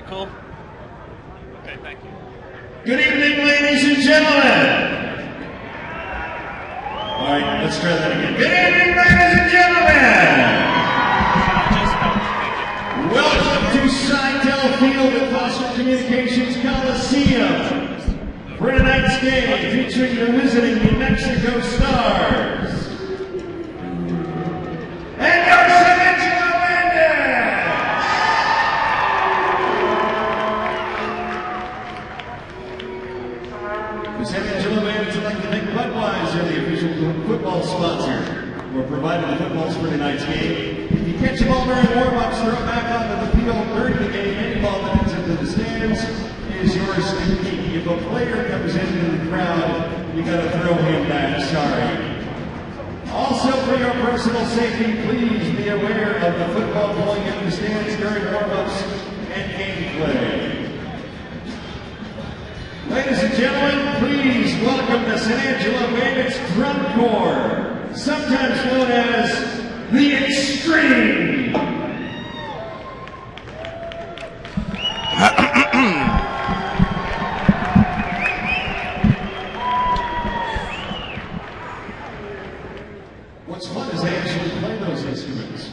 that cool? Okay, thank you. Good evening, ladies and gentlemen. All right, let's try that again. Good evening, ladies and gentlemen. Welcome to San Angelo Field at Foster Communications Coliseum for tonight's game featuring the visiting New Mexico Stars and your San Angelo Bandits. The San Angelo Bandits would like to thank Budweiser, the official football sponsor, for providing the footballs for tonight's game. If you catch a ball during warm-ups, throw it back onto the field during the game. Any ball that ends into the stands is yours to keep. If a player comes into the crowd, you got to throw him back. Sorry. Also, for your personal safety, please be aware of the football blowing in the stands during warm-ups and gameplay. Ladies and gentlemen, please welcome the San Angelo Bandits Drum Corps, sometimes known as the Extreme. What's fun is they actually play those instruments.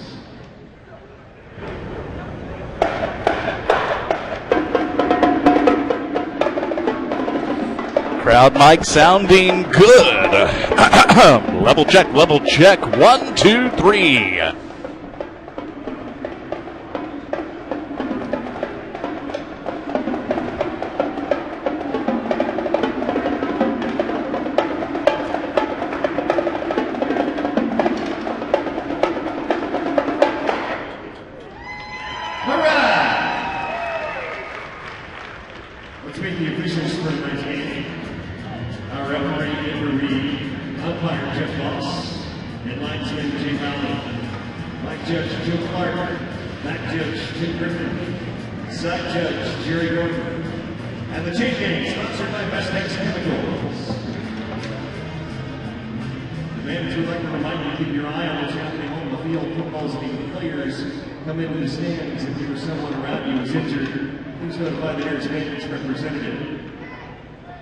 Crowd mic sounding good. Level check. 1, 2, 3. Let's make the officials for tonight's game. Our referee, Amber Reed, umpire, Jeff Moss, and linesman, Jay Malley. Line judge, Joe Clark. Back judge, Tim Griffin. Side judge, Jerry Gordon. And the chain game, sponsored by Best X Chemicals. The Bandits would like to remind you to keep your eye on what's happening on the field. Football's being players come into the stands. If there's someone around you who's injured, please notify the nearest Bandits representative.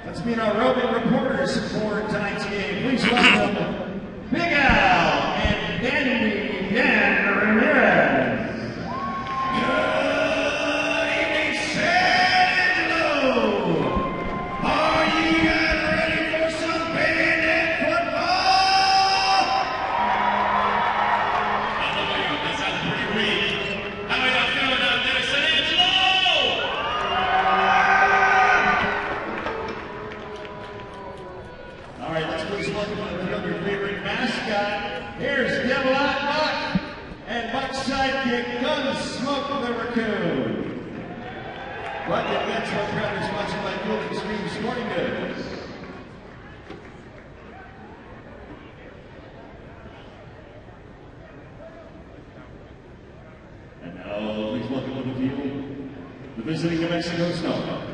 Let's meet our roving reporters for tonight's game. Please welcome Big Al and Dandy Dan Ramirez. Good evening, San Angelo. Are you guys ready for some Bandit football? I don't know, that sounds pretty weak. How are y'all feeling out there, San Angelo? All right, let's please welcome to the field your favorite mascot. Here's Devil Out Buck and Buck's sidekick, Gunsmoke the Raccoon. Buck and Gunsmoke Brothers sponsored by Field Extreme Sporting Goods. And now, please welcome to the field the visiting New Mexico Stars.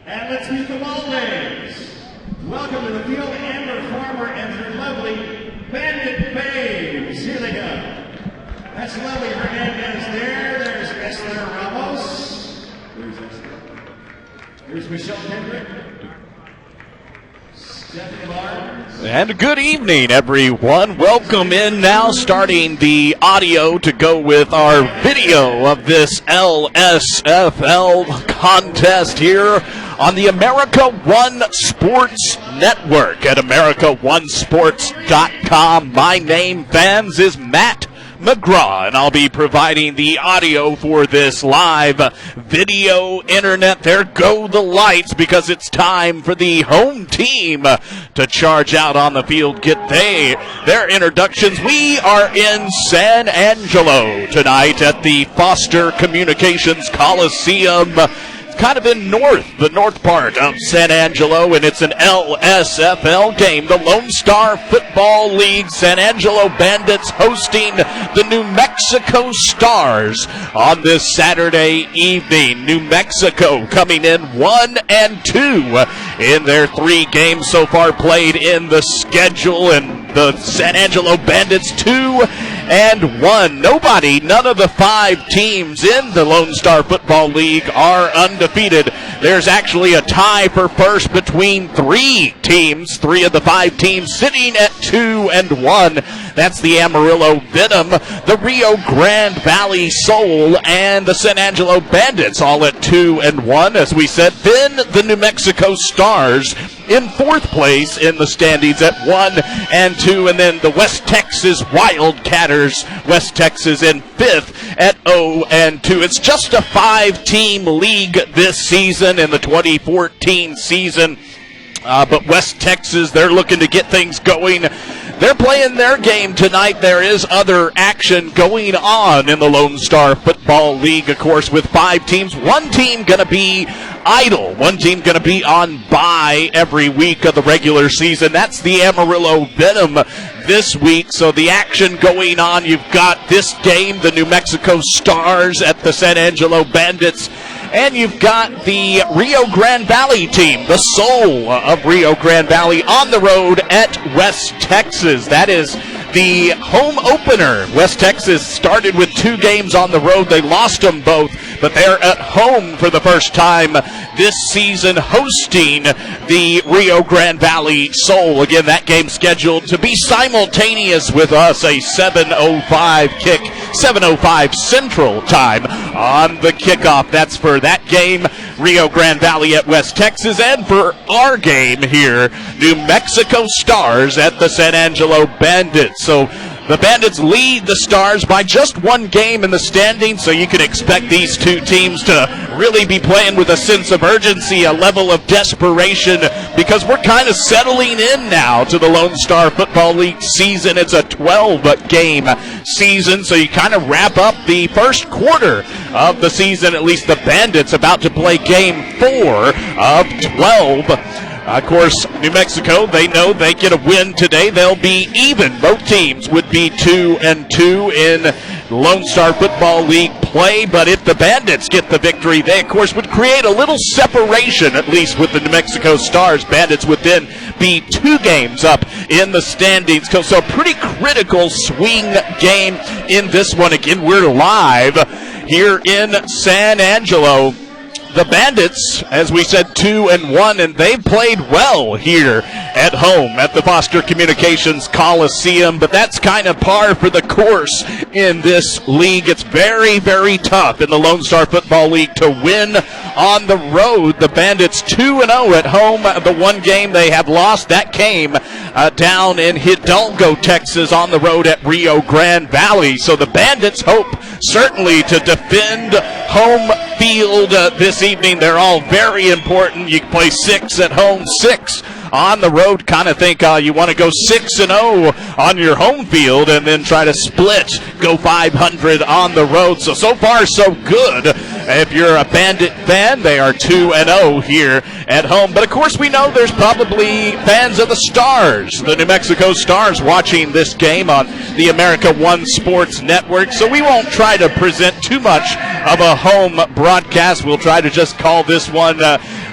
And let's meet the Baldays. Welcome to the field, Amber Farmer and her lovely Bandit Babes. Here they go. That's lovely Hernandez there. There's Esther Ramos. There's Esther. Here's Michelle Kendrick. Stephanie Barnes. And good evening, everyone. Welcome in now, starting the audio to go with our video of this LSFL contest here on the America One Sports Network at AmericaOneSports.com. My name, fans, is Matt McGraw, and I'll be providing the audio for this live video internet. There go the lights, because it's time for the home team to charge out on the field, get their introductions. We are in San Angelo tonight at the Foster Communications Coliseum. Kind of in the north part of San Angelo, and it's an LSFL game. The Lone Star Football League, San Angelo Bandits hosting the New Mexico Stars on this Saturday evening. New Mexico coming in 1-2 in their 3 games so far played in the schedule, and the San Angelo Bandits 2-1 2-1. None of the 5 teams in the Lone Star Football League are undefeated. There's actually a tie for first between 3 teams. 3 of the 5 teams sitting at 2-1. That's the Amarillo Venom, the Rio Grande Valley Soul, and the San Angelo Bandits, all at 2-1. As we said, then the New Mexico Stars in 4th place in the standings at 1-2, and then the West Texas Wildcatters, West Texas in 5th at 0-2. It's just a 5-team league this season in the 2014 season. But West Texas, they're looking to get things going. They're playing their game tonight. There is other action going on in the Lone Star Football League, of course, with 5 teams. 1 team going to be idle. 1 team going to be on bye every week of the regular season. That's the Amarillo Venom this week. So the action going on, you've got this game, the New Mexico Stars at the San Angelo Bandits. And you've got the Rio Grande Valley team, the soul of Rio Grande Valley, on the road at West Texas. That is the home opener. West Texas started with 2 games on the road. They lost them both, but they're at home for the first time this season, hosting the Rio Grande Valley Soul. Again, that game scheduled to be simultaneous with us, a 7:05 kick, 7:05 Central Time on the kickoff. That's for that game, Rio Grande Valley at West Texas, and for our game here, New Mexico Stars at the San Angelo Bandits. So the Bandits lead the Stars by just 1 game in the standings, so you can expect these 2 teams to really be playing with a sense of urgency, a level of desperation, because we're kind of settling in now to the Lone Star Football League season. It's a 12-game season, so you kind of wrap up the first quarter of the season, at least the Bandits about to play game 4 of 12. Of course, New Mexico, they know they get a win today, they'll be even. Both teams would be 2-2 in Lone Star Football League play, but if the Bandits get the victory, they, of course, would create a little separation, at least with the New Mexico Stars. Bandits would then be 2 games up in the standings. So a pretty critical swing game in this one. Again, we're live here in San Angelo. The Bandits, as we said, 2-1, and they've played well here at home at the Foster Communications Coliseum, but that's kind of par for the course in this league. It's very, very tough in the Lone Star Football League to win on the road. The Bandits 2-0 at home. The 1 game they have lost, that came down in Hidalgo, Texas, on the road at Rio Grande Valley. So the Bandits hope certainly to defend home field this evening. They're all very important. You can play 6 at home, 6 on the road. Kind of think you want to go 6-0 on your home field and then try to split, go 500 on the road. So far, so good. If you're a Bandit fan, they are 2-0 here at home. But, of course, we know there's probably fans of the Stars, the New Mexico Stars, watching this game on the America One Sports Network. So we won't try to present too much of a home broadcast. We'll try to just call this one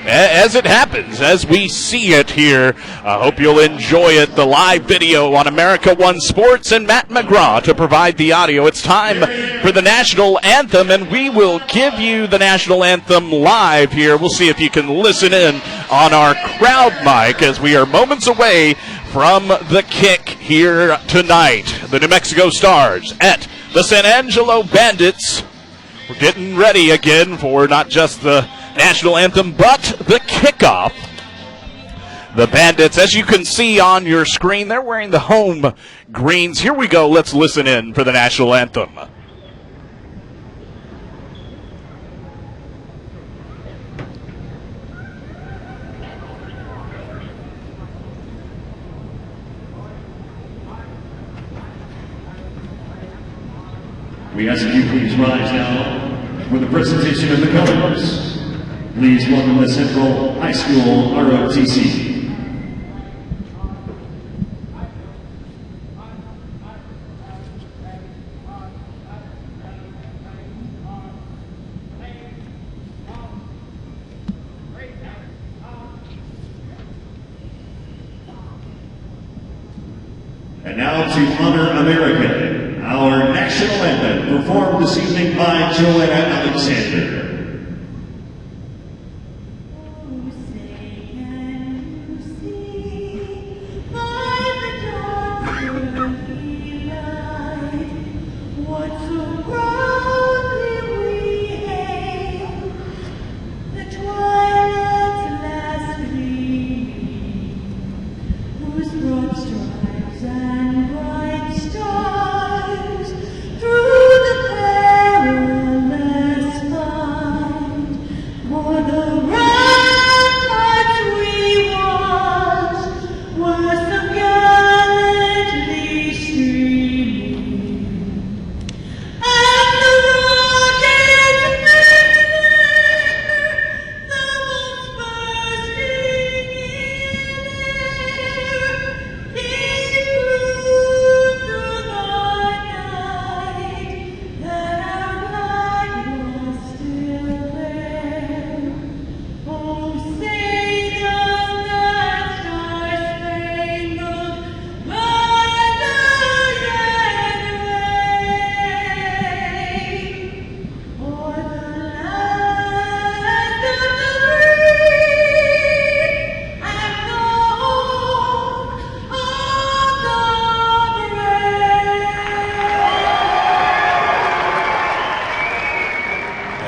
as it happens, as we see it here. I hope you'll enjoy it. The live video on America One Sports and Matt McGraw to provide the audio. It's time for the national anthem, and we will give you the national anthem live here. We'll see if you can listen in on our crowd mic as we are moments away from the kick here tonight. The New Mexico Stars at the San Angelo Bandits. We're getting ready again for not just the national anthem, but the kickoff. The Bandits, as you can see on your screen, they're wearing the home greens. Here we go. Let's listen in for the national anthem. We ask you please rise now for the presentation of the colors. Please welcome the Central High School ROTC. And now to honor America, our national anthem, performed this evening by Joanna Alexander.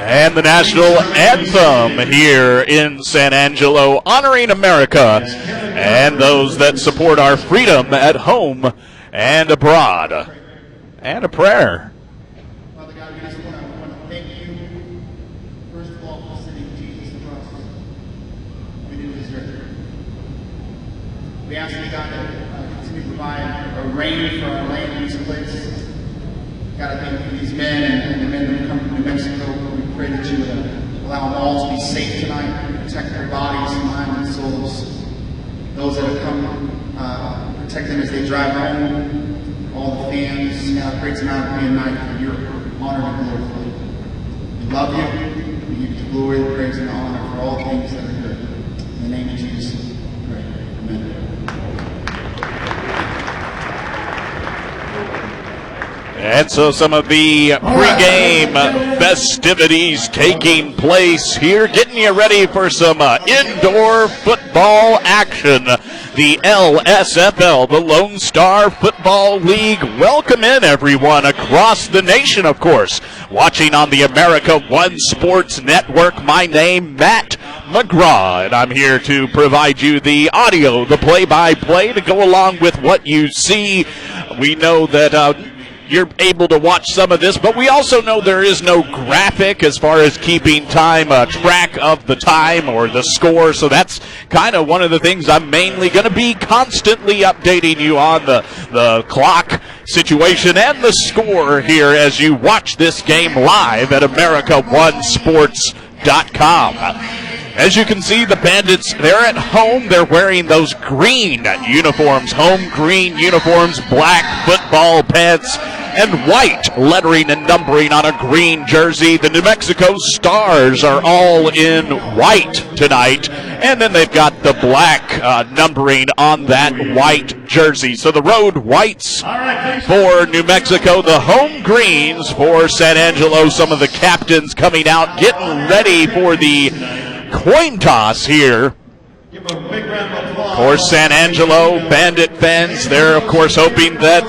And the national anthem here in San Angelo, honoring America and those that support our freedom at home and abroad. And a prayer. Father God, we just want to thank you, first of all, for sending Jesus to us. We didn't deserve it. We ask you, God, to continue to provide a rain for our land in this place. God, I thank you for these men and the men that come from New Mexico. We pray that you would allow them all to be safe tonight, protect their bodies, minds, and souls. Those that have come, protect them as they drive home. All the fans, God, pray tonight be a night for your honor and glory. We love you. We give you the glory, the praise, and the honor for all things that are good. In the name of Jesus, we pray. Amen. And so some of the pregame festivities taking place here, getting you ready for some indoor football action. The LSFL, the Lone Star Football League. Welcome in, everyone, across the nation, of course. Watching on the America One Sports Network, my name, Matt McGraw, and I'm here to provide you the audio, the play-by-play to go along with what you see. We know that you're able to watch some of this, but we also know there is no graphic as far as keeping time, track of the time or the score, so that's kind of one of the things I'm mainly going to be constantly updating you on, the clock situation and the score here as you watch this game live at AmericaOneSports.com. As you can see, the Bandits, they're at home. They're wearing those green uniforms, home green uniforms, black football pants, and white lettering and numbering on a green jersey. The New Mexico Stars are all in white tonight, and then they've got the black numbering on that white jersey. So the road whites for New Mexico, the home greens for San Angelo. Some of the captains coming out, getting ready for the coin toss here. Of course, San Angelo Bandit fans, they're of course hoping that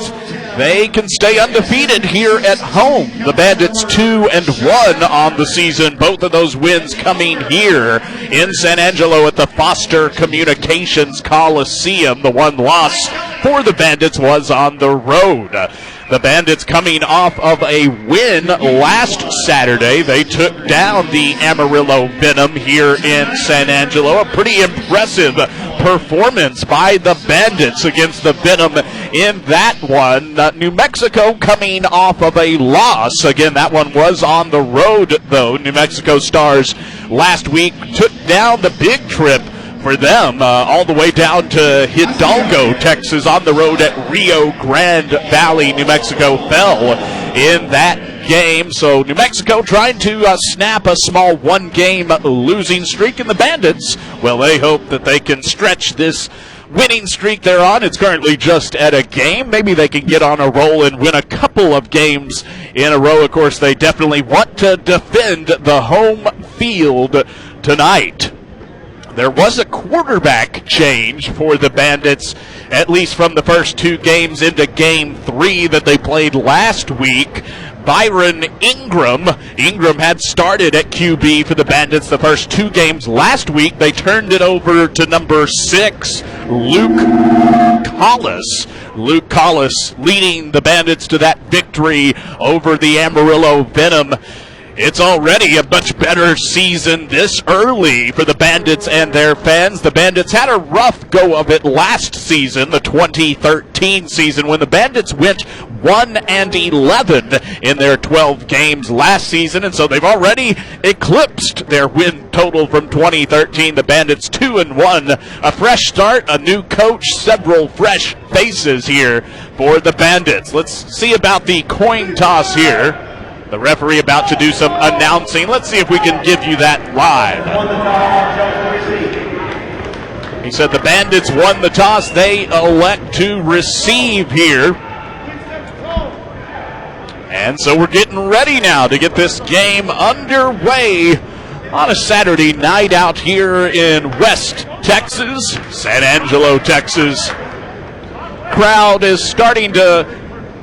they can stay undefeated here at home. The Bandits 2-1 on the season. Both of those wins coming here in San Angelo at the Foster Communications Coliseum. The one loss for the Bandits was on the road. The Bandits coming off of a win last Saturday. They took down the Amarillo Venom here in San Angelo. A pretty impressive performance by the Bandits against the Venom in that one. New Mexico coming off of a loss. Again, that one was on the road, though. New Mexico Stars last week took down the Big Trip for them, all the way down to Hidalgo, Texas, on the road at Rio Grande Valley. New Mexico fell in that game, so New Mexico trying to snap a small one-game losing streak, and the Bandits, well, they hope that they can stretch this winning streak they're on. It's currently just at a game. Maybe they can get on a roll and win a couple of games in a row. Of course, they definitely want to defend the home field tonight. There was a quarterback change for the Bandits, at least from the first two games into Game 3 that they played last week. Byron Ingram. Ingram had started at QB for the Bandits the first two games last week. They turned it over to number 6, Luke Collis. Luke Collis leading the Bandits to that victory over the Amarillo Venom. It's already a much better season this early for the Bandits and their fans. The Bandits had a rough go of it last season, the 2013 season, when the Bandits went 1-11 in their 12 games last season, and so they've already eclipsed their win total from 2013. The Bandits 2-1, a fresh start, a new coach, several fresh faces here for the Bandits. Let's see about the coin toss here. The referee about to do some announcing. Let's see if we can give you that live. He said the Bandits won the toss. They elect to receive here. And so we're getting ready now to get this game underway on a Saturday night out here in West Texas, San Angelo, Texas. Crowd is starting to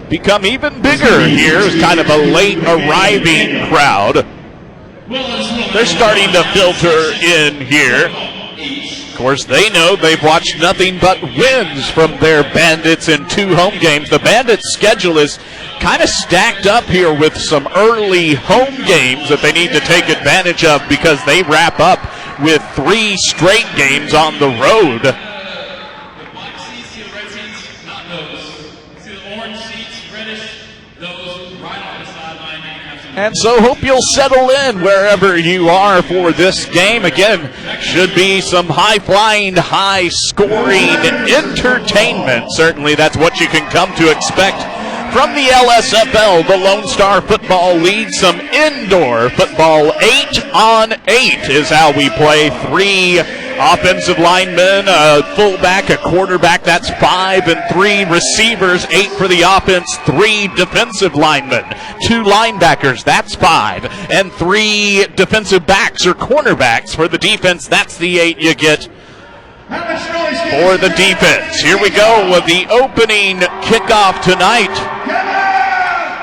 become even bigger here. It's kind of a late arriving crowd. They're starting to filter in here. Of course, they know they've watched nothing but wins from their Bandits in 2 home games. The Bandits' schedule is kind of stacked up here with some early home games that they need to take advantage of because they wrap up with 3 straight games on the road. And so hope you'll settle in wherever you are for this game. Again, should be some high-flying, high-scoring entertainment. Certainly that's what you can come to expect from the LSFL. The Lone Star Football League, some indoor football. 8-on-8 is how we play. 3 offensive linemen, a fullback, a quarterback, that's 5, and 3 receivers, 8 for the offense, 3 defensive linemen, 2 linebackers, that's 5, and 3 defensive backs or cornerbacks for the defense. That's the 8 you get for the defense. Here we go with the opening kickoff tonight.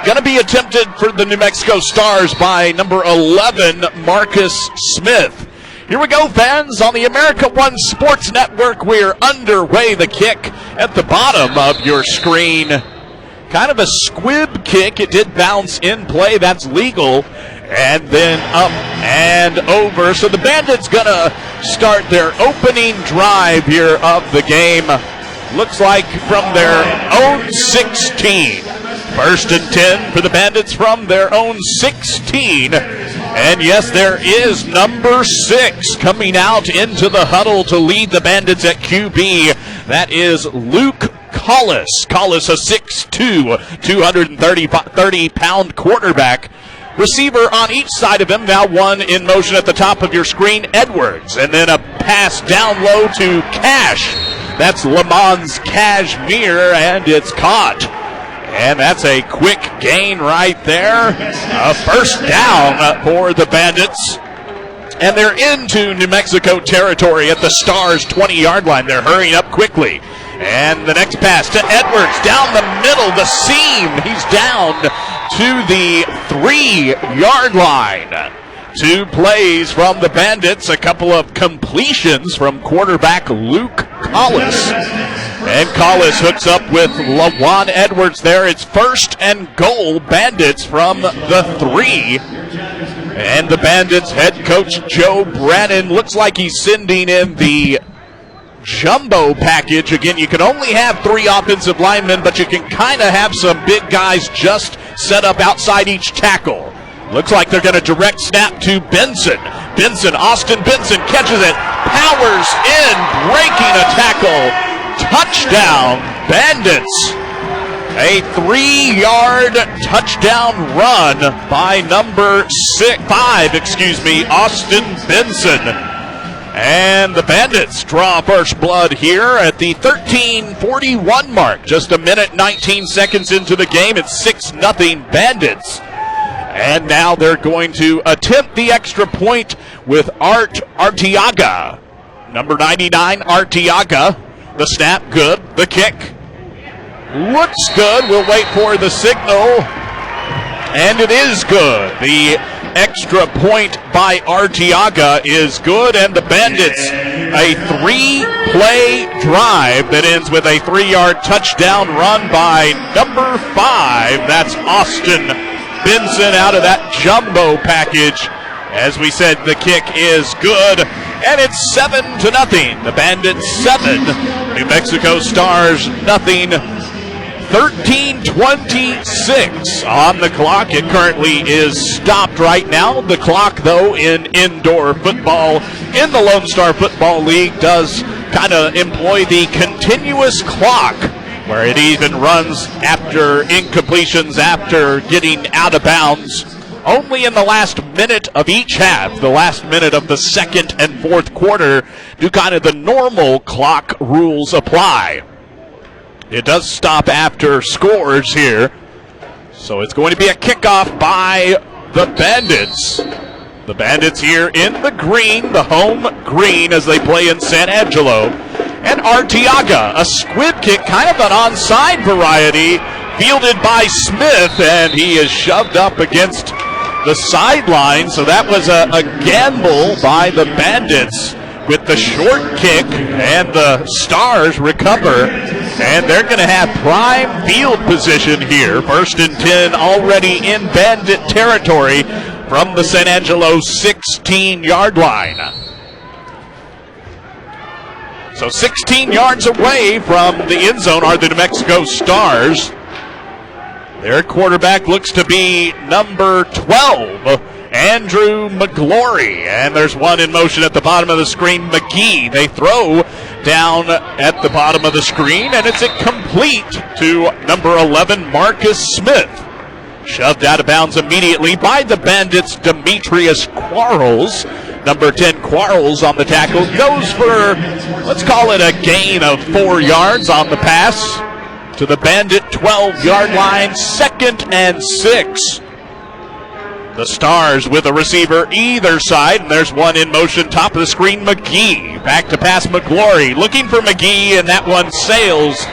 Going to be attempted for the New Mexico Stars by number 11, Marcus Smith. Here we go, fans, on the America One Sports Network. We're underway. The kick at the bottom of your screen. Kind of a squib kick. It did bounce in play. That's legal. And then up and over. So the Bandits going to start their opening drive here of the game. Looks like from their own 16. 1st and 10 for the Bandits from their own 16. And yes, there is number 6 coming out into the huddle to lead the Bandits at QB. That is Luke Collis. Collis, a 6'2", 230-pound quarterback. Receiver on each side of him, now one in motion at the top of your screen, Edwards. And then a pass down low to Cash. That's Lamons Cashmere, and it's caught. And that's a quick gain right there. A first down for the Bandits. And they're into New Mexico territory at the Stars' 20-yard line. They're hurrying up quickly. And the next pass to Edwards down the middle, the seam. He's down to the 3-yard line. 2 plays from the Bandits, a couple of completions from quarterback Luke Collis. And Collis hooks up with Lawan Edwards there. It's 1st and goal, Bandits from the 3. And the Bandits head coach Joe Brannon looks like he's sending in the jumbo package. Again, you can only have 3 offensive linemen, but you can kind of have some big guys just set up outside each tackle. Looks like they're going to direct snap to Benson. Austin Benson catches it, powers in, breaking a tackle. Touchdown, Bandits. A 3-yard touchdown run by number 5, Austin Benson. And the Bandits draw first blood here at the 13:41 mark. Just a minute, 19 seconds into the game. It's 6-0 Bandits. And now they're going to attempt the extra point with Art Arteaga. Number 99, Arteaga. The snap, good. The kick looks good. We'll wait for the signal. And it is good. The extra point by Arteaga is good, and the Bandits a 3-play drive that ends with a 3-yard touchdown run by number 5. That's Austin Benson out of that jumbo package. As we said, the kick is good, and it's 7-0. The Bandits 7, New Mexico Stars nothing. 13:26 on the clock. It currently is stopped right now. The clock, though, in indoor football in the Lone Star Football League does kind of employ the continuous clock, where it even runs after incompletions, after getting out of bounds. Only in the last minute of each half, the last minute of the second and fourth quarter, do kind of the normal clock rules apply. It does stop after scores here. So it's going to be a kickoff by the Bandits. The Bandits here in the green, the home green, as they play in San Angelo. And Arteaga, a squib kick, kind of an onside variety, fielded by Smith, and he is shoved up against the sideline. So that was a gamble by the Bandits with the short kick, and the Stars recover, and they're going to have prime field position here. 1st and 10 already in Bandit territory from the San Angelo 16-yard line. So 16 yards away from the end zone are the New Mexico Stars. Their quarterback looks to be number 12, Andrew McGlory, and there's one in motion at the bottom of the screen, McGee. They throw down at the bottom of the screen, and it's incomplete to number 11, Marcus Smith. Shoved out of bounds immediately by the Bandits, Demetrius Quarles. Number 10, Quarles on the tackle, goes for, let's call it a gain of 4 yards on the pass to the Bandit 12-yard line, 2nd and 6. The Stars with a receiver either side, and there's one in motion, top of the screen, McGee. Back to pass McGlory, looking for McGee, and that one sails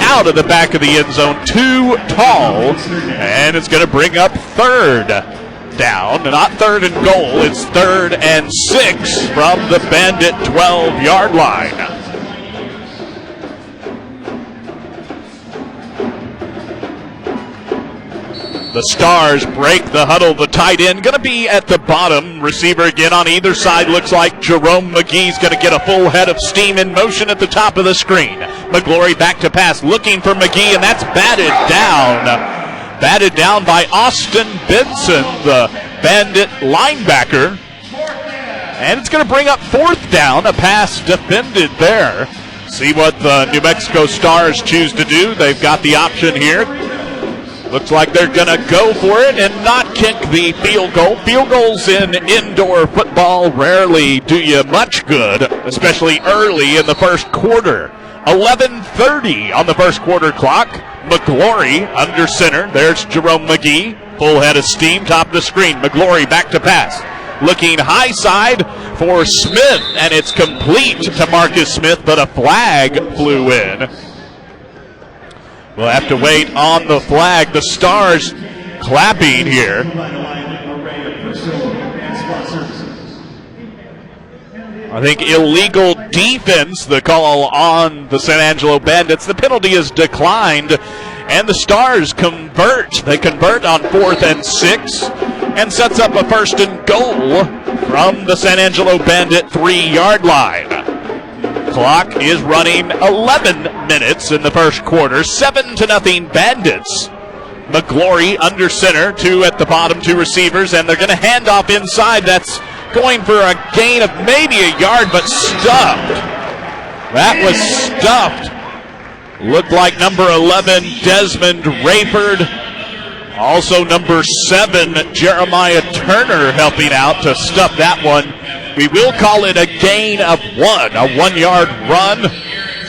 out of the back of the end zone, too tall, and it's going to bring up 3rd down, not 3rd and goal, it's 3rd and 6 from the Bandit 12-yard line. The Stars break the huddle. The tight end going to be at the bottom. Receiver again on either side. Looks like Jerome McGee's going to get a full head of steam in motion at the top of the screen. McGlory back to pass, looking for McGee, and that's batted down. Batted down by Austin Benson, the Bandit linebacker. And it's going to bring up 4th down. A pass defended there. See what the New Mexico Stars choose to do. They've got the option here. Looks like they're going to go for it and not kick the field goal. Field goals in indoor football rarely do you much good, especially early in the first quarter. 11:30 on the first quarter clock. McGlory under center. There's Jerome McGee. Full head of steam, top of the screen. McGlory back to pass. Looking high side for Smith, and it's complete to Marcus Smith, but a flag flew in. We'll have to wait on the flag. The Stars clapping here. I think illegal defense, the call on the San Angelo Bandits. The penalty is declined, and the Stars convert. They convert on 4th and 6, and sets up a 1st and goal from the San Angelo Bandit 3-yard line. Clock is running 11 minutes in the first quarter. 7-0 Bandits. McGlory under center, 2 at the bottom, 2 receivers, and they're going to hand off inside. That's going for a gain of maybe a yard, but stuffed. That was stuffed. Looked like number 11, Desmond Rayford. Also number 7, Jeremiah Turner helping out to stuff that one We will call it a gain of 1, a 1-yard run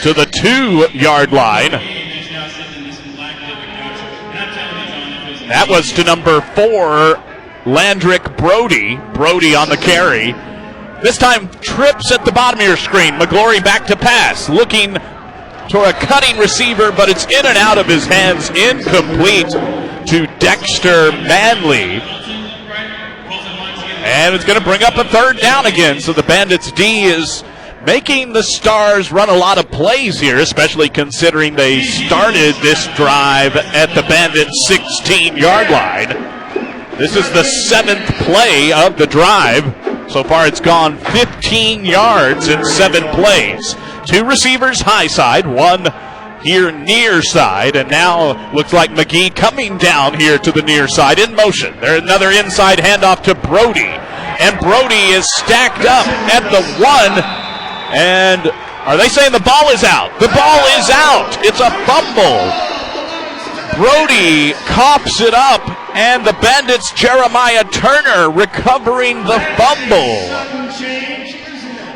to the 2-yard line. That was to number 4, Landrick Brody. Brody on the carry. This time trips at the bottom of your screen. McGlory back to pass, looking for a cutting receiver, but it's in and out of his hands, incomplete to Dexter Manley. And it's going to bring up a 3rd down again, so the Bandits D is making the Stars run a lot of plays here, especially considering they started this drive at the Bandits 16-yard line. This is the 7th play of the drive. So far it's gone 15 yards in 7 plays. 2 receivers high side, 1 here near side, and now looks like McGee coming down here to the near side in motion. There's another inside handoff to Brody, and Brody is stacked up at the 1, and are they saying the ball is out? The ball is out. It's a fumble. Brody coughs it up, and the Bandits' Jeremiah Turner recovering the fumble.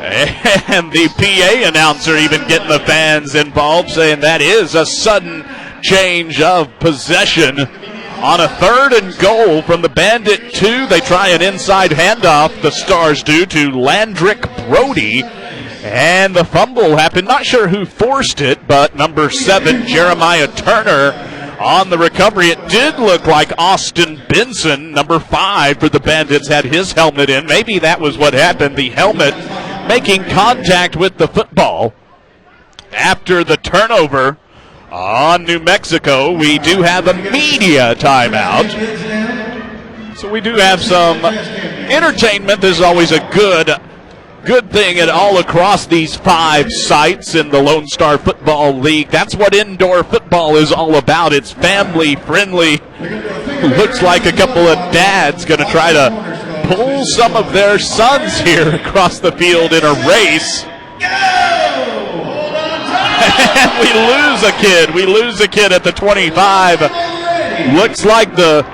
And the PA announcer even getting the fans involved, saying that is a sudden change of possession. On a 3rd and goal from the Bandit 2, they try an inside handoff, the Stars do, to Landrick Brody. And the fumble happened. Not sure who forced it, but number 7, Jeremiah Turner, on the recovery. It did look like Austin Benson, number 5 for the Bandits, had his helmet in. Maybe that was what happened. The helmet making contact with the football. After the turnover on New Mexico, we do have a media timeout. So we do have some entertainment. This is always a good thing at all across these 5 sites in the Lone Star Football League. That's what indoor football is all about. It's family friendly. Looks like a couple of dads going to try to pull some of their sons here across the field in a race. And we lose a kid. We lose a kid at the 25. Looks like the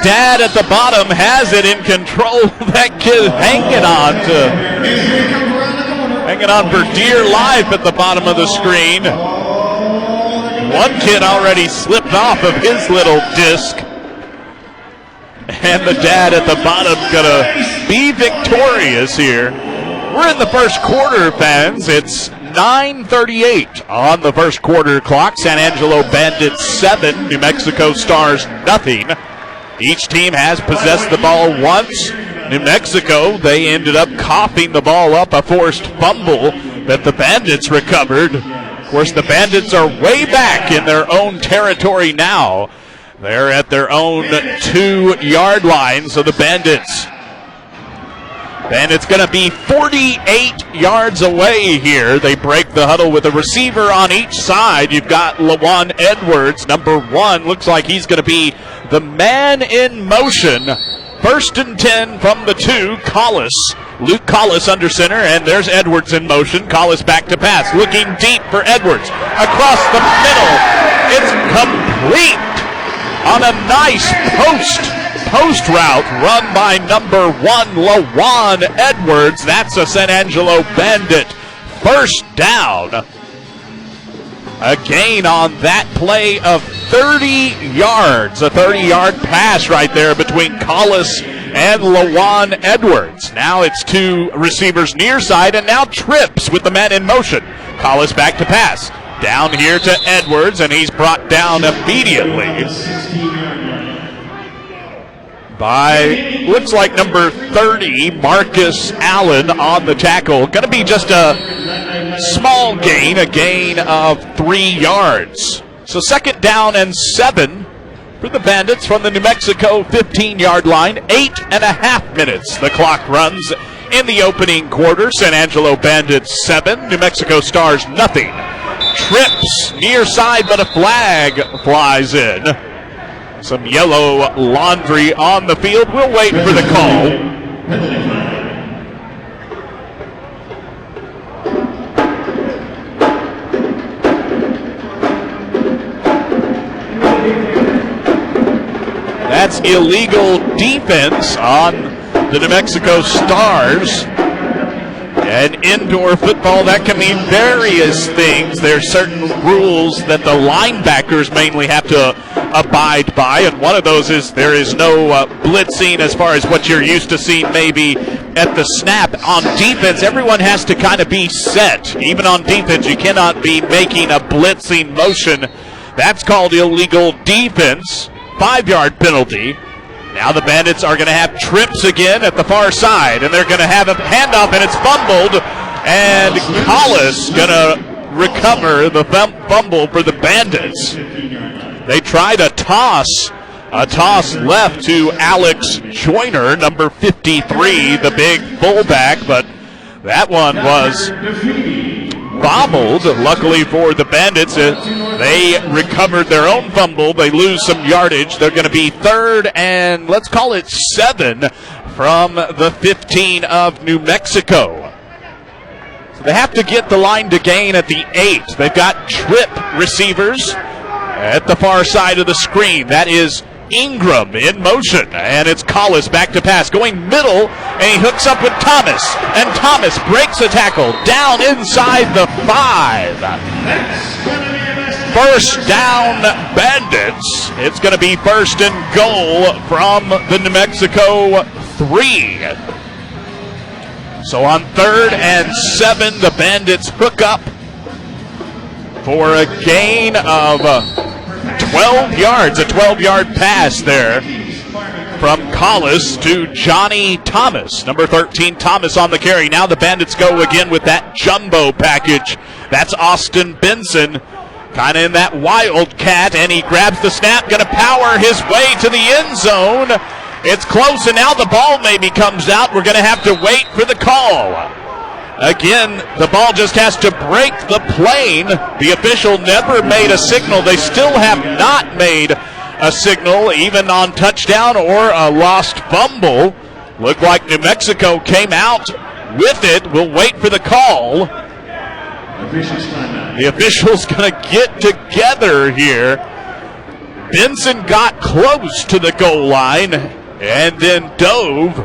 dad at the bottom has it in control. That kid hanging on for dear life at the bottom of the screen. One kid already slipped off of his little disc. And the dad at the bottom gonna be victorious here. We're in the first quarter, fans. It's 9:38 on the first quarter clock. San Angelo Bandits 7, New Mexico Stars nothing. Each team has possessed the ball once. New Mexico, they ended up coughing the ball up, a forced fumble that the Bandits recovered. Of course, the Bandits are way back in their own territory now. They're at their own 2-yard line, so the Bandits going to be 48 yards away here. They break the huddle with a receiver on each side. You've got LaJuan Edwards, number 1. Looks like he's going to be the man in motion. 1st and 10 from the 2, Collis. Luke Collis under center, and there's Edwards in motion. Collis back to pass, looking deep for Edwards. Across the middle, it's complete on a nice post route run by number 1, LaJuan Edwards. That's a San Angelo Bandit 1st down. A gain on that play of 30 yards. A 30-yard pass right there between Collis and LaJuan Edwards. Now it's 2 receivers near side, and now trips with the man in motion. Collis back to pass. Down here to Edwards, and he's brought down immediately by, looks like number 30, Marcus Allen on the tackle. Going to be just a small gain, a gain of 3 yards. So 2nd down and 7 for the Bandits from the New Mexico 15-yard line. 8.5 minutes the clock runs in the opening quarter. San Angelo Bandits 7, New Mexico Stars nothing. Trips near side, but a flag flies in. Some yellow laundry on the field. We'll wait for the call. That's illegal defense on the New Mexico Stars. And indoor football, that can mean various things. There's certain rules that the linebackers mainly have to abide by, and one of those is there is no blitzing as far as what you're used to seeing maybe at the snap. On defense, everyone has to kind of be set. Even on defense, you cannot be making a blitzing motion. That's called illegal defense, 5-yard penalty. Now the Bandits are going to have trips again at the far side, and they're going to have a handoff, and it's fumbled, and Collis going to recover the fumble for the Bandits. They tried a toss left to Alex Joyner, number 53, the big fullback, but that one was bobbled. Luckily for the Bandits, they recovered their own fumble. They lose some yardage. They're going to be 3rd and let's call it 7 from the 15 of New Mexico. So they have to get the line to gain at the 8. They've got trip receivers at the far side of the screen. That is Ingram in motion, and it's Collis back to pass, going middle, and he hooks up with Thomas, and Thomas breaks a tackle down inside the 5. First down, Bandits. It's going to be 1st and goal from the New Mexico 3. So on 3rd and 7, the Bandits hook up for a gain of 12 yards, a 12-yard pass there from Collis to Johnny Thomas. Number 13, Thomas on the carry. Now the Bandits go again with that jumbo package. That's Austin Benson, kind of in that wildcat, and he grabs the snap, going to power his way to the end zone. It's close, and now the ball maybe comes out. We're going to have to wait for the call. Again, the ball just has to break the plane. The official never made a signal. They still have not made a signal, even on touchdown or a lost fumble. Looked like New Mexico came out with it. We'll wait for the call. The official's going to get together here. Benson got close to the goal line and then dove,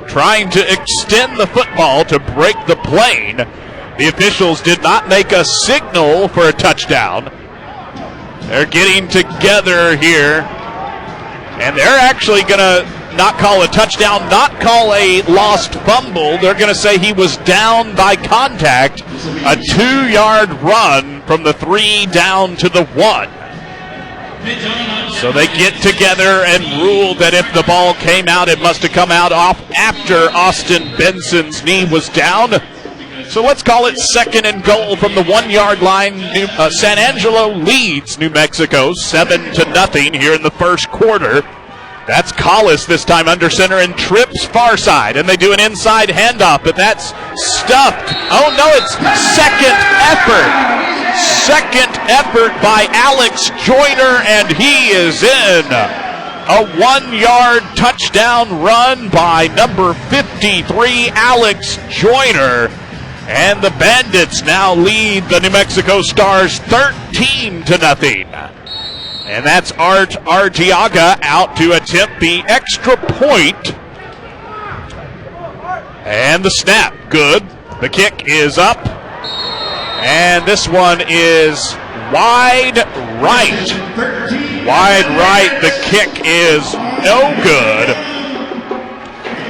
trying to extend the football to break the plane. The officials did not make a signal for a touchdown. They're getting together here, and they're actually going to not call a touchdown, not call a lost fumble. They're going to say he was down by contact, a 2-yard run from the 3 down to the 1. So they get together and rule that if the ball came out, it must have come out off after Austin Benson's knee was down. So let's call it 2nd and goal from the 1-yard line. San Angelo leads New Mexico 7-0 here in the first quarter. That's Collis this time under center and trips far side, and they do an inside handoff, but that's stuffed. Oh no, it's second effort. Second effort by Alex Joyner, and he is in. A 1-yard touchdown run by number 53, Alex Joyner. And the Bandits now lead the New Mexico Stars 13-0. And that's Art Arteaga out to attempt the extra point. And the snap, good. The kick is up. And this one is wide right. Wide right. The kick is no good.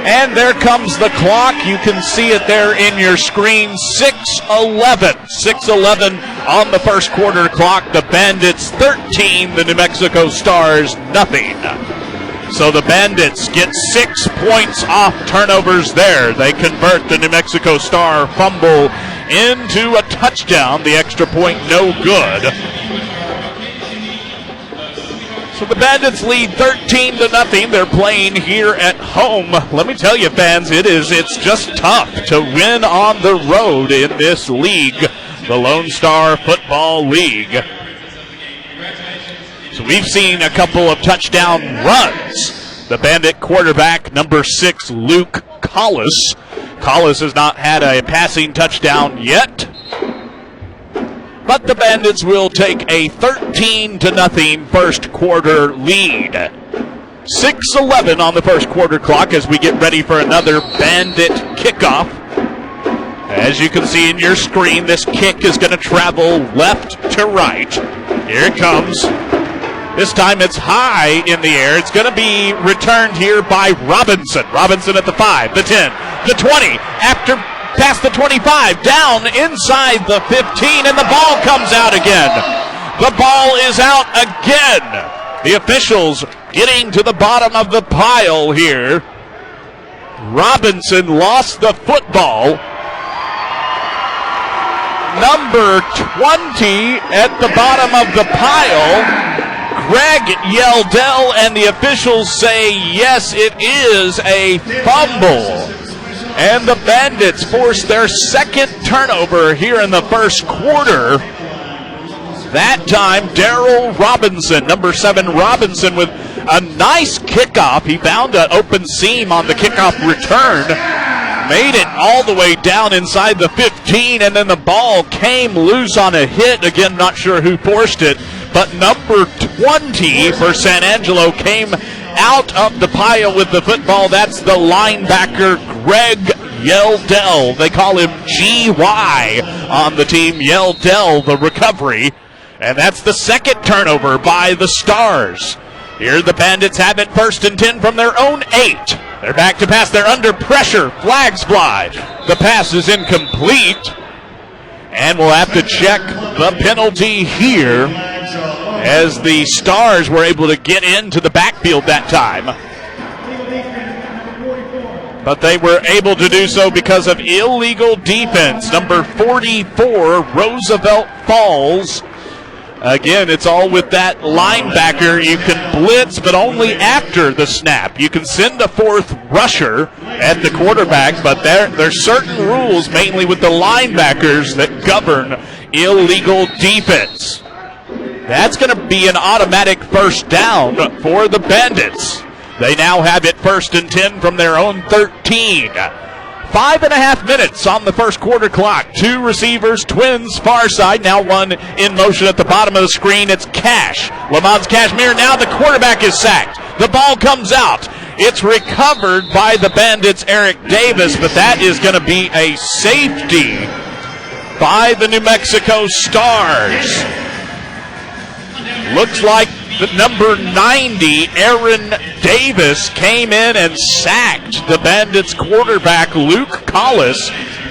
And there comes the clock. You can see it there in your screen. 6:11. 6:11 on the first quarter clock. The Bandits 13, the New Mexico Stars nothing. So the Bandits get 6 points off turnovers there. They convert the New Mexico Star fumble into a touchdown. The extra point no good. So the Bandits lead 13-0. They're playing here at home. Let me tell you, fans, it's just tough to win on the road in this league, the Lone Star Football League. So we've seen a couple of touchdown runs. The Bandit quarterback, number 6, Luke Collis. Collis has not had a passing touchdown yet. But the Bandits will take a 13-0 first quarter lead. 6:11 on the first quarter clock as we get ready for another Bandit kickoff. As you can see in your screen, this kick is going to travel left to right. Here it comes. This time it's high in the air. It's going to be returned here by Robinson. Robinson at the 5, the 10, the 20, after past the 25, down inside the 15, and the ball comes out again. The ball is out again. The officials getting to the bottom of the pile here. Robinson lost the football. Number 20 at the bottom of the pile, Greg Yeldell, and the officials say yes, it is a fumble. And the Bandits force their second turnover here in the first quarter. That time, Darrell Robinson, number 7 Robinson, with a nice kickoff. He found an open seam on the kickoff return, made it all the way down inside the 15, and then the ball came loose on a hit. Again, not sure who forced it, but number 20 for San Angelo came out of the pile with the football. That's the linebacker, Greg Yeldell. They call him GY on the team. Yeldell, the recovery. And that's the second turnover by the Stars. Here the Bandits have it 1st and 10 from their own 8. They're back to pass. They're under pressure. Flags fly. The pass is incomplete. And we'll have to check the penalty here, as the Stars were able to get into the backfield that time. But they were able to do so because of illegal defense. Number 44, Roosevelt Falls. Again, it's all with that linebacker. You can blitz, but only after the snap. You can send a 4th rusher at the quarterback, but there's certain rules, mainly with the linebackers, that govern illegal defense. That's going to be an automatic first down for the Bandits. They now have it 1st and 10 from their own 13. 5.5 minutes on the first quarter clock. 2 receivers, twins, far side. Now one in motion at the bottom of the screen. It's Cash. Lamont Cashmere. Now the quarterback is sacked. The ball comes out. It's recovered by the Bandits' Eric Davis, but that is going to be a safety by the New Mexico Stars. Looks like the number 90, Aaron Davis, came in and sacked the Bandits quarterback, Luke Collis,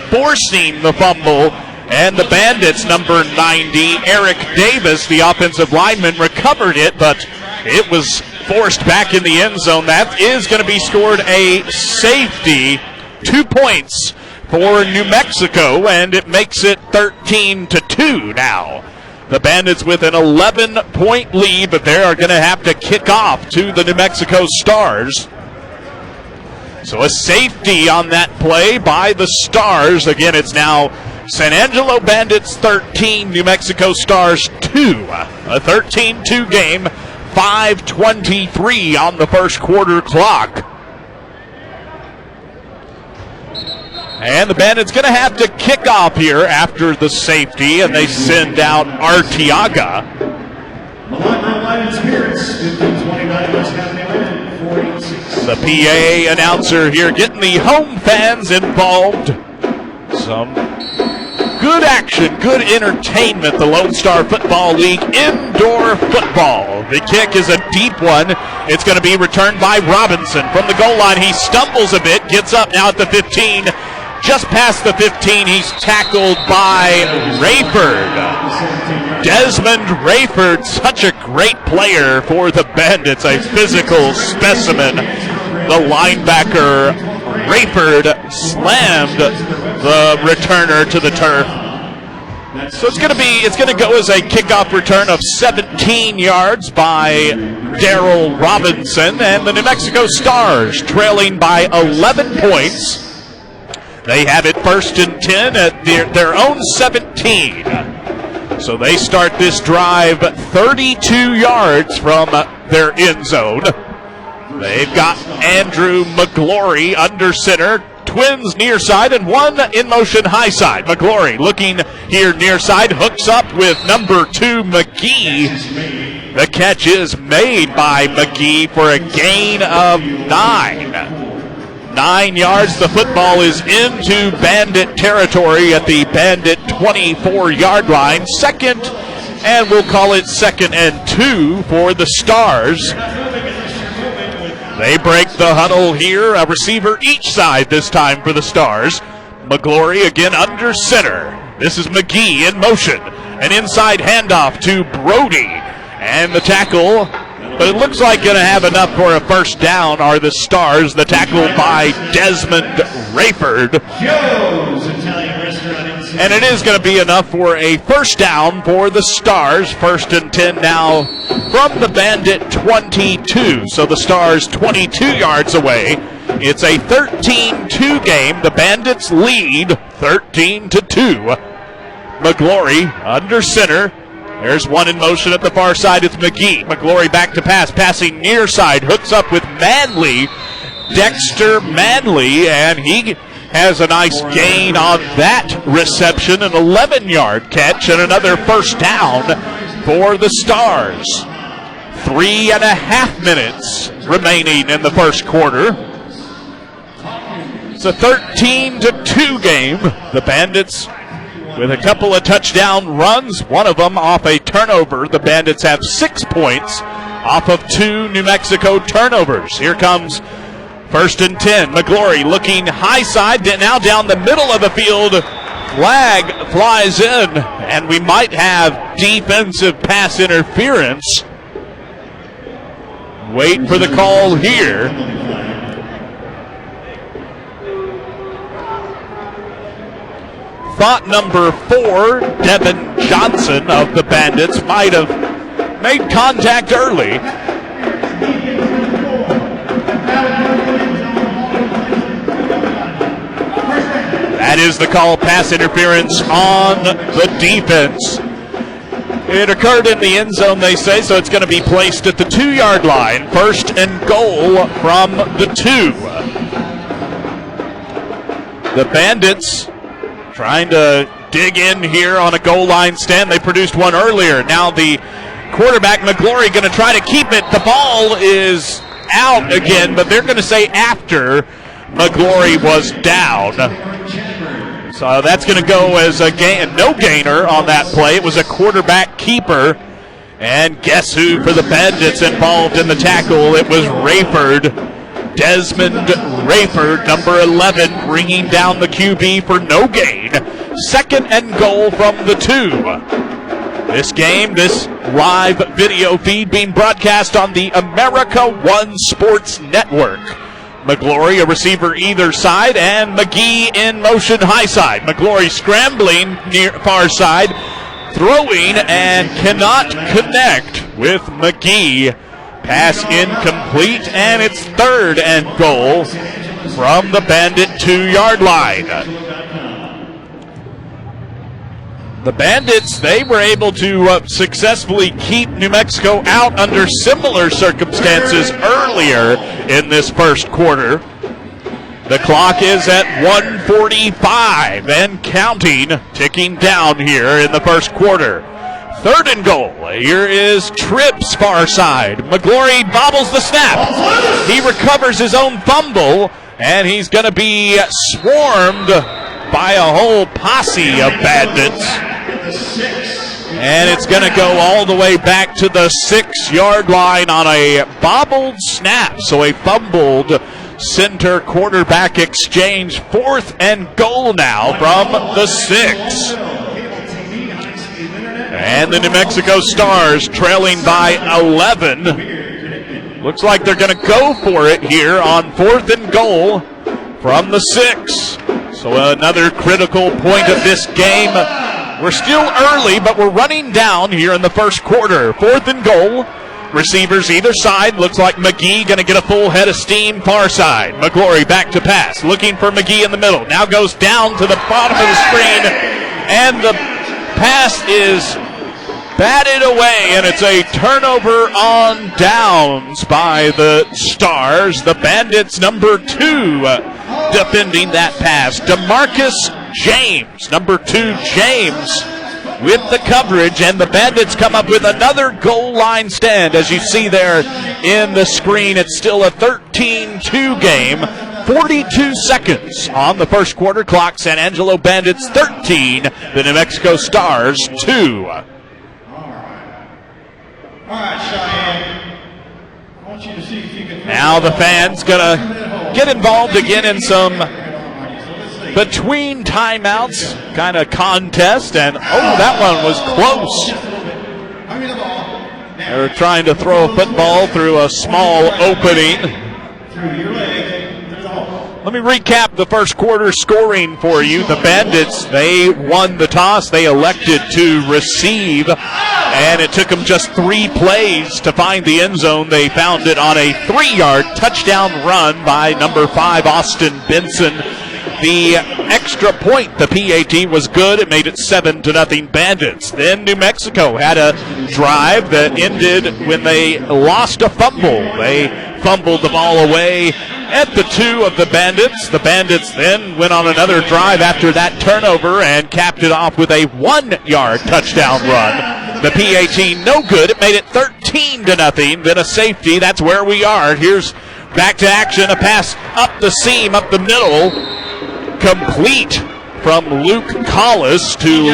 forcing the fumble. And the Bandits, number 90, Eric Davis, the offensive lineman, recovered it, but it was forced back in the end zone. That is going to be scored a safety. 2 points for New Mexico, and it makes it 13-2 now. The Bandits with an 11-point lead, but they are going to have to kick off to the New Mexico Stars. So a safety on that play by the Stars. Again, it's now San Angelo Bandits 13, New Mexico Stars 2. A 13-2 game, 5:23 on the first quarter clock. And the Bandits going to have to kick off here after the safety, and they send out Arteaga. The PA announcer here getting the home fans involved. Some good action, good entertainment. The Lone Star Football League indoor football. The kick is a deep one. It's going to be returned by Robinson from the goal line. He stumbles a bit, gets up now at the 15. Just past the 15, he's tackled by Rayford. Desmond Rayford, such a great player for the Bandits, a physical specimen. The linebacker, Rayford, slammed the returner to the turf. So it's going to go as a kickoff return of 17 yards by Darrell Robinson, and the New Mexico Stars trailing by 11 points. They have it 1st and 10 at their own 17. So they start this drive 32 yards from their end zone. They've got Andrew McGlory under center, twins near side and one in motion high side. McGlory looking here near side, hooks up with number 2 McGee. The catch is made by McGee for a gain of 9. 9 yards. The football is into Bandit territory at the Bandit 24-yard line. Second, and we'll call it 2nd and 2 for the Stars. They break the huddle here, a receiver each side this time for the Stars. McGlory again under center. This is McGee in motion. An inside handoff to Brody. And the tackle, but it looks like going to have enough for a first down are the Stars. The tackle by Desmond Rayford. And it is going to be enough for a first down for the Stars. 1st and 10 now from the Bandit 22. So the Stars 22 yards away. It's a 13-2 game. The Bandits lead 13-2. McGlory under center. There's one in motion at the far side. It's McGee. McGlory back to pass. Passing near side. Hooks up with Manley. Dexter Manley. And he has a nice gain on that reception. An 11-yard catch and another first down for the Stars. 3.5 minutes remaining in the first quarter. It's a 13-2 game. The Bandits with a couple of touchdown runs, one of them off a turnover. The Bandits have 6 points off of 2 New Mexico turnovers. Here comes 1st and 10. McGlory looking high side, now down the middle of the field. Flag flies in, and we might have defensive pass interference. Wait for the call here. Thought number 4, Devin Johnson of the Bandits, might have made contact early. That is the call, pass interference on the defense. It occurred in the end zone, they say, so it's going to be placed at the 2-yard line. 1st and goal from the 2. The Bandits trying to dig in here on a goal line stand. They produced one earlier. Now the quarterback, McGlory, going to try to keep it. The ball is out again, but they're going to say after McGlory was down. So that's going to go as a no gainer on that play. It was a quarterback keeper. And guess who for the Bandits involved in the tackle? It was Rayford. Desmond Rayford, number 11, bringing down the QB for no gain. 2nd and goal from the 2. This game, this live video feed being broadcast on the America One Sports Network. McGlory, a receiver either side, and McGee in motion high side. McGlory scrambling near far side, throwing and cannot connect with McGee. Pass incomplete, and it's 3rd and goal from the Bandit 2-yard line. The Bandits, they were able to successfully keep New Mexico out under similar circumstances earlier in this first quarter. The clock is at 1:45 and counting, ticking down here in the first quarter. 3rd and goal. Here is Tripp's far side. McGlory bobbles the snap. He recovers his own fumble, and he's going to be swarmed by a whole posse of Bandits. And it's going to go all the way back to the 6-yard line on a bobbled snap. So a fumbled center quarterback exchange. 4th and goal now from the 6. And the New Mexico Stars trailing by 11. Looks like they're going to go for it here on 4th and goal from the 6. So another critical point of this game. We're still early, but we're running down here in the first quarter. 4th and goal. Receivers either side. Looks like McGee going to get a full head of steam far side. McGlory back to pass. Looking for McGee in the middle. Now goes down to the bottom of the screen. And the pass is batted away, and it's a turnover on downs by the Stars. The Bandits, number 2, defending that pass. DeMarcus James, number 2 James, with the coverage, and the Bandits come up with another goal line stand. As you see there in the screen, it's still a 13-2 game. 42 seconds on the first quarter clock. San Angelo Bandits 13, the New Mexico Stars 2. All right, Cheyenne. I want you to see if you can. Now the fans gonna get involved again in some between timeouts kind of contest, and that one was close. They're trying to throw a football through a small opening. Let me recap the first quarter scoring for you. The Bandits, they won the toss. They elected to receive, and it took them just 3 plays to find the end zone. They found it on a 3-yard touchdown run by number 5, Austin Benson. The extra point, the PAT, was good. It made it 7-0 Bandits. Then New Mexico had a drive that ended when they lost a fumble. They fumbled the ball away at the 2 of the Bandits. The Bandits then went on another drive after that turnover and capped it off with a 1-yard touchdown run. The PAT no good. It made it 13-0. Then a safety. That's where we are. Here's back to action. A pass up the seam, up the middle. Complete from Luke Collis to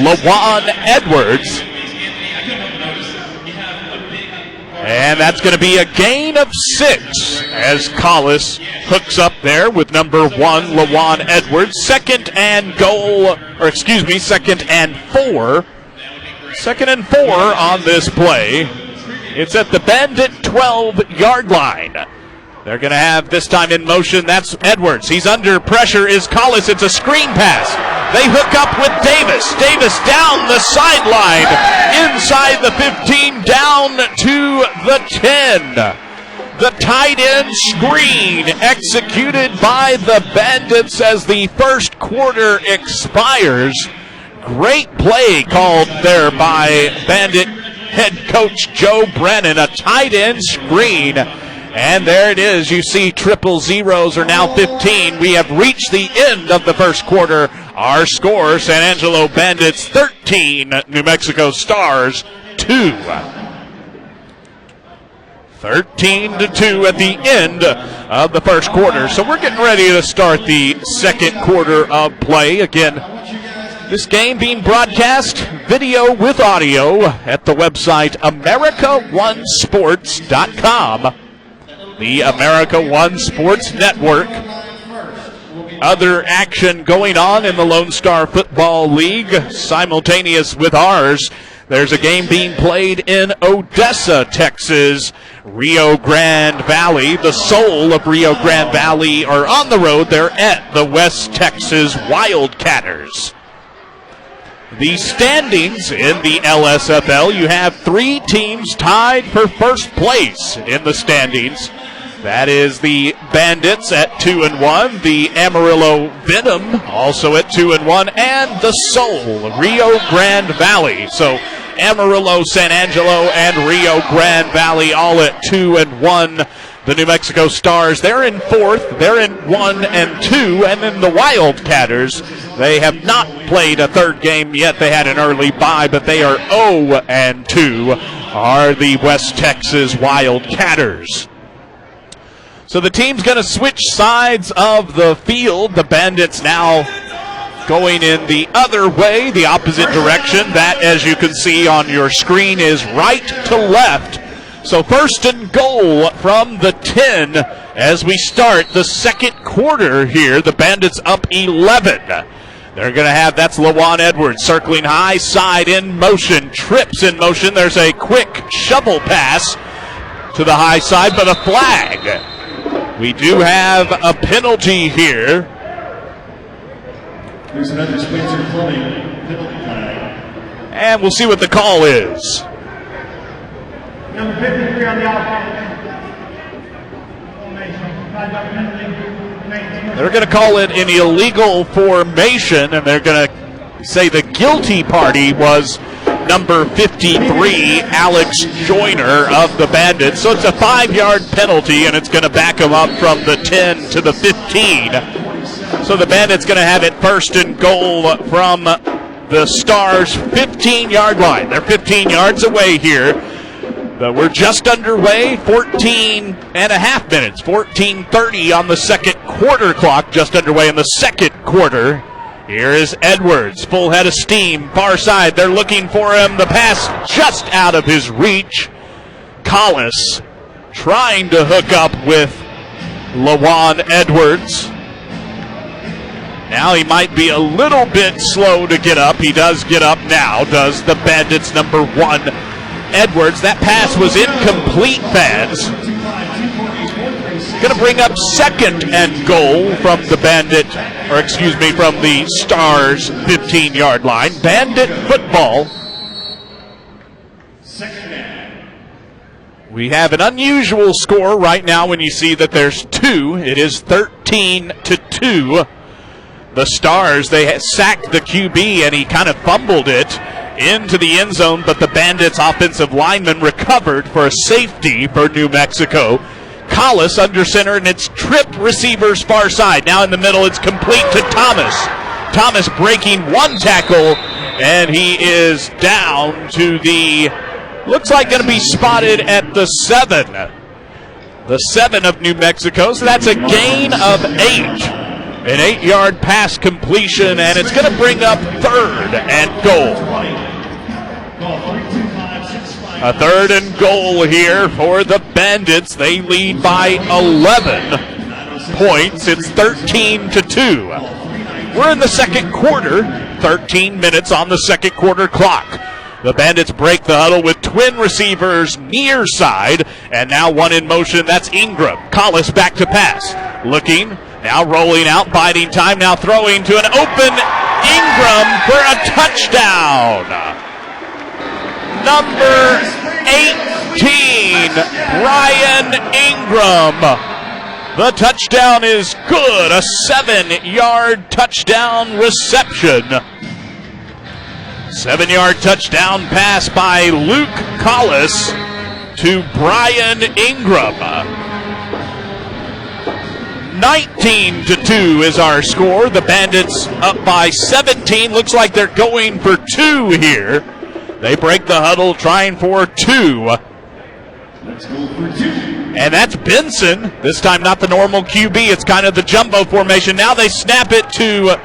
LaJuan Edwards. And that's going to be a gain of 6 as Collis hooks up there with number 1, LaJuan Edwards. Second and 4. Second and 4 on this play. It's at the Bandit 12-yard line. They're going to have this time in motion. That's Edwards. He's under pressure. Is Collis. It's a screen pass. They hook up with Davis. Davis down the sideline. Inside the 15, down to the 10. The tight end screen executed by the Bandits as the first quarter expires. Great play called there by Bandit head coach Joe Brennan. A tight end screen. And there it is. You see triple zeros are now 15. We have reached the end of the first quarter. Our score, San Angelo Bandits 13, New Mexico Stars 2. 13-2 at the end of the first quarter. So we're getting ready to start the second quarter of play. Again, this game being broadcast video with audio at the website AmericaOneSports.com. The America One Sports Network. Other action going on in the Lone Star Football League simultaneous with ours. There's a game being played in Odessa, Texas. Rio Grande Valley, the soul of Rio Grande Valley, are on the road. They're at the West Texas Wildcatters. The standings in the LSFL, you have 3 teams tied for first place in the standings. That is the Bandits at 2-1, the Amarillo Venom also at 2-1, and the Soul, Rio Grande Valley. So Amarillo, San Angelo, and Rio Grande Valley all at 2-1. The New Mexico Stars, they're in 4th, they're in 1-2, and then the Wildcatters, they have not played a third game yet. They had an early bye, but they are 0-2, are the West Texas Wildcatters. So the team's going to switch sides of the field. The Bandits now going in the other way, the opposite direction. That, as you can see on your screen, is right to left. So first and goal from the 10 as we start the second quarter here. The Bandits up 11. They're going to have, that's LaJuan Edwards circling high side in motion, trips in motion. There's a quick shovel pass to the high side, but a flag. We do have a penalty here. There's another Spencer Fleming penalty flag. And we'll see what the call is. Number 53 on the offense. They're going to call it an illegal formation, and they're going to say the guilty party was number 53, Alex Joyner of the Bandits. So it's a 5-yard penalty, and it's going to back them up from the 10 to the 15. So the Bandits going to have it first and goal from the Stars' 15-yard line. They're 15 yards away here. But we're just underway, 14 and a half minutes, 14:30 on the second quarter clock, just underway in the second quarter. Here is Edwards, full head of steam, far side. They're looking for him. The pass just out of his reach. Collis trying to hook up with Lawan Edwards. Now he might be a little bit slow to get up. He does get up now, does the Bandits' number 1, Edwards. That pass was incomplete, fans. Going to bring up second and goal from the from the Stars' 15-yard line. Bandit football. We have an unusual score right now when you see that there's 2. It is 13-2. The Stars, they sacked the QB and he kind of fumbled it into the end zone, but the Bandits' offensive lineman recovered for a safety for New Mexico. Collis under center, and it's tripped receivers far side. Now in the middle, it's complete to Thomas. Thomas breaking one tackle, and he is down to the, looks like going to be spotted at the 7. The 7 of New Mexico, so that's a gain of 8. An 8-yard pass completion, and it's going to bring up third and goal. A third and goal here for the Bandits. They lead by 11 points. It's 13-2. We're in the second quarter, 13 minutes on the second quarter clock. The Bandits break the huddle with twin receivers near side, and now one in motion. That's Ingram. Collis back to pass. Looking, now rolling out, biding time, now throwing to an open Ingram for a touchdown. Number 18, Brian Ingram. The touchdown is good. A 7-yard touchdown reception. 7-yard touchdown pass by Luke Collis to Brian Ingram. 19-2 is our score. The Bandits up by 17. Looks like they're going for 2 here. They break the huddle trying for 2. Let's go for 2. And that's Benson. This time not the normal QB. It's kind of the jumbo formation. Now they snap it to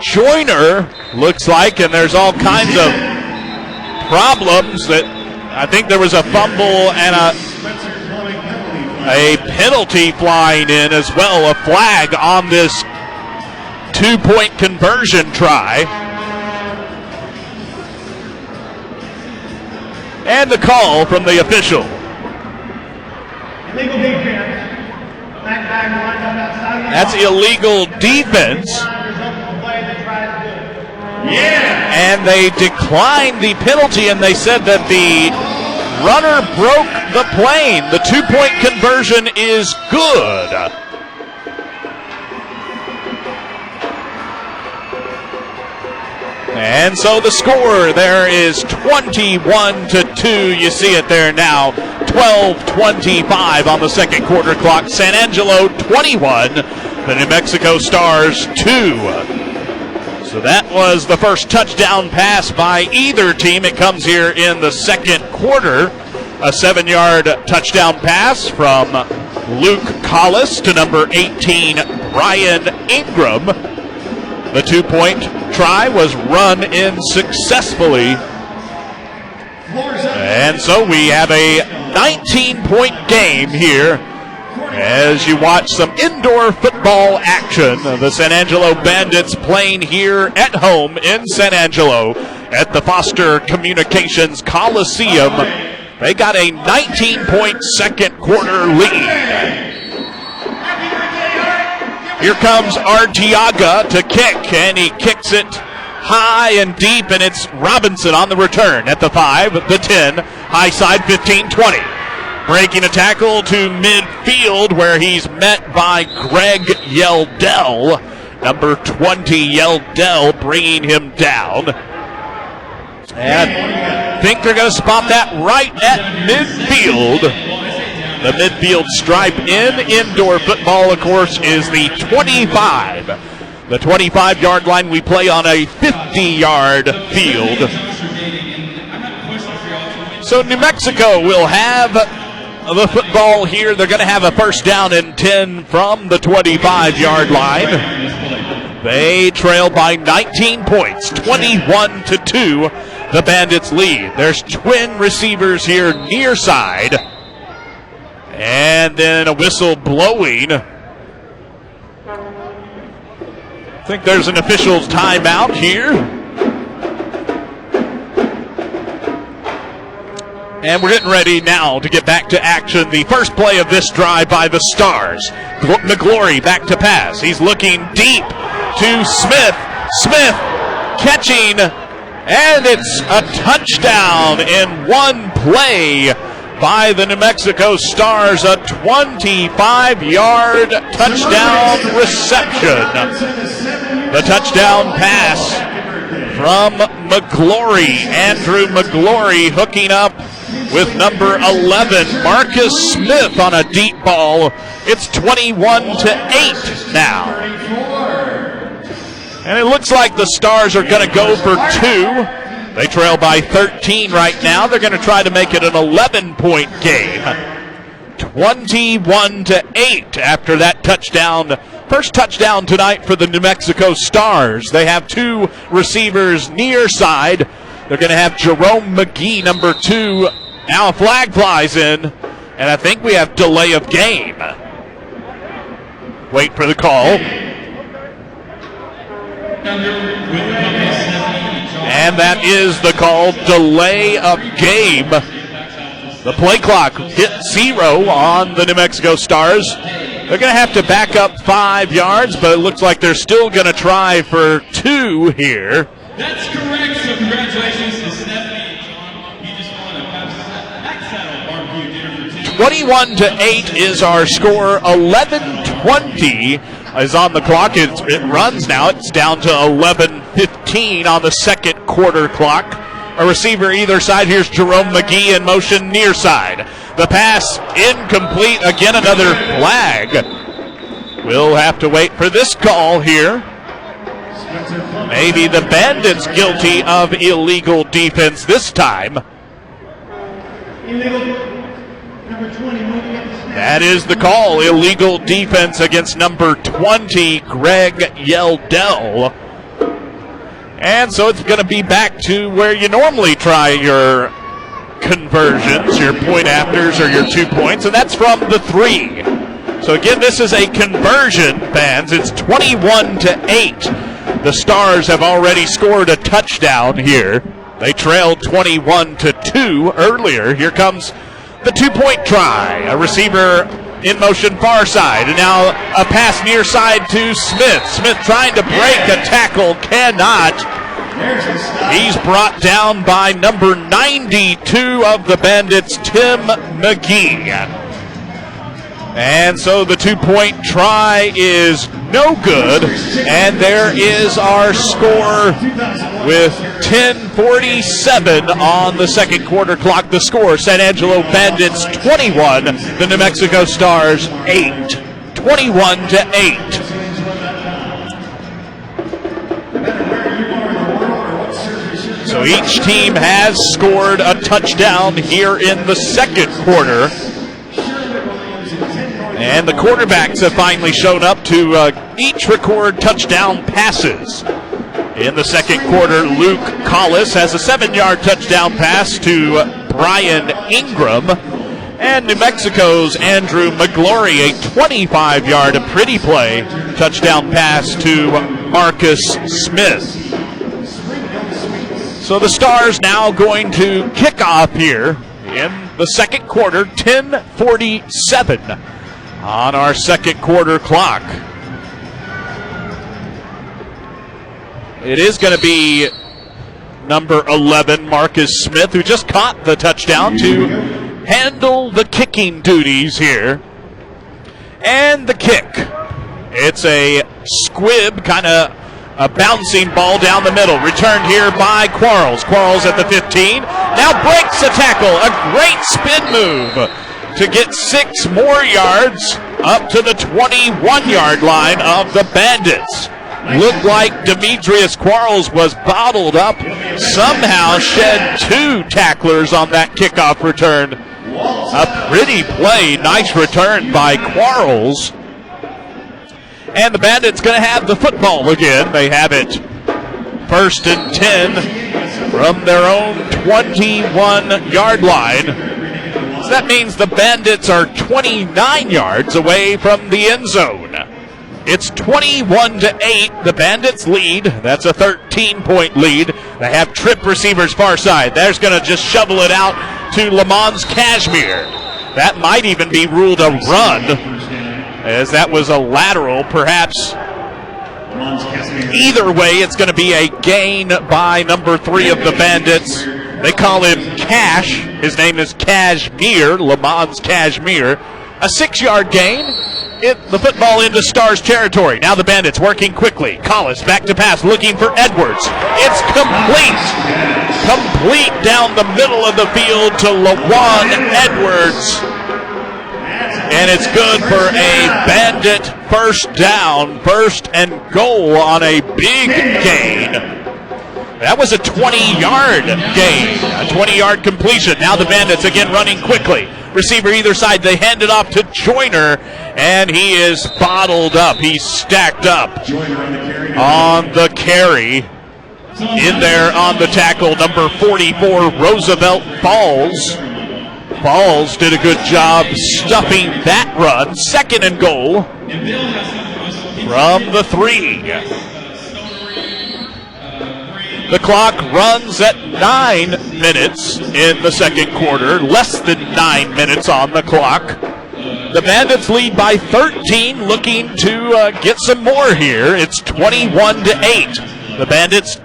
Joyner, looks like, and there's all kinds of problems. That I think there was a fumble and a penalty flying in as well. A flag on this 2-point conversion try. And the call from the official. Illegal defense. That's illegal defense. Yeah. And they declined the penalty, and they said that the runner broke the plane. The 2-point conversion is good. And so the score there is 21-2. You see it there now. 12:25 on the second quarter clock. San Angelo 21, the New Mexico Stars 2. So that was the first touchdown pass by either team. It comes here in the second quarter. A 7-yard touchdown pass from Luke Collis to number 18, Brian Ingram. The 2-point try was run in successfully. And so we have a 19-point game here as you watch some indoor football action. The San Angelo Bandits playing here at home in San Angelo at the Foster Communications Coliseum. They got a 19-point second quarter lead. Here comes Arteaga to kick, and he kicks it high and deep, and it's Robinson on the return at the 5, the 10, high side 15-20. Breaking a tackle to midfield where he's met by Greg Yeldell. Number 20, Yeldell, bringing him down. And I think they're going to spot that right at midfield. The midfield stripe in indoor football, of course, is the 25. The 25-yard line. We play on a 50-yard field. So New Mexico will have the football here. They're going to have a first down and 10 from the 25-yard line. They trail by 19 points, 21-2. The Bandits lead. There's twin receivers here near side. And then a whistle blowing. I think there's an official's timeout here. And we're getting ready now to get back to action. The first play of this drive by the Stars. McGlory back to pass. He's looking deep to Smith. Smith catching, and it's a touchdown in one play by the New Mexico Stars. A 25-yard touchdown reception. The touchdown pass from McGlory. Andrew McGlory hooking up with number 11, Marcus Smith, on a deep ball. It's 21-8 now. And it looks like the Stars are going to go for two. They trail by 13 right now. They're going to try to make it an 11-point game. 21-8 after that touchdown. First touchdown tonight for the New Mexico Stars. They have two receivers near side. They're going to have Jerome McGee, number 2. Now a flag flies in, and I think we have delay of game. Wait for the call. And that is the call, delay of game. The play clock hit 0 on the New Mexico Stars. They're going to have to back up 5 yards, but it looks like they're still going to try for 2 here. That's correct, so congratulations to Stephanie and John. You just won a Max Saddle barbecue dinner for 2. 21-8 is our score. 11:20 is on the clock. It runs now. It's down to 11:15 on the second quarter clock. A receiver either side. Here's Jerome McGee in motion near side. The pass incomplete. Again, another flag. We'll have to wait for this call here. Maybe the Bandits guilty of illegal defense this time. That is the call. Illegal defense against number 20, Greg Yeldell. And so it's going to be back to where you normally try your conversions, your point afters or your 2 points, and that's from the 3. So again, this is a conversion, fans. It's 21-8. The Stars have already scored a touchdown here. They trailed 21-2 earlier. Here comes the 2-point try. A receiver in motion far side. And now a pass near side to Smith. Smith trying to break a tackle, cannot. He's brought down by number 92 of the Bandits, Tim McGee. And so the 2-point try is no good. And there is our score with 10:47 on the second quarter clock. The score, San Angelo Bandits 21, the New Mexico Stars 8. 21-8. So each team has scored a touchdown here in the second quarter. And the quarterbacks have finally shown up to each record touchdown passes. In the second quarter, Luke Collis has a 7-yard touchdown pass to Brian Ingram. And New Mexico's Andrew McGlory, a 25-yard, a pretty play, touchdown pass to Marcus Smith. So the Stars now going to kick off here in the second quarter, 10:47 on our second quarter clock. It is going to be number 11, Marcus Smith, who just caught the touchdown, to handle the kicking duties here. And the kick. It's a squib, kind of A bouncing ball down the middle. Returned here by Quarles. Quarles at the 15. Now breaks a tackle. A great spin move to get 6 more yards up to the 21-yard line of the Bandits. Looked like Demetrius Quarles was bottled up. Somehow shed 2 tacklers on that kickoff return. A pretty play. Nice return by Quarles. And the Bandits going to have the football again. They have it 1st and 10 from their own 21-yard line. So that means the Bandits are 29 yards away from the end zone. It's 21-8. The Bandits lead. That's a 13-point lead. They have trip receivers far side. There's going to just shovel it out to Lamons Cashmere. That might even be ruled a run, as that was a lateral, perhaps. Either way, it's going to be a gain by number 3 of the Bandits. They call him Cash. His name is Cashmere, Lamons Cashmere. A 6-yard gain. The football into Stars territory. Now the Bandits working quickly. Collis back to pass, looking for Edwards. It's complete. Complete down the middle of the field to Lawan Edwards. And it's good for a Bandit first down, 1st and goal on a big gain. That was a 20-yard gain, a 20-yard completion. Now the Bandits again running quickly. Receiver either side, they hand it off to Joyner, and he is bottled up. He's stacked up on the carry. In there on the tackle, number 44, Roosevelt Falls. Falls did a good job stuffing that run. 2nd and goal from the 3. The clock runs at 9 minutes in the 2nd quarter. Less than 9 minutes on the clock. The Bandits lead by 13, looking to get some more here. It's 21-8. The Bandits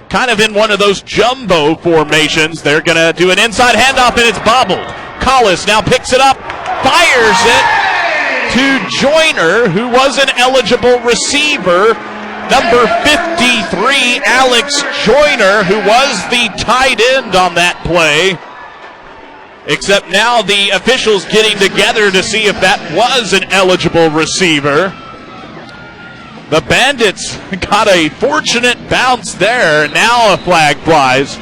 kind of in one of those jumbo formations. They're going to do an inside handoff, and it's bobbled. Collis now picks it up, fires it to Joyner, who was an eligible receiver. Number 53, Alex Joyner, who was the tight end on that play. Except now the officials getting together to see if that was an eligible receiver. The Bandits got a fortunate bounce there. Now a flag flies.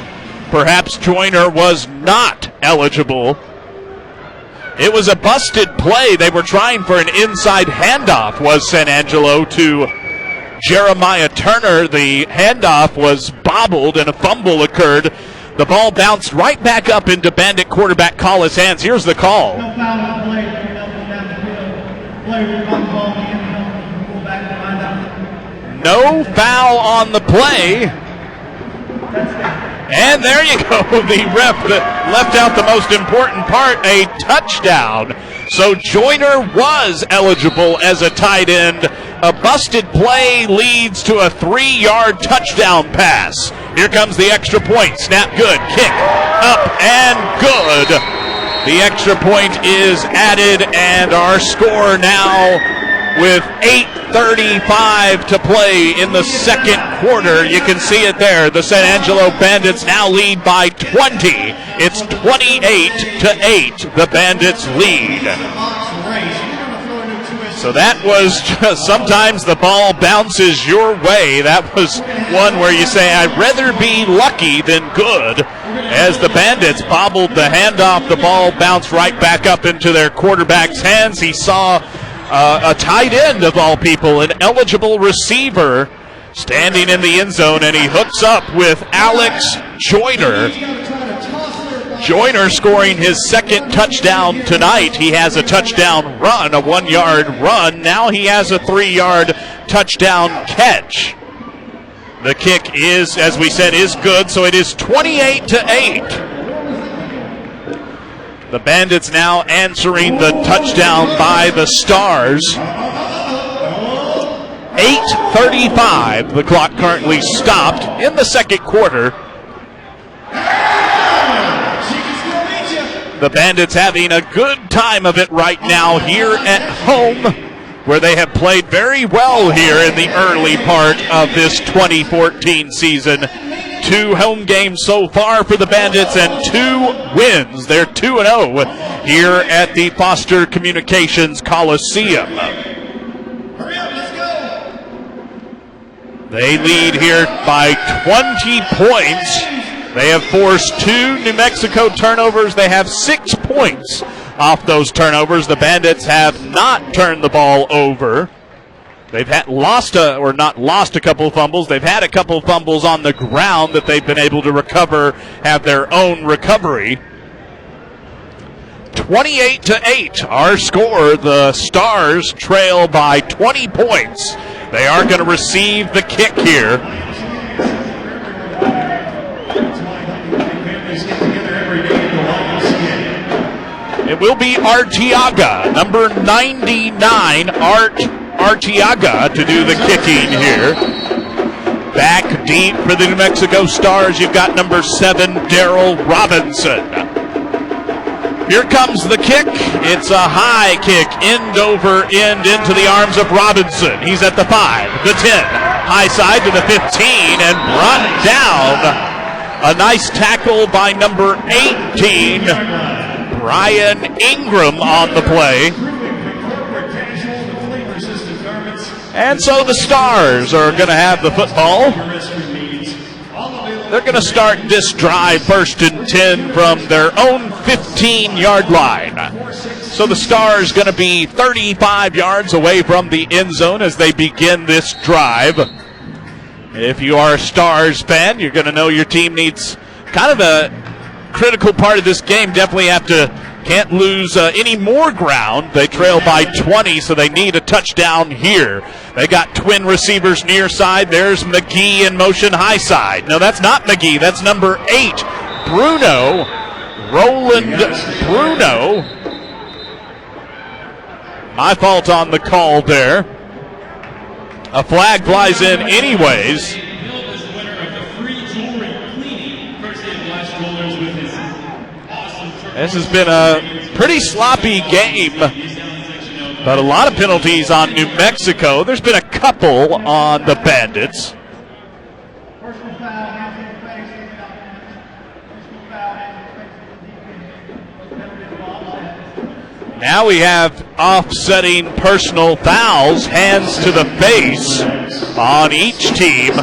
Perhaps Joyner was not eligible. It was a busted play. They were trying for an inside handoff, was San Angelo, to Jeremiah Turner. The handoff was bobbled and a fumble occurred. The ball bounced right back up into Bandit quarterback Collis' hands. Here's the call. No foul on the play. Play on the ball. Pull back and find out. No foul on the play. And there you go. The ref left out the most important part, a touchdown. So Joyner was eligible as a tight end. A busted play leads to a 3-yard touchdown pass. Here comes the extra point. Snap good. Kick up and good. The extra point is added, and our score now with 8:35 to play in the 2nd quarter. You can see it there. The San Angelo Bandits now lead by 20. It's 28-8. The Bandits lead. So that was just, sometimes the ball bounces your way. That was one where you say, I'd rather be lucky than good. As the Bandits bobbled the handoff, the ball bounced right back up into their quarterback's hands. He saw a tight end, of all people, an eligible receiver, standing in the end zone, and he hooks up with Alex Joyner. Joyner scoring his 2nd touchdown tonight. He has a touchdown run, a 1-yard run. Now he has a 3-yard touchdown catch. The kick is, as we said, is good, so it is 28-8. The Bandits now answering the touchdown by the Stars. 8:35. The clock currently stopped in the 2nd quarter. The Bandits having a good time of it right now here at home where they have played very well here in the early part of this 2014 season. 2 home games so far for the Bandits and 2 wins. They're 2-0 here at the Foster Communications Coliseum. Hurry up, let's go. They lead here by 20 points. They have forced 2 New Mexico turnovers. They have 6 points off those turnovers. The Bandits have not turned the ball over. They've not lost a couple of fumbles. They've had a couple of fumbles on the ground that they've been able to recover, have their own recovery. 28-8, our score. The Stars trail by 20 points. They are going to receive the kick here. It will be Arteaga, number 99, Arteaga, to do the kicking here. Back deep for the New Mexico Stars, you've got number 7, Darrell Robinson. Here comes the kick. It's a high kick, end over end into the arms of Robinson. He's at the 5, the 10, high side to the 15, and brought down. A nice tackle by number 18, Brian Ingram, on the play. And so the Stars are going to have the football. They're going to start this drive 1st and 10 from their own 15-yard line. So the Stars going to be 35 yards away from the end zone as they begin this drive. If you are a Stars fan, you're going to know your team needs kind of a critical part of this game. Definitely can't lose any more ground. They trail by 20, so they need a touchdown here. They got twin receivers near side. There's McGee in motion high side. No, that's not McGee. That's number 8, Bruno. Roland Bruno. My fault on the call there. A flag flies in anyways. This has been a pretty sloppy game, but a lot of penalties on New Mexico. There's been a couple on the Bandits. Now we have offsetting personal fouls, hands to the face on each team.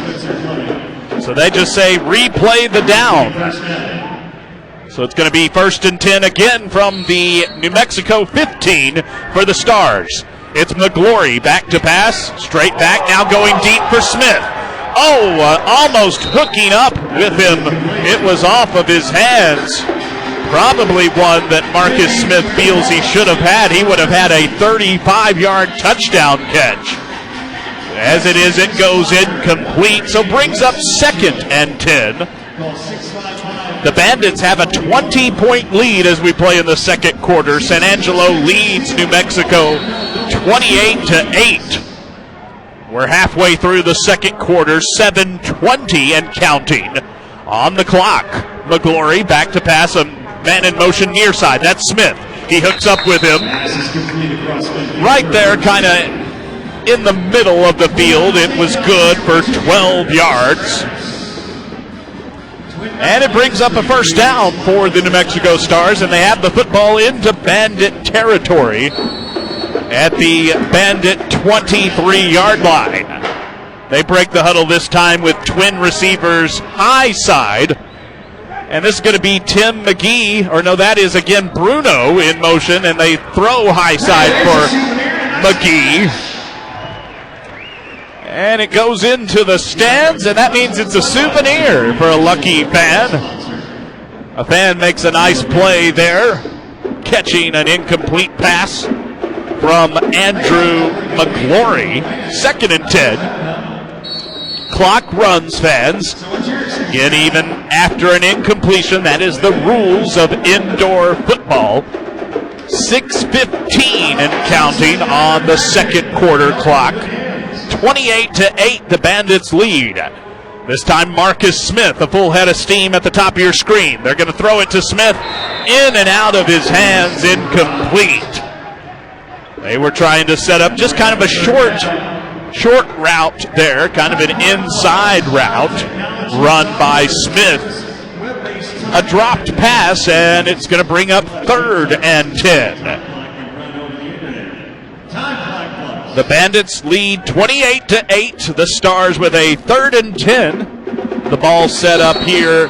So they just say replay the down. So it's going to be 1st and 10 again from the New Mexico 15 for the Stars. It's McGlory back to pass, straight back, now going deep for Smith. Almost hooking up with him. It was off of his hands. Probably one that Marcus Smith feels he should have had. He would have had a 35-yard touchdown catch. As it is, it goes incomplete, so brings up 2nd and 10. The Bandits have a 20-point lead as we play in the second quarter. San Angelo leads New Mexico 28-8. We're halfway through the second quarter, 7:20 and counting on the clock. McGlory back to pass, a man in motion near side. That's Smith. He hooks up with him. Right there, kind of in the middle of the field. It was good for 12 yards. And it brings up a first down for the New Mexico Stars, and they have the football into Bandit territory at the Bandit 23-yard line. They break the huddle this time with twin receivers high side. And this is going to be Tim McGee, or no, that is again Bruno in motion, and they throw high side for McGee. And it goes into the stands, and that means it's a souvenir for a lucky fan. A fan makes a nice play there, catching an incomplete pass from Andrew McGlory. 2nd and 10. Clock runs, fans. Again, even after an incompletion, that is the rules of indoor football. 6:15 and counting on the second quarter clock. 28-8, the Bandits lead. This time Marcus Smith, a full head of steam at the top of your screen. They're going to throw it to Smith. In and out of his hands, incomplete. They were trying to set up just kind of a short route there, kind of an inside route run by Smith. A dropped pass, and it's going to bring up 3rd and 10. The Bandits lead 28-8. The Stars with a 3rd and 10. The ball set up here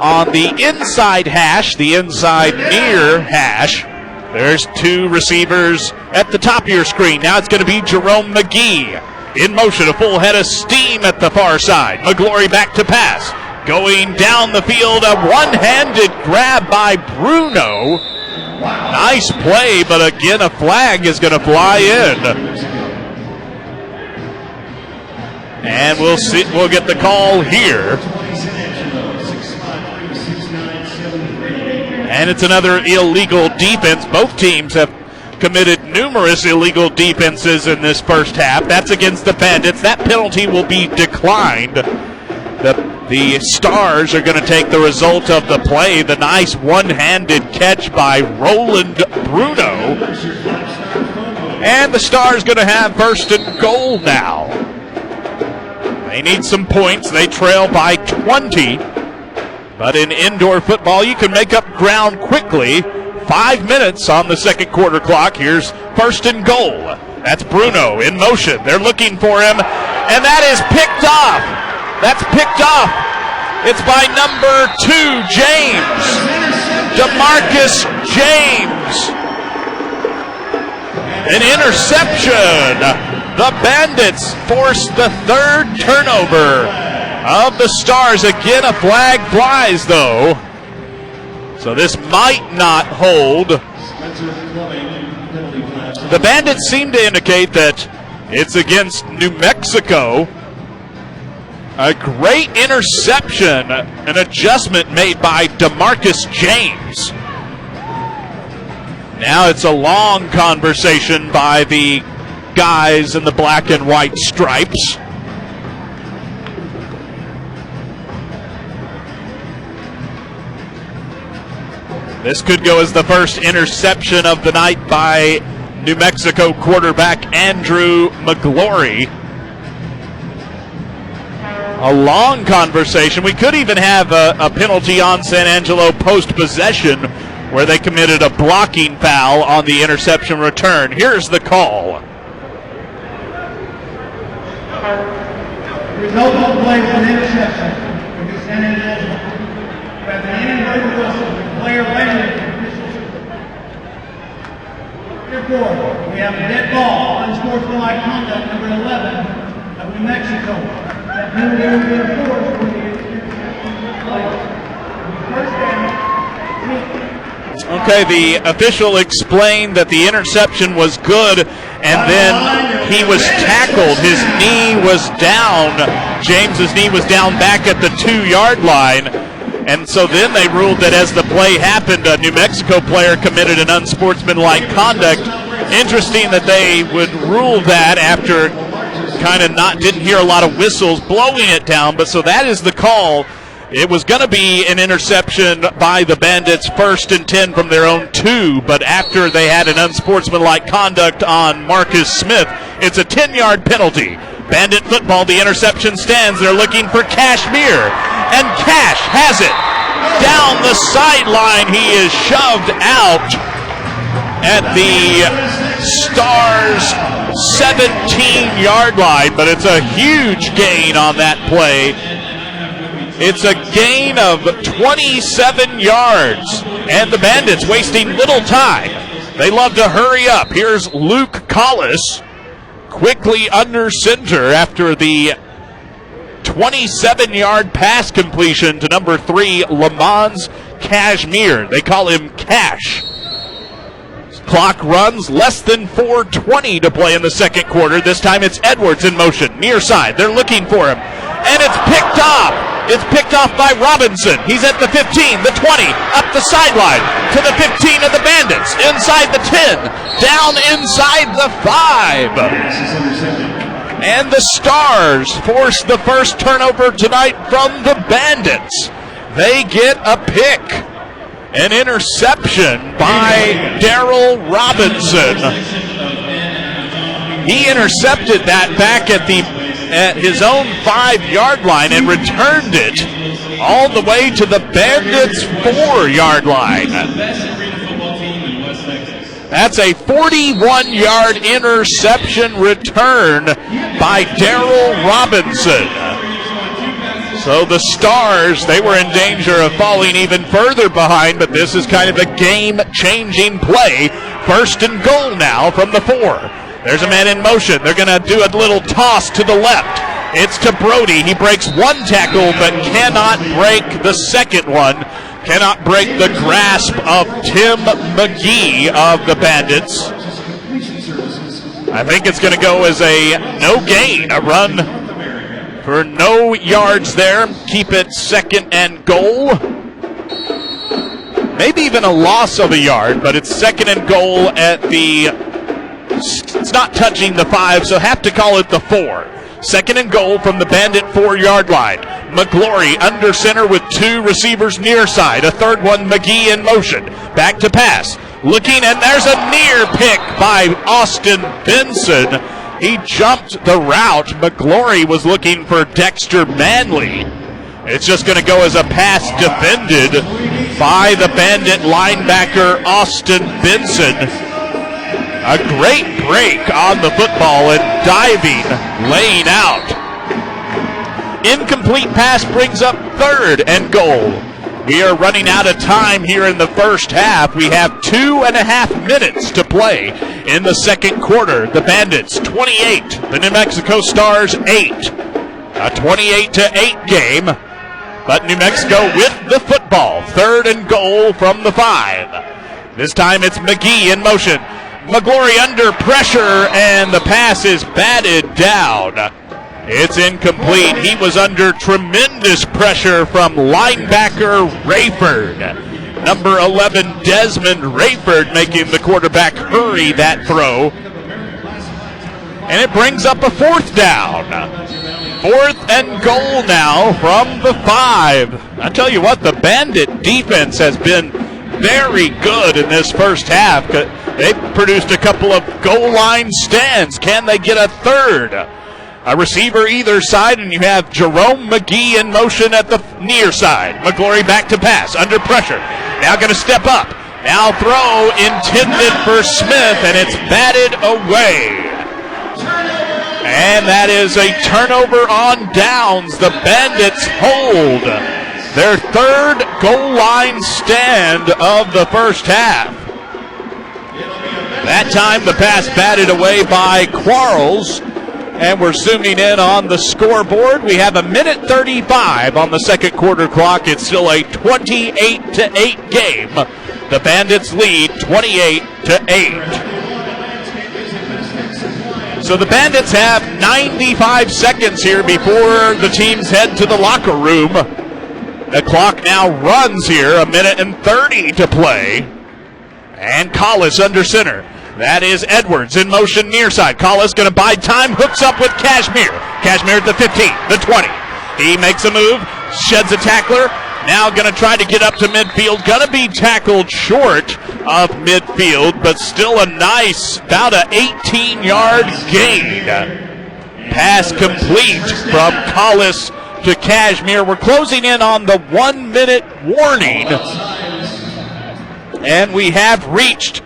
on the inside hash, the inside near hash. There's 2 receivers at the top of your screen. Now it's going to be Jerome McGee in motion, a full head of steam at the far side. McGlory back to pass. Going down the field, a one-handed grab by Bruno. Nice play, but again, a flag is going to fly in. And we'll see. We'll get the call here. And it's another illegal defense. Both teams have committed numerous illegal defenses in this first half. That's against the Bandits. That penalty will be declined. The Stars are going to take the result of the play. The nice one-handed catch by Roland Bruno. And the Stars going to have 1st and goal now. They need some points. They trail by 20. But in indoor football, you can make up ground quickly. 5 minutes on the second quarter clock. Here's 1st and goal. That's Bruno in motion. They're looking for him. And that is picked off. That's picked off. It's by number 2, James. DeMarcus James. An interception. The Bandits force the 3rd turnover of the Stars. Again, a flag flies, though. So this might not hold. The Bandits seem to indicate that it's against New Mexico. A great interception, an adjustment made by DeMarcus James. Now it's a long conversation by the guys in the black and white stripes. This could go as the first interception of the night by New Mexico quarterback Andrew McGlory. A long conversation. We could even have a penalty on San Angelo post-possession where they committed a blocking foul on the interception return. Here's the call. The result of the play was an interception against San Angelo. At the inadvertent whistle, the player landed. Therefore, we have a dead ball, unsportsmanlike conduct, number 11 of New Mexico. That penalty will be enforced when the first down. Okay, the official explained that the interception was good, and then he was tackled. His knee was down. James's knee was down back at the 2-yard line. And so then they ruled that as the play happened, a New Mexico player committed an unsportsmanlike conduct. Interesting that they would rule that after kind of didn't hear a lot of whistles blowing it down, but so that is the call. It was going to be an interception by the Bandits, 1st and 10 from their own 2, but after they had an unsportsmanlike conduct on Marcus Smith, it's a 10-yard penalty. Bandit football, the interception stands. They're looking for Cashmere, and Cash has it. Down the sideline, he is shoved out at the Stars' 17-yard line, but it's a huge gain on that play. It's a gain of 27 yards, and the Bandits wasting little time. They love to hurry up. Here's Luke Collis, quickly under center after the 27-yard pass completion to number 3, Lamons Cashmere. They call him Cash. Clock runs, less than 4:20 to play in the second quarter. This time it's Edwards in motion, near side. They're looking for him, and it's picked off. It's picked off by Robinson. He's at the 15, the 20, up the sideline to the 15 of the Bandits, inside the 10, down inside the 5. And the Stars force the first turnover tonight from the Bandits. They get a pick. An interception by Darrell Robinson. He intercepted that back at his own 5-yard line and returned it all the way to the Bandits' 4-yard line. That's a 41-yard interception return by Darrell Robinson. So the Stars, they were in danger of falling even further behind, but this is kind of a game-changing play. First and goal now from the 4. There's a man in motion. They're going to do a little toss to the left. It's to Brody. He breaks one tackle, but cannot break the second one. Cannot break the grasp of Tim McGee of the Bandits. I think it's going to go as a no gain, a run for no yards there. Keep it second and goal. Maybe even a loss of a yard, but it's second and goal at it's not touching the 5, so have to call it the 4. Second and goal from the Bandit 4-yard line. McGlory under center with 2 receivers near side. A third one, McGee in motion. Back to pass. Looking, and there's a near pick by Austin Benson. He jumped the route. McGlory was looking for Dexter Manley. It's just going to go as a pass defended by the Bandit linebacker Austin Benson. A great break on the football and diving, laying out. Incomplete pass brings up third and goal. We are running out of time here in the first half. We have 2.5 minutes to play in the second quarter. The Bandits 28, the New Mexico Stars 8. A 28-8 game, but New Mexico with the football. Third and goal from the 5. This time it's McGee in motion. McGlory under pressure, and the pass is batted down. It's incomplete. He was under tremendous pressure from linebacker Rayford. Number 11, Desmond Rayford, making the quarterback hurry that throw. And it brings up a 4th down. 4th and goal now from the 5. I tell you what, the Bandit defense has been very good in this first half. They've produced a couple of goal line stands. Can they get a third? A receiver either side, and you have Jerome McGee in motion at the near side. McGlory back to pass, under pressure. Now going to step up. Now throw intended for Smith, and it's batted away. And that is a turnover on downs. The Bandits hold their 3rd goal line stand of the first half. That time the pass batted away by Quarles. And we're zooming in on the scoreboard. We have 1:35 on the second quarter clock. It's still a 28-8 game. The Bandits lead 28-8. So the Bandits have 95 seconds here before the teams head to the locker room. The clock now runs here, 1:30 to play. And Collis under center. That is Edwards in motion near side. Collis going to buy time, hooks up with Cashmere. Cashmere at the 15, the 20. He makes a move, sheds a tackler. Now going to try to get up to midfield. Going to be tackled short of midfield, but still a nice, about an 18-yard gain. Pass complete from Collis to Cashmere. We're closing in on the 1-minute warning. And we have reached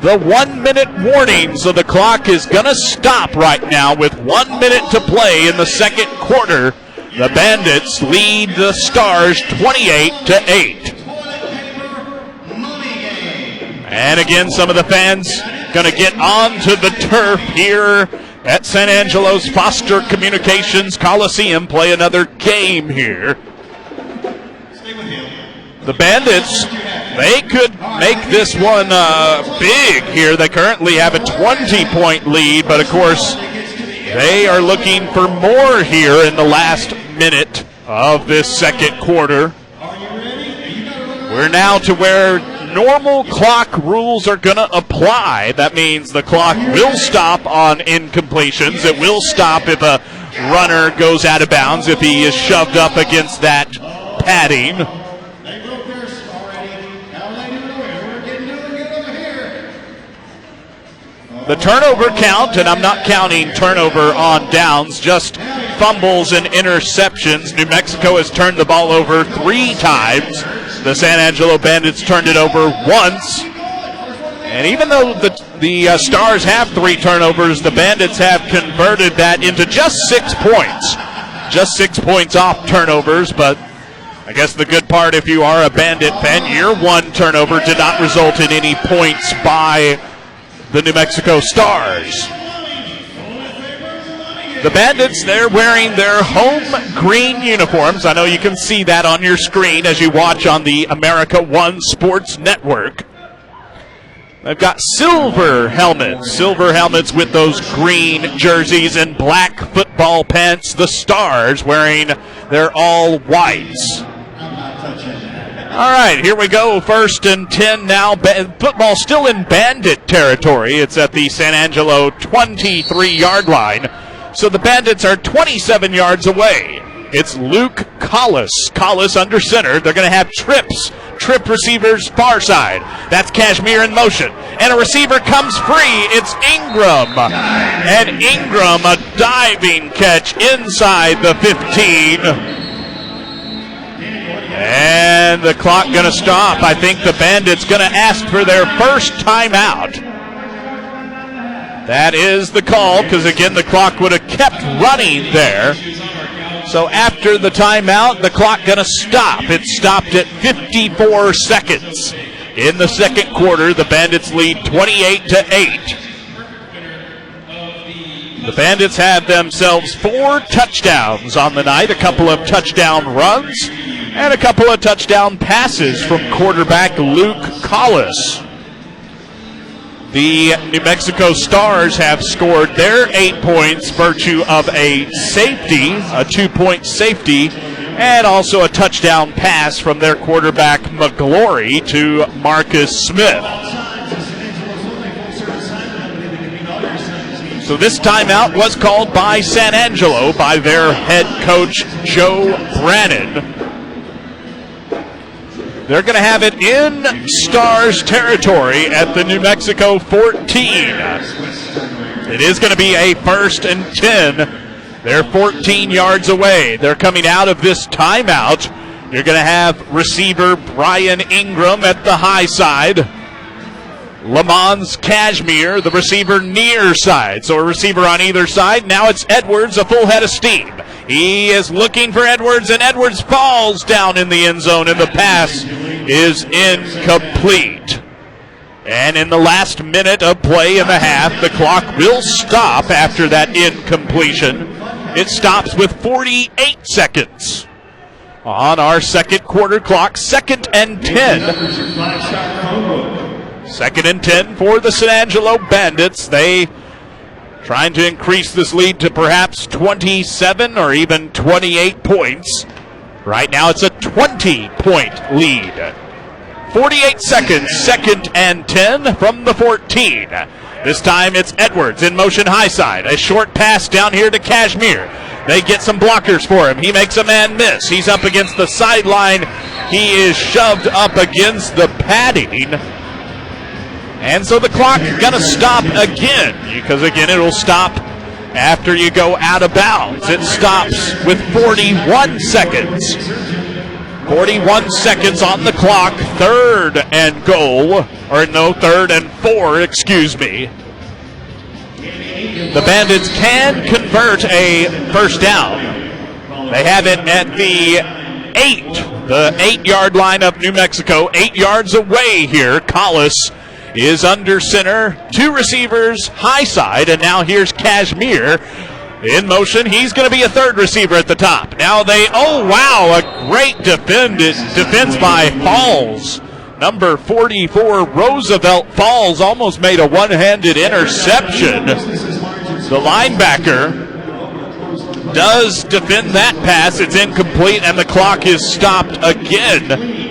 the 1-minute warning, so the clock is going to stop right now with 1 minute to play in the second quarter. The Bandits lead the Stars 28-8. And again, some of the fans going to get onto the turf here at San Angelo's Foster Communications Coliseum, play another game here. The Bandits, they could make this one big here. They currently have a 20-point lead, but of course, they are looking for more here in the last minute of this second quarter. We're now to where normal clock rules are going to apply. That means the clock will stop on incompletions. It will stop if a runner goes out of bounds, if he is shoved up against that padding. the turnover count, and I'm not counting turnover on downs, just fumbles and interceptions. New Mexico has turned the ball over 3 times. The San Angelo Bandits turned it over once. And even though the Stars have 3 turnovers, the Bandits have converted that into just 6 points. Just 6 points off turnovers, but I guess the good part, if you are a Bandit fan, your 1 turnover did not result in any points by the New Mexico Stars. The Bandits, they're wearing their home green uniforms. I know you can see that on your screen as you watch on the America One Sports Network. They've got silver helmets with those green jerseys and black football pants. The Stars wearing their all whites. All right, here we go. 1st and 10 now. Football still in Bandit territory. It's at the San Angelo 23-yard line. So the Bandits are 27 yards away. It's Luke Collis under center. They're going to have trip receivers far side. That's Cashmere in motion. And a receiver comes free. It's Ingram. And Ingram, a diving catch inside the 15. And the clock going to stop. I think the Bandits going to ask for their first timeout. That is the call, because again the clock would have kept running there. So after the timeout, the clock going to stop. It stopped at 54 seconds. In the second quarter, the Bandits lead 28-8. The Bandits have themselves 4 touchdowns on the night, a couple of touchdown runs, and a couple of touchdown passes from quarterback Luke Collis. The New Mexico Stars have scored their 8 points virtue of a safety, a 2-point safety, and also a touchdown pass from their quarterback McGlory to Marcus Smith. So this timeout was called by San Angelo by their head coach Joe Brannon. They're going to have it in Stars territory at the New Mexico 14. It is going to be a 1st and 10. They're 14 yards away. They're coming out of this timeout. You're going to have receiver Brian Ingram at the high side. Lamons Cashmere, the receiver near side. So a receiver on either side. Now it's Edwards, a full head of steam. He is looking for Edwards, and Edwards falls down in the end zone, and the pass is incomplete. And in the last minute of play in the half, the clock will stop after that incompletion. It stops with 48 seconds on our second quarter clock. 2nd and 10. 2nd and 10 for the San Angelo Bandits. They trying to increase this lead to perhaps 27 or even 28 points. Right now it's a 20-point lead. 48 seconds, 2nd and 10 from the 14. This time it's Edwards in motion high side. A short pass down here to Cashmere. They get some blockers for him. He makes a man miss. He's up against the sideline. He is shoved up against the padding. And so the clock going to stop again, because again it'll stop after you go out of bounds. It stops with 41 seconds. 41 seconds on the clock. 3rd and goal, or no, 3rd and 4, excuse me. The Bandits can convert a first down. They have it at the 8-yard line of New Mexico, 8 yards away here. Collis is under center, 2 receivers, high side, and now here's Cashmere in motion. He's going to be a 3rd receiver at the top. Now a great defense by Falls. Number 44, Roosevelt Falls, almost made a one-handed interception. The linebacker does defend that pass. It's incomplete, and the clock is stopped again.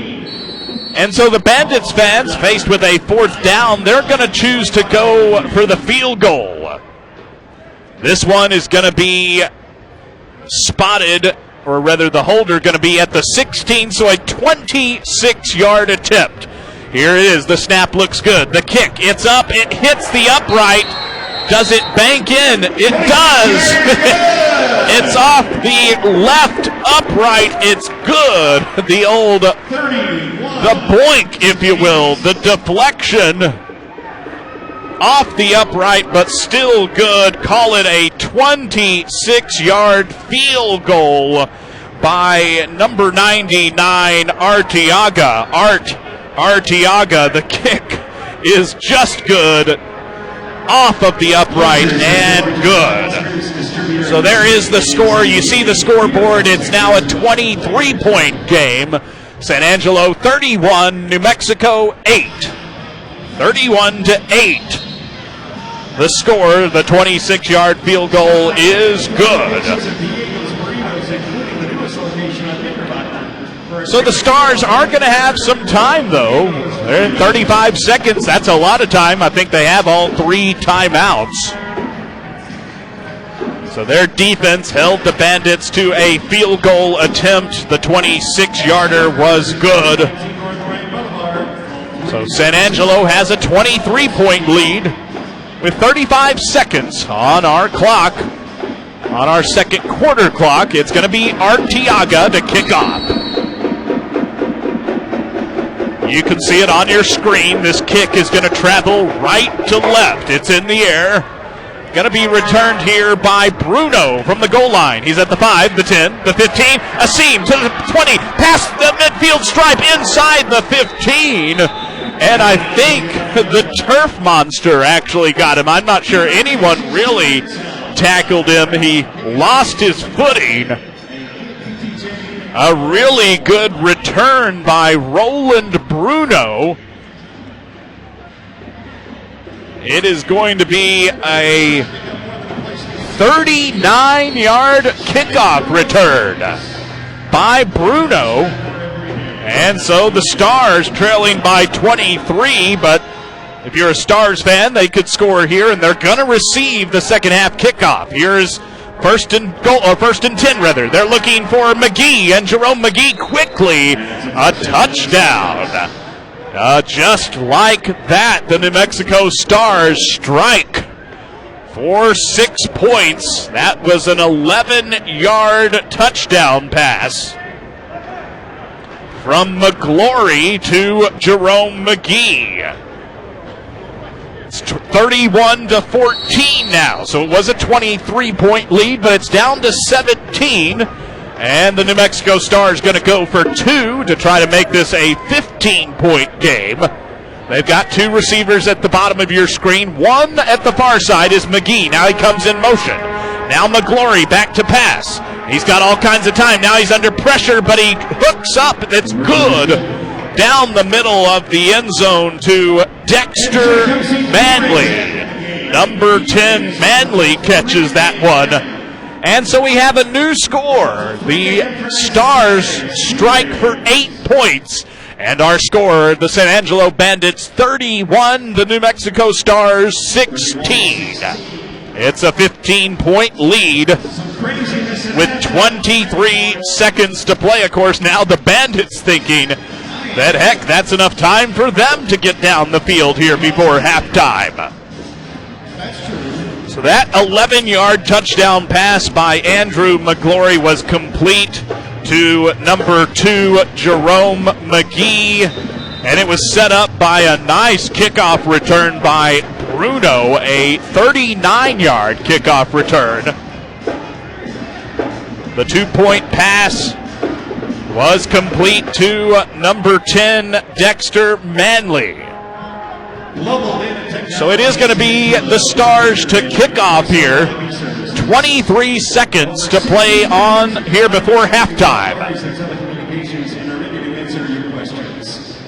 And so the Bandits fans, faced with a 4th down, they're going to choose to go for the field goal. This one is going to be spotted, or rather the holder going to be at the 16, so a 26-yard attempt. Here it is. The snap looks good. The kick, it's up. It hits the upright. Does it bank in? It does. It's off the left upright. It's good. The old, the boink, if you will. The deflection off the upright, but still good. Call it a 26-yard field goal by number 99, Arteaga. Arteaga, the kick is just good, off of the upright and good. So there is the score. You see the scoreboard. It's now a 23-point game. San Angelo 31, New Mexico 8. 31-8. The score, the 26-yard field goal is good. So the Stars are going to have some time, though. They're in 35 seconds. That's a lot of time. I think they have all 3 timeouts. So their defense held the Bandits to a field goal attempt. The 26-yarder was good. So San Angelo has a 23-point lead with 35 seconds on our clock. On our second quarter clock, it's going to be Arteaga to kick off. You can see it on your screen. This kick is going to travel right to left. It's in the air. Going to be returned here by Bruno from the goal line. He's at the 5, the 10, the 15, a seam to the 20, past the midfield stripe, inside the 15. And I think the turf monster actually got him. I'm not sure anyone really tackled him. He lost his footing. A really good return by Roland Bruno. It is going to be a 39-yard kickoff return by Bruno. And so the Stars trailing by 23, but if you're a Stars fan, they could score here, and they're going to receive the second half kickoff. Here's first and 10 rather. They're looking for McGee, and Jerome McGee quickly a touchdown. Just like that, the New Mexico Stars strike for 6 points. That was an 11-yard touchdown pass from McGlory to Jerome McGee. It's 31-14 now, so it was a 23-point lead, but it's down to 17. And the New Mexico Stars going to go for 2 to try to make this a 15-point game. They've got 2 receivers at the bottom of your screen. One at the far side is McGee. Now he comes in motion. Now McGlory back to pass. He's got all kinds of time. Now he's under pressure, but he hooks up. That's good. Down the middle of the end zone to Dexter Manley. Number 10, Manley catches that one. And so we have a new score. The Stars strike for 8 points. And our score, the San Angelo Bandits 31, the New Mexico Stars 16. It's a 15-point lead with 23 seconds to play. Of course, now the Bandits thinking that, heck, that's enough time for them to get down the field here before halftime. So that 11-yard touchdown pass by Andrew McGlory was complete to number 2, Jerome McGee. And it was set up by a nice kickoff return by Bruno, a 39-yard kickoff return. The 2-point pass was complete to number 10, Dexter Manley. So it is going to be the Stars to kick off here. 23 seconds to play on here before halftime.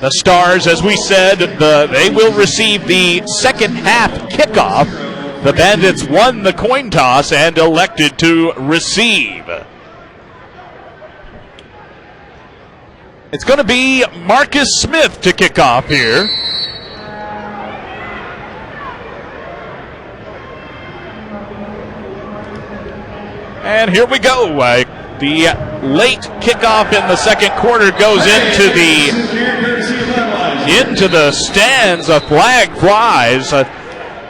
The Stars, as we said, they will receive the second half kickoff. The Bandits won the coin toss and elected to receive. It's going to be Marcus Smith to kick off here. And here we go. The late kickoff in the second quarter goes into the into the stands. A flag flies.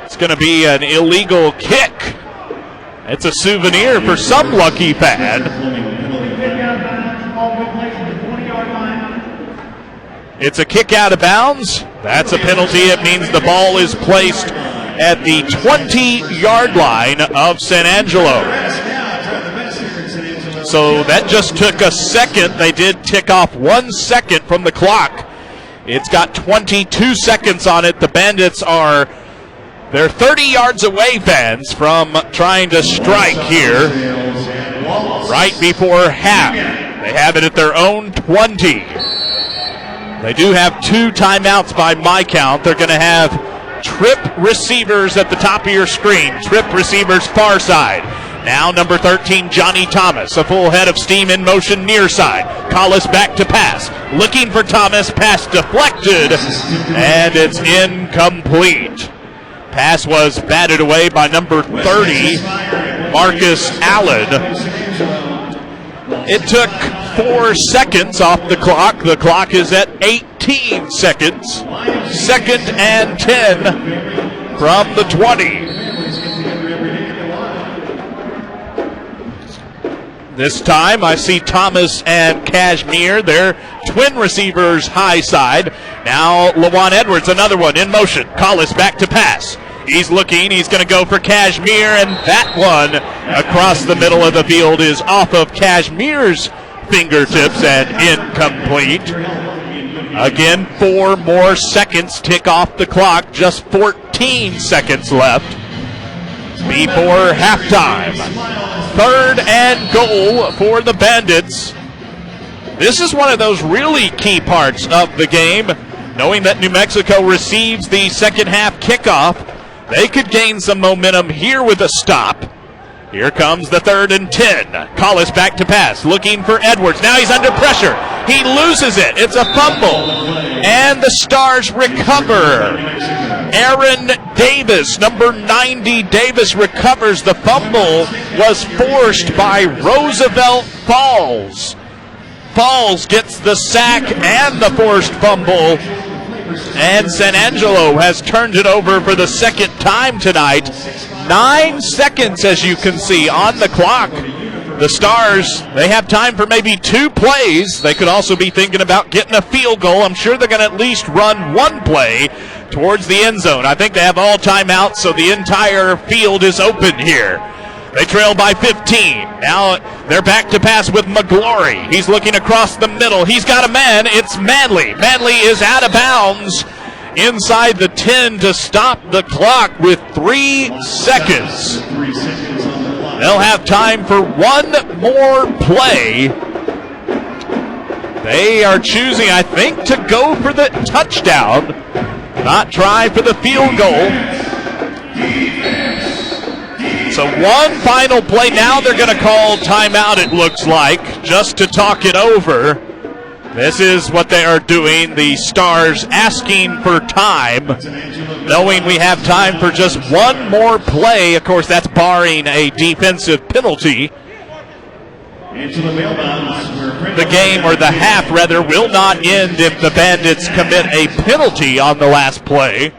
It's going to be an illegal kick. It's a souvenir for some lucky fan. It's a kick out of bounds. That's a penalty. It means the ball is placed at the 20-yard line of San Angelo. So that just took a second. They did tick off 1 second from the clock. It's got 22 seconds on it. The Bandits they're 30 yards away, fans, from trying to strike here right before half. They have it at their own 20. They do have 2 timeouts by my count. They're going to have trip receivers at the top of your screen. Trip receivers far side. Now number 13, Johnny Thomas, a full head of steam in motion near side. Collis back to pass. Looking for Thomas, pass deflected, and it's incomplete. Pass was batted away by number 30, Marcus Allen. It took 4 seconds off the clock. The clock is at 18 seconds. 2nd and 10 from the 20. This time I see Thomas and Cashmere. They're twin receivers high side. Now LaJuan Edwards, another one in motion. Collis back to pass. He's looking. He's going to go for Cashmere, and that one across the middle of the field is off of Cashmere's fingertips and incomplete. Again, 4 more seconds tick off the clock. Just 14 seconds left before halftime. 3rd and goal for the Bandits. This is one of those really key parts of the game. Knowing that New Mexico receives the second half kickoff, they could gain some momentum here with a stop. Here comes the 3rd and 10. Collis back to pass, looking for Edwards. Now he's under pressure. He loses it. It's a fumble. And the Stars recover. Aaron Davis, number 90, Davis recovers. The fumble was forced by Roosevelt Falls. Falls gets the sack and the forced fumble. And San Angelo has turned it over for the second time tonight. 9 seconds, as you can see, on the clock. The Stars, they have time for maybe 2 plays. They could also be thinking about getting a field goal. I'm sure they're going to at least run 1 play towards the end zone. I think they have all timeouts, so the entire field is open here. They trail by 15. Now they're back to pass with McGlory. He's looking across the middle. He's got a man. It's Manley. Manley is out of bounds inside the 10 to stop the clock with 3 seconds. They'll have time for 1 more play. They are choosing, I think, to go for the touchdown, not try for the field goal. So 1 final play. Now they're going to call timeout, it looks like, just to talk it over. This is what they are doing. The Stars asking for time, knowing we have time for just 1 more play. Of course, that's barring a defensive penalty. The game, or the half rather, will not end if the Bandits commit a penalty on the last play.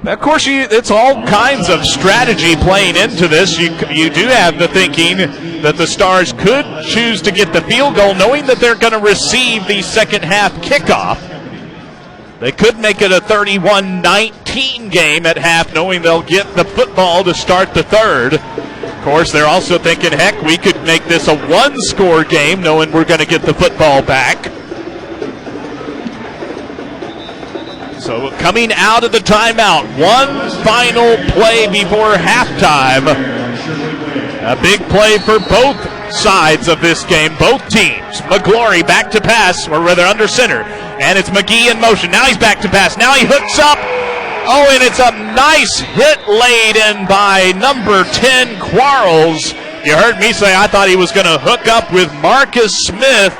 Of course, it's all kinds of strategy playing into this. You do have the thinking that the Stars could choose to get the field goal, knowing that they're going to receive the second half kickoff. They could make it a 31-19 game at half, knowing they'll get the football to start the 3rd. Of course, they're also thinking, heck, we could make this a 1-score game, knowing we're going to get the football back. So coming out of the timeout, 1 final play before halftime. A big play for both sides of this game, both teams. McGlory back to pass, or rather under center. And it's McGee in motion. Now he's back to pass. Now he hooks up. Oh, and it's a nice hit laid in by number 10, Quarles. You heard me say I thought he was going to hook up with Marcus Smith.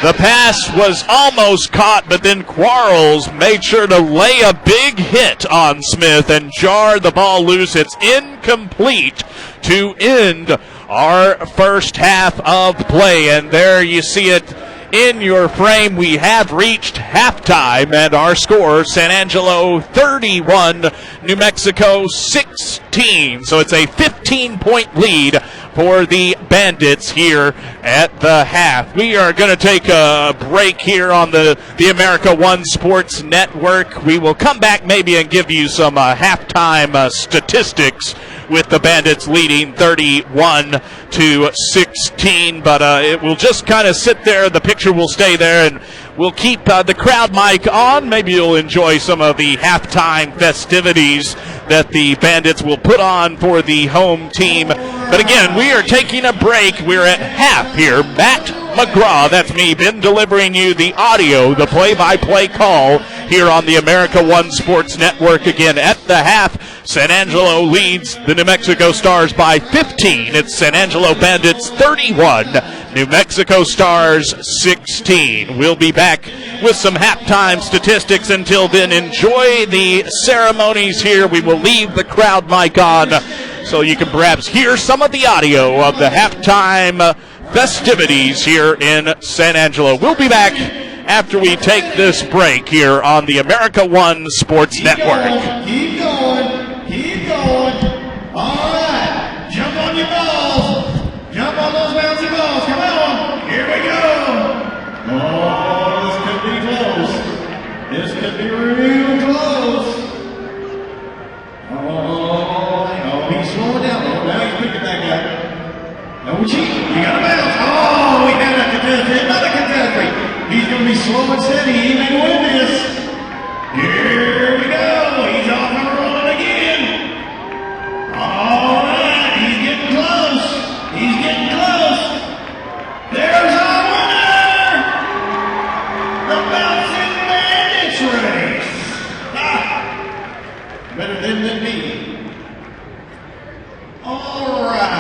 The pass was almost caught, but then Quarles made sure to lay a big hit on Smith and jar the ball loose. It's incomplete to end our first half of play. And there you see it in your frame. We have reached halftime, and our score, San Angelo 31, New Mexico 16. So it's a 15-point lead for the Bandits here at the half. We are going to take a break here on the America One Sports Network. We will come back maybe and give you some halftime statistics with the Bandits leading 31-16, but it will just kind of sit there. The picture will stay there, and we'll keep the crowd mic on. Maybe you'll enjoy some of the halftime festivities that the Bandits will put on for the home team. But again, we are taking a break. We're at half here. Matt McGraw, that's me, been delivering you the audio, the play-by-play call here on the America One Sports Network. Again, at the half, San Angelo leads the New Mexico Stars by 15. It's San Angelo Bandits 31, New Mexico Stars 16. We'll be back with some halftime statistics. Until then, enjoy the ceremonies here. We will leave the crowd mic on so you can perhaps hear some of the audio of the halftime festivities here in San Angelo. We'll be back after we take this break here on the America One Sports Network. Keep going. Keep going. All right. Jump on your balls. Jump on those bouncy balls. Come on. Here we go. Oh, this could be close. This could be real close. Oh, he's slowing down. Oh, now he's picking back up. No cheat. You got to bounce. Oh, we got a contestant. Another contestant. He's going to be slow and steady. He may win this. Here we go. He's off and rolling again. All right. He's getting close. He's getting close. There's our winner. The Bouncing Bandits race. Better than me. All right.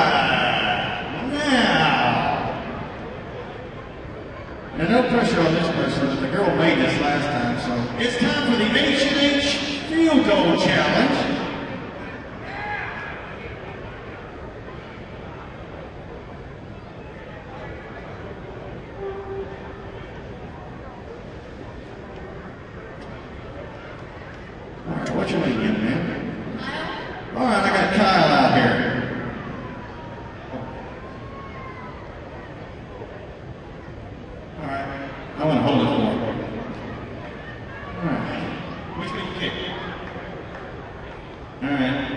Now, no pressure on this person, but the girl made this last time, so it's time for the H&H Field Goal Challenge. All right, what's your name again, man? All right, I got Kyle out here. All right, I want to hold it for him. All right, which way you kick? All right.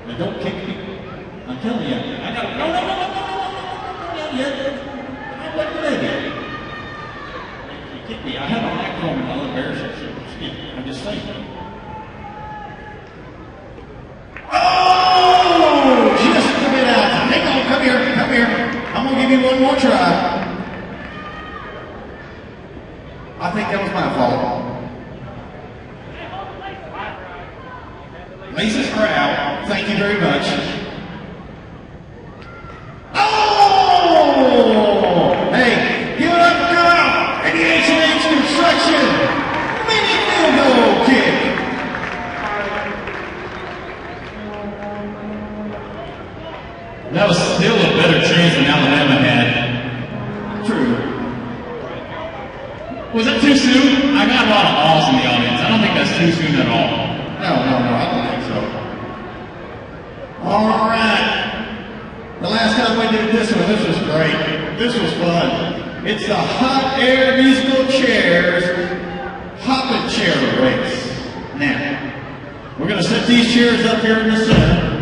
Now don't kick me. I'm telling you. I got no. I wasn't ready. You kick me. I have a microphone and I'll embarrass you. I'm just saying. Oh! Just a bit out. Hang on, come here. I'm gonna give you one more try. I think that was my fault. Lisa's crowd. Thank you very much. Oh! Hey, give it up for Kyle and the H&H Construction mini field goal kick. That was still a better chance than Alabama had. True. Was that too soon? I got a lot of awes in the audience. I don't think that's too soon at all. No, I don't think so. All right. The last time we did this one, this was great. This was fun. It's the Hot Air Musical Chairs Hoppin' Chair Race. Now, we're going to set these chairs up here in the center.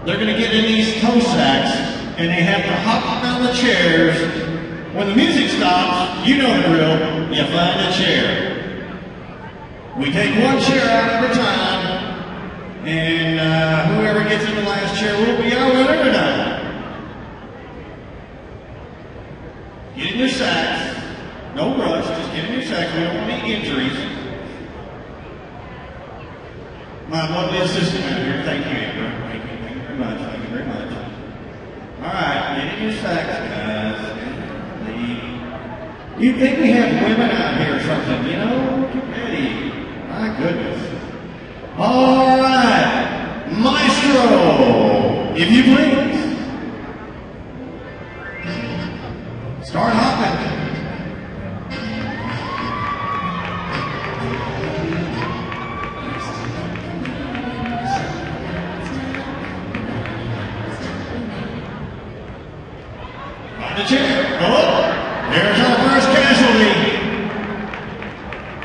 They're going to get in these toe sacks, and they have to hop around the chairs. When the music stops, you know the drill. You find a chair. We take one chair out every time, and whoever gets in the last chair will be our winner tonight. Get in your sacks. No rush, just get in your sacks. We don't want any injuries. My lovely assistant out here, thank you, Amber. Thank you very much. Thank you very much. All right, get in your sacks, guys. You'd think we have women out here or something, you know? Get ready. My goodness. All right, Maestro, if you please. the chair. Oh, there's our first casualty.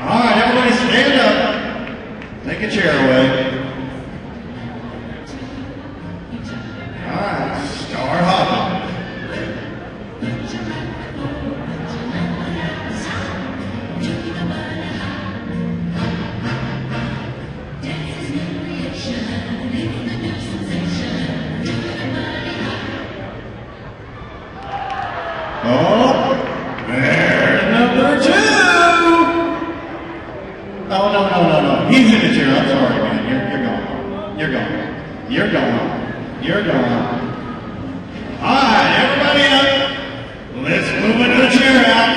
All right, everybody stand up. Take a chair away. All right, start hopping. Oh, there's number 2. Oh, no. He's in the chair. I'm sorry, man. You're gone. You're gone. All right, everybody up. Let's move another chair out.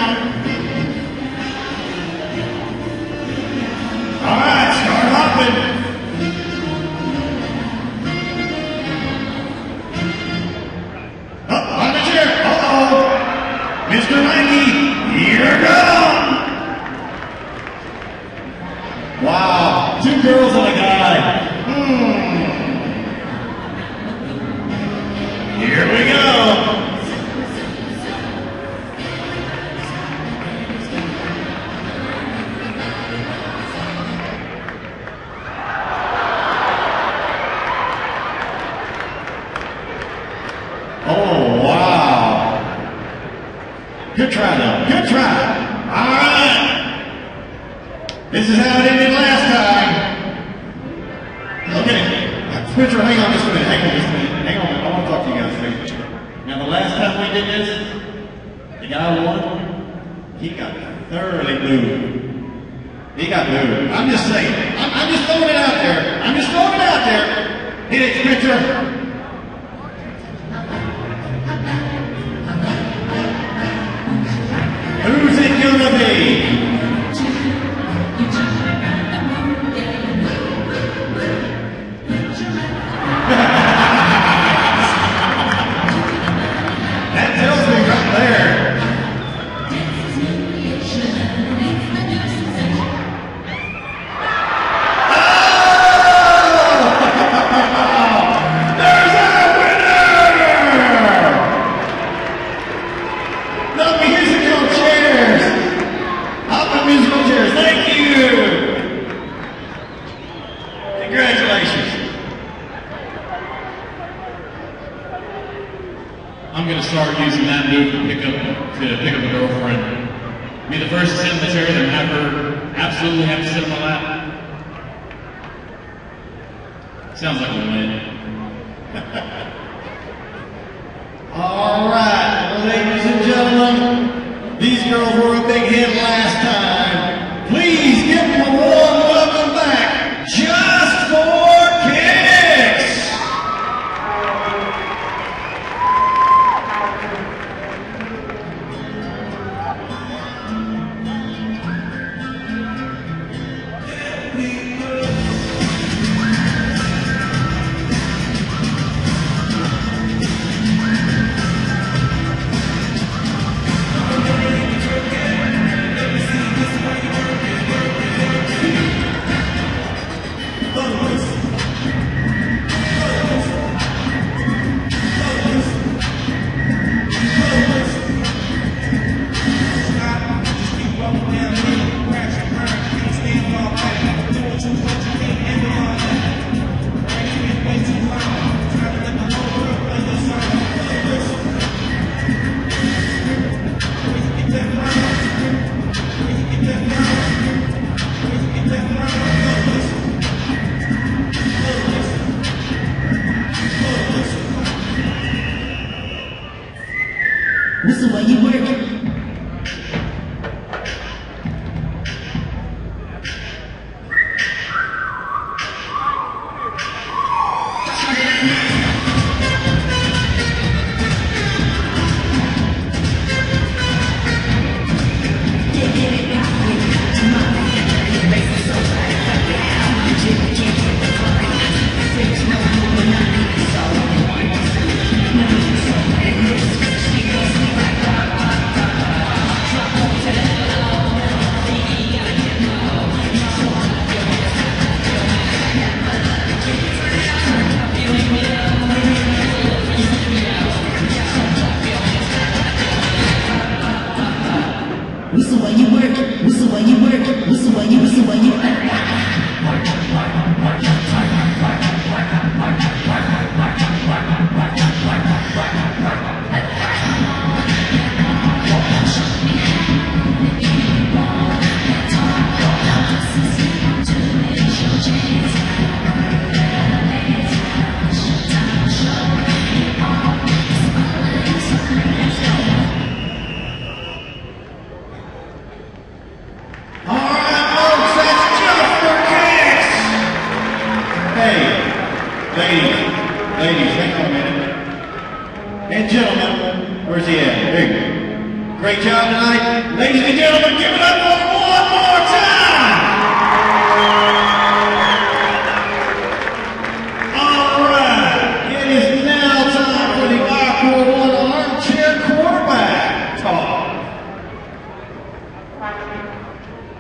All right, start hopping. Up on the chair. Uh-oh. Mr. Nike, you're gone. Wow, 2 girls and a guy. Here we go. Oh, wow. Good try, though. Good try. All right. This is how it ended last time. Okay. Spencer, hang on just a minute. Hang on. I want to talk to you guys. Now, the last time we did this, the guy won. He got thoroughly booed. He got booed. I'm just saying. I'm just throwing it out there. Hit it, Spencer. Who's it gonna be? That tells me right there. There's our winner! The musical chairs! Up the musical chairs, thank you! Congratulations. I'm going to start using that move to pick up a girlfriend. Be the first to sit in the chair, then have her absolutely have to sit on my lap. Sounds like a win. All right, ladies and gentlemen, these girls were a big hit last time. Please give them a warm welcome back, Just for Kicks! Forget Ladies, hang on a minute. And gentlemen, where's he at? There you go. Great job tonight. Ladies and gentlemen, give it up for him one more time. All right. It is now time for the Aqua One Armchair Quarterback Talk.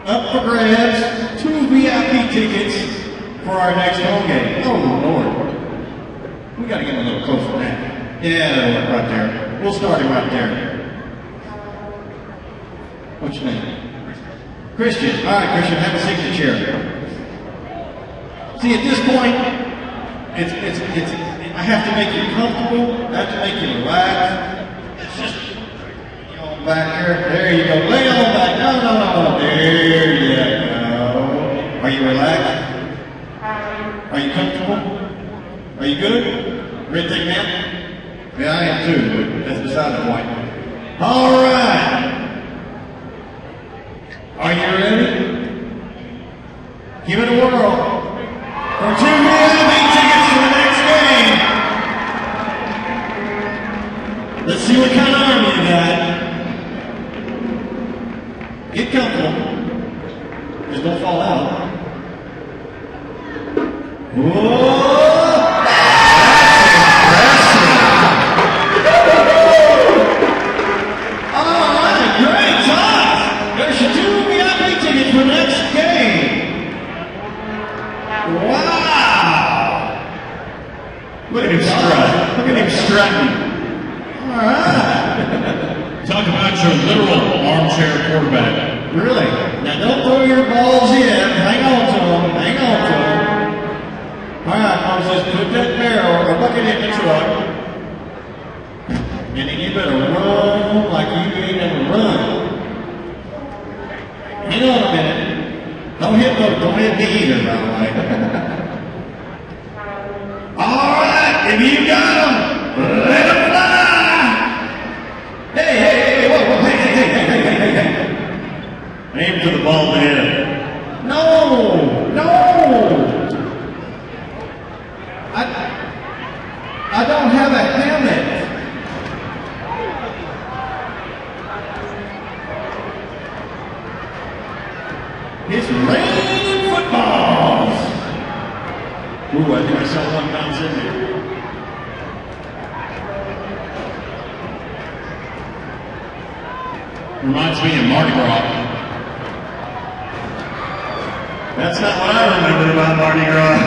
Up for grabs, 2 VIP tickets for our next home game. Oh, Lord. We got to get him a little closer than that. Yeah, that'll work right there. We'll start him right there. What's your name? Christian. All right, Christian, have a seat in the chair. See, at this point, I have to make you comfortable. I have to make you relax. It's just, back here. There you go. Lay on back. No. There you go. Are you relaxed? Are you comfortable? Are you good? Ready to take a nap? Yeah, I am too, but that's beside the point. All right. Are you ready? Give it a whirl. For 2 VIP tickets to the next game. Let's see what kind of arm you got. Get comfortable. Just don't fall out. Whoa! Look at him strut. Look at him strutting. All right. Talk about your literal armchair quarterback. Really? Now don't throw your balls in. Hang on to them. Hang on to them. All right, Moses, put that barrel or bucket in the truck. And then you better run like you ain't never run. Hang on a minute. Don't hit me either, by the way. All right. If you got them, let them fly! Hey, whoa, hey. Aim for the ball head. No! I don't have a helmet. It's raining footballs! Ooh, I think I saw one bounce in there. Reminds me of Mardi Gras. That's not what I remember about Mardi Gras.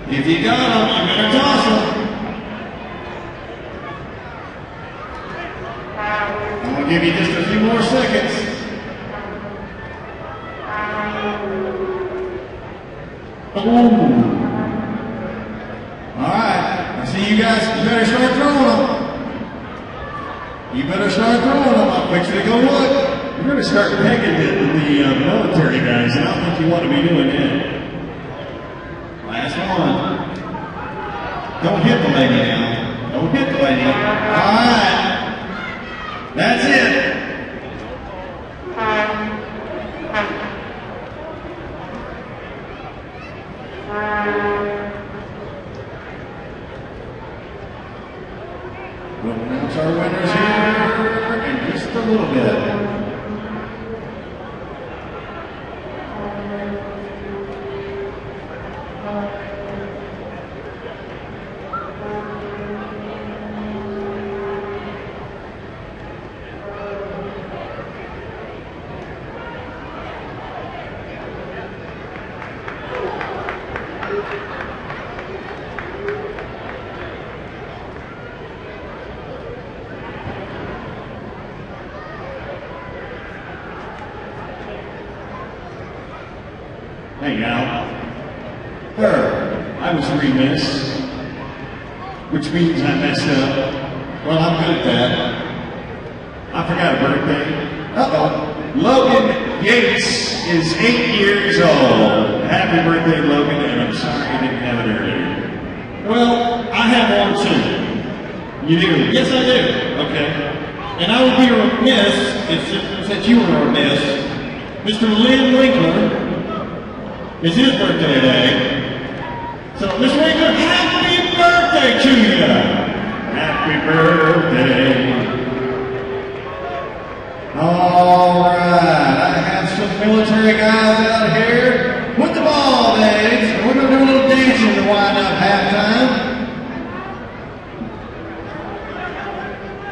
If you got them, you better toss them. I'm going to give you just a few more seconds. Ooh. All right. I see you guys. You better start throwing them. You better start throwing them. I'll fix you to go look. You're going to start pegging the military guys, and I don't think you want to be doing that. Last one. Don't hit the lady now. Don't hit the lady. All right. That's it. We'll announce our winners here in just a little bit. Hey now, I was remiss, which means I messed up. Well, I'm good at that. I I forgot a birthday. Uh-oh. Logan Yates is 8 years old. Happy birthday, Logan, and I'm sorry you didn't have it earlier. Well, I have one too. You do? Yes, I do. Okay. And I would be remiss, since you were remiss, Mr. Lynn Winkler, it's his birthday today. So, Mr. Winkler, happy birthday to you! Happy birthday. All right. I have some military guys out here with the ball days. And we're going to do a little dancing to wind up halftime.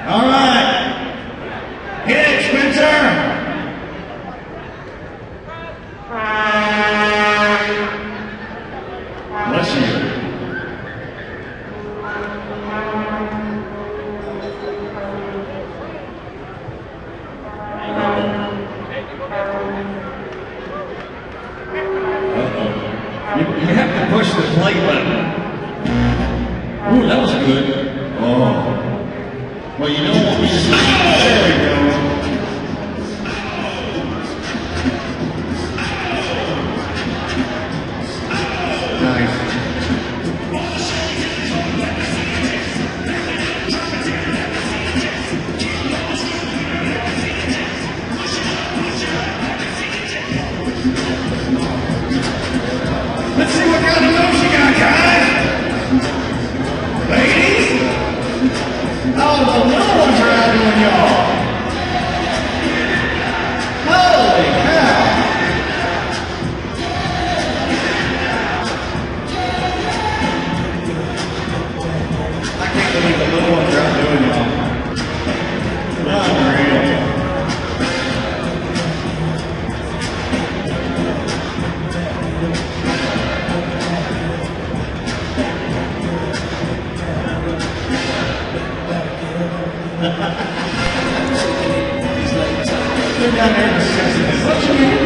All right. Hit it, Spencer. Bless you. You have to push the play button. Ooh, that was good. Oh. Well, you know what we just... There we go. Nice. Let's see what kind of moves you got, guys. Ladies. Oh, the little ones are out doing y'all. Holy cow. I can't believe the little ones are out doing y'all. Unreal. They're down there discussing this. What you mean?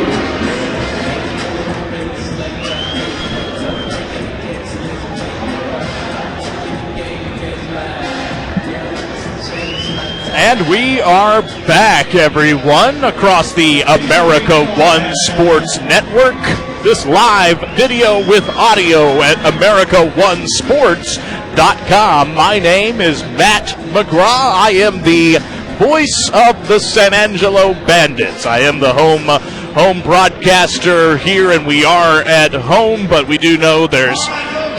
And we are back, everyone, across the America One Sports Network. This live video with audio at AmericaOneSports.com. My name is Matt McGraw. I am the voice of the San Angelo Bandits. I am the home broadcaster here, and we are at home, but we do know there's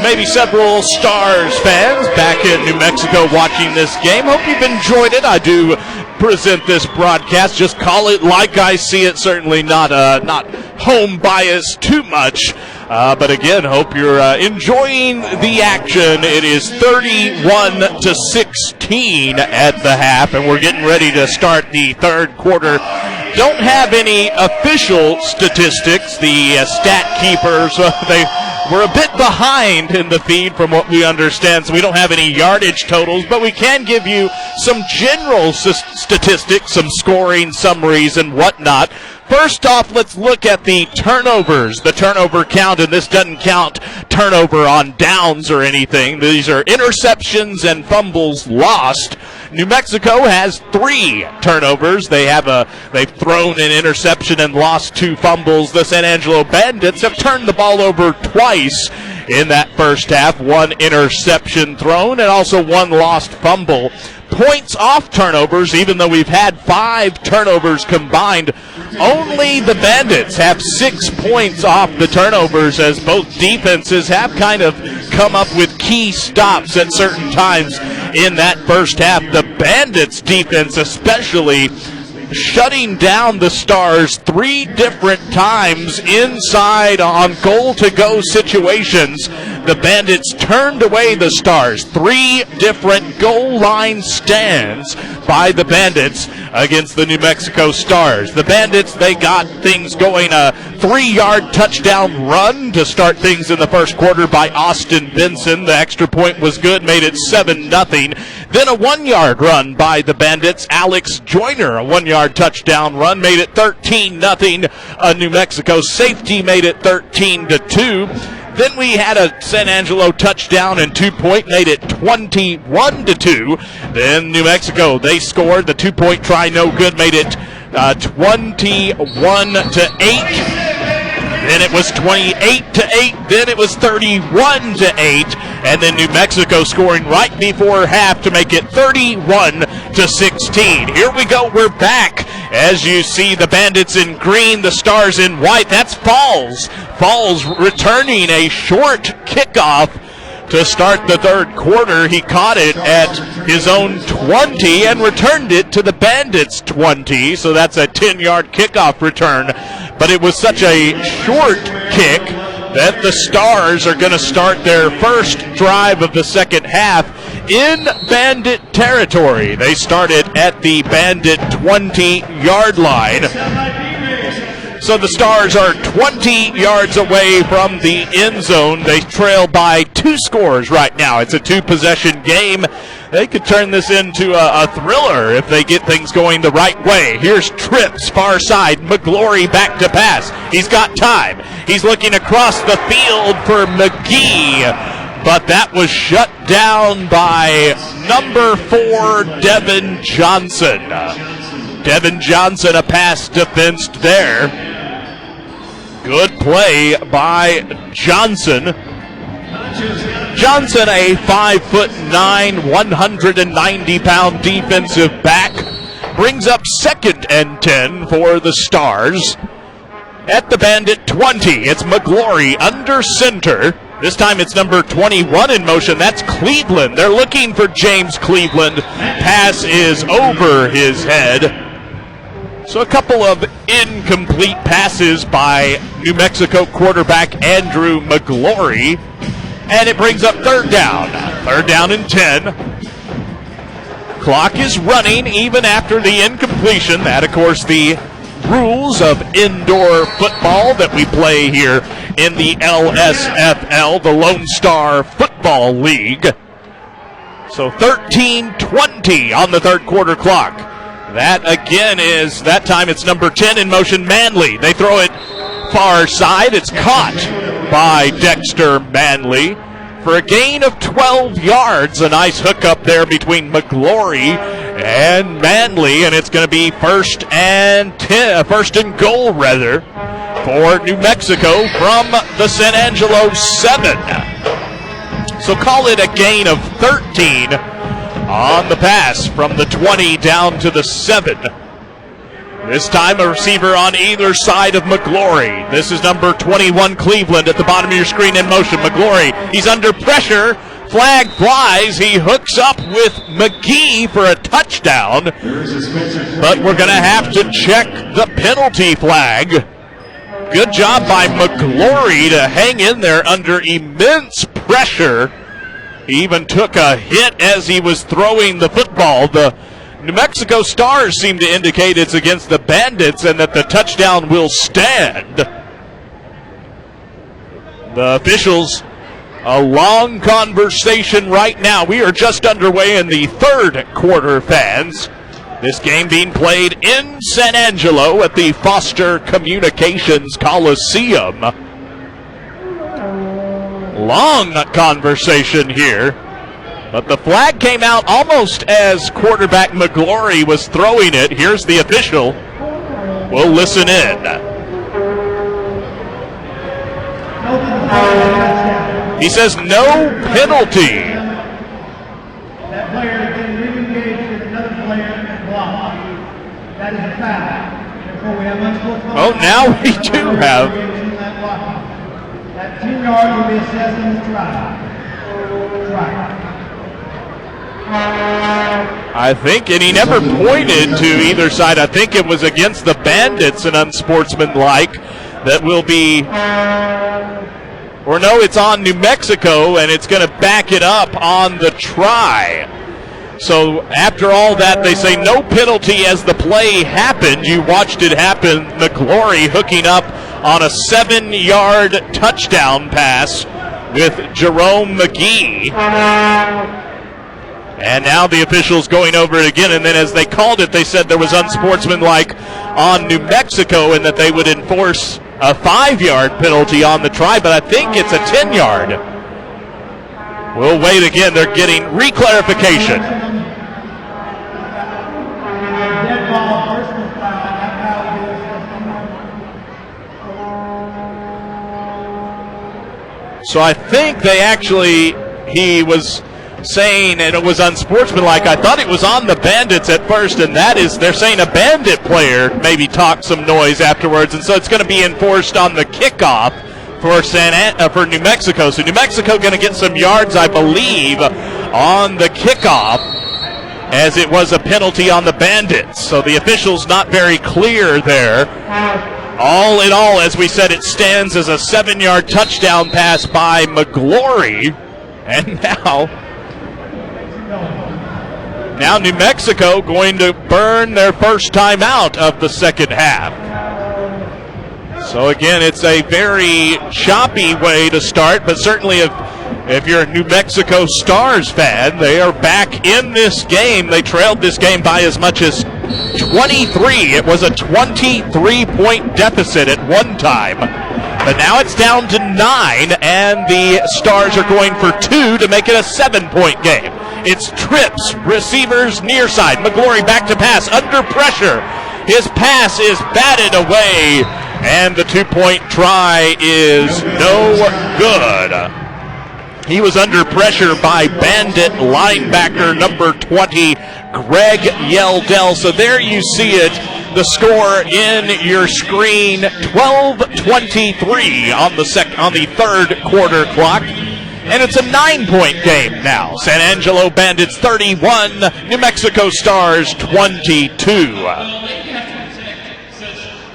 maybe several Stars fans back in New Mexico watching this game. Hope you've enjoyed it. I do present this broadcast. Just call it like I see it. Certainly not home bias too much. But again, hope you're enjoying the action. It is 31-16 at the half, and we're getting ready to start the third quarter. Don't have any official statistics. The stat keepers, they were a bit behind in the feed from what we understand, so we don't have any yardage totals, but we can give you some general statistics, some scoring summaries and whatnot. First off, let's look at the turnovers, the turnover count, and this doesn't count turnover on downs or anything. These are interceptions and fumbles lost. New Mexico has 3 turnovers. They've thrown an interception and lost 2 fumbles. The San Angelo Bandits have turned the ball over twice in that first half. 1 interception thrown and also 1 lost fumble. Points off turnovers, even though we've had 5 turnovers combined, only the Bandits have 6 points off the turnovers, as both defenses have kind of come up with key stops at certain times in that first half. The Bandits defense especially shutting down the Stars 3 different times inside on goal-to-go situations. The Bandits turned away the Stars. 3 different goal line stands by the Bandits against the New Mexico Stars. The Bandits, they got things going. A 3-yard touchdown run to start things in the first quarter by Austin Benson. The extra point was good, made it 7-0. Then a 1-yard run by the Bandits. Alex Joyner, a 1-yard touchdown run, made it 13-0. A New Mexico safety made it 13-2. Then we had a San Angelo touchdown and 2-point, made it 21-2. Then New Mexico, they scored. The 2-point try, no good, made it 21-8. Then it was 28-8. Then it was 31-8. And then New Mexico scoring right before half to make it 31-16. Here we go. We're back. As you see, the Bandits in green, the Stars in white. That's Falls. Falls returning a short kickoff to start the third quarter. He caught it at his own 20 and returned it to the Bandits' 20. So that's a 10-yard kickoff return. But it was such a short kick that the Stars are going to start their first drive of the second half in Bandit territory. They started at the Bandit 20-yard line. So the Stars are 20 yards away from the end zone. They trail by 2 scores right now. It's a 2-possession game. They could turn this into a thriller if they get things going the right way. Here's Trips, far side. McGlory back to pass. He's got time. He's looking across the field for McGee, but that was shut down by number 4, Devin Johnson. Devin Johnson, a pass defensed there. Good play by Johnson. Johnson, a 5'9", 190-pound defensive back, brings up 2nd and 10 for the Stars. At the Bandit 20, it's McGlory under center. This time it's number 21 in motion. That's Cleveland. They're looking for James Cleveland. Pass is over his head. So a couple of incomplete passes by New Mexico quarterback Andrew McGlory. And it brings up 3rd down. 3rd down and 10. Clock is running even after the incompletion. That, of course, the rules of indoor football that we play here in the LSFL, the Lone Star Football League. So 13:20 on the third quarter clock. That again is, that time it's number 10 in motion, Manley. They throw it far side. It's caught by Dexter Manley for a gain of 12 yards. A nice hookup there between McGlory and Manley, and it's going to be first and goal for New Mexico from the San Angelo 7. So call it a gain of 13 on the pass from the 20 down to the 7. This time a receiver on either side of McGlory. This is number 21, Cleveland, at the bottom of your screen in motion. McGlory, he's under pressure. Flag flies. He hooks up with McGee for a touchdown. But we're going to have to check the penalty flag. Good job by McGlory to hang in there under immense pressure. He even took a hit as he was throwing the football. The New Mexico Stars seem to indicate it's against the Bandits and that the touchdown will stand. The officials, a long conversation right now. We are just underway in the third quarter, fans. This game being played in San Angelo at the Foster Communications Coliseum. Long conversation here. But the flag came out almost as quarterback McGlory was throwing it. Here's the official. We'll listen in. He says no penalty. That player has been re-engaged with another player and blocked. That is a foul. Therefore, we have unsportsmanlike. Oh, now we do have. That 10 yards will be assessed on the try. I think, and he never pointed to either side. I think it was against the Bandits and unsportsmanlike that will be, or no, it's on New Mexico, and it's going to back it up on the try. So after all that, they say no penalty as the play happened. You watched it happen. McGlory hooking up on a 7-yard touchdown pass with Jerome McGee. And now the officials going over it again, and then as they called it, they said there was unsportsmanlike on New Mexico and that they would enforce a 5-yard penalty on the try, but I think it's a 10-yard. We'll wait again. They're getting reclarification. Dead ball, personal foul. That foul is So I think he was saying, and it was unsportsmanlike. I thought it was on the Bandits at first, and they're saying a Bandit player maybe talked some noise afterwards, and so it's going to be enforced on the kickoff for for New Mexico. So New Mexico going to get some yards, I believe, on the kickoff, as it was a penalty on the Bandits. So the officials not very clear there. All in all, as we said, it stands as a 7-yard touchdown pass by McGlory. And now New Mexico going to burn their first time out of the second half. So again, it's a very choppy way to start, but certainly if you're a New Mexico Stars fan, they are back in this game. They trailed this game by as much as 23. It was a 23-point deficit at one time. But now it's down to 9, and the Stars are going for 2 to make it a 7-point game. It's trips, receivers near side. McGlory back to pass, under pressure. His pass is batted away, and the 2-point try is no good. He was under pressure by Bandit linebacker number 20, Greg Yeldell. So there you see it. The score in your screen, 12:23 on the third quarter clock. And it's a 9-point game now. San Angelo Bandits 31, New Mexico Stars 22.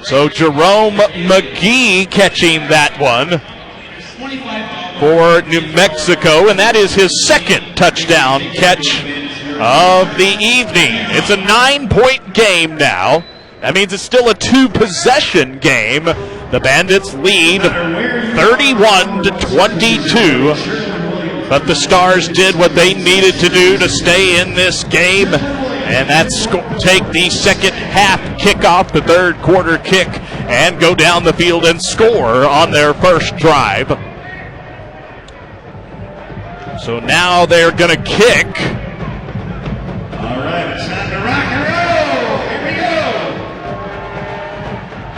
So Jerome McGee catching that one for New Mexico, and that is his second touchdown catch of the evening. It's a 9-point game now. That means it's still a 2-possession game. The Bandits lead 31-22, but the Stars did what they needed to do to stay in this game, and that's take the second half kickoff, the third quarter kick, and go down the field and score on their first drive. So now they're going to kick. All right, it's time to rock and roll. Here we go.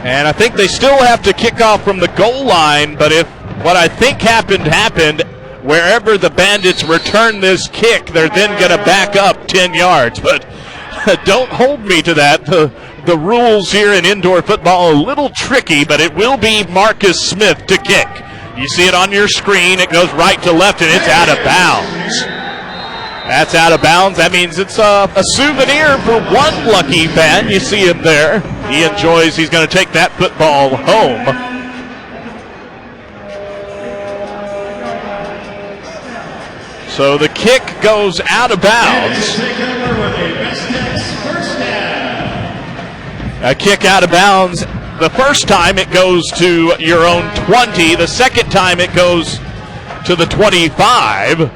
And I think they still have to kick off from the goal line, but if what I think happened, wherever the Bandits return this kick, they're then going to back up 10 yards. But don't hold me to that. The rules here in indoor football are a little tricky, but it will be Marcus Smith to kick. You see it on your screen. It goes right to left, and it's out of bounds. That's out of bounds. That means it's a souvenir for one lucky fan. You see him there. He enjoys. He's going to take that football home. So the kick goes out of bounds. A kick out of bounds. The first time it goes to your own 20. The second time it goes to the 25.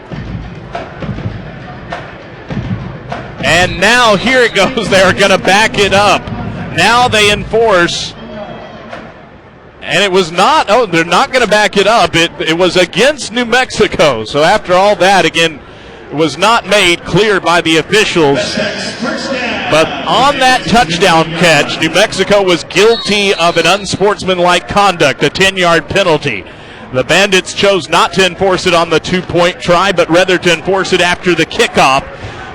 And now here it goes. They're going to back it up. Now they enforce. And it was not, they're not going to back it up. It was against New Mexico. So after all that, again, it was not made clear by the officials. But on that touchdown catch, New Mexico was guilty of an unsportsmanlike conduct, a 10-yard penalty. The Bandits chose not to enforce it on the 2-point try, but rather to enforce it after the kickoff.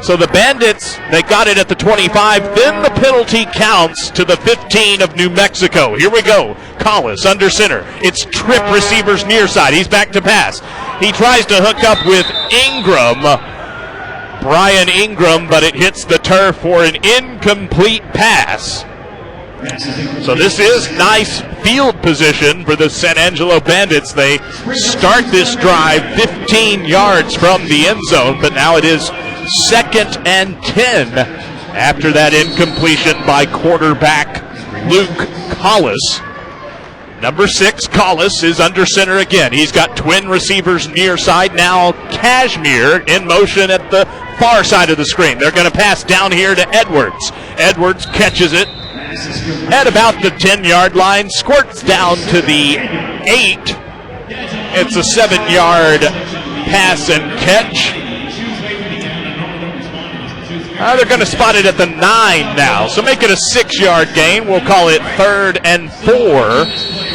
So the Bandits, they got it at the 25. Then the penalty counts to the 15 of New Mexico. Here we go. Collis under center. It's trip receivers near side. He's back to pass. He tries to hook up with Brian Ingram, but it hits the turf for an incomplete pass. So this is nice field position for the San Angelo Bandits. They start this drive 15 yards from the end zone, but now it is 2nd and 10 after that incompletion by quarterback Luke Collis. Number 6, Collis, is under center again. He's got twin receivers near side. Now Cashmere in motion at the far side of the screen. They're going to pass down here to Edwards. Edwards catches it at about the 10-yard line, squirts down to the 8. It's a 7-yard pass and catch. They're going to spot it at the 9 now, so make it a 6-yard gain. We'll call it 3rd and 4.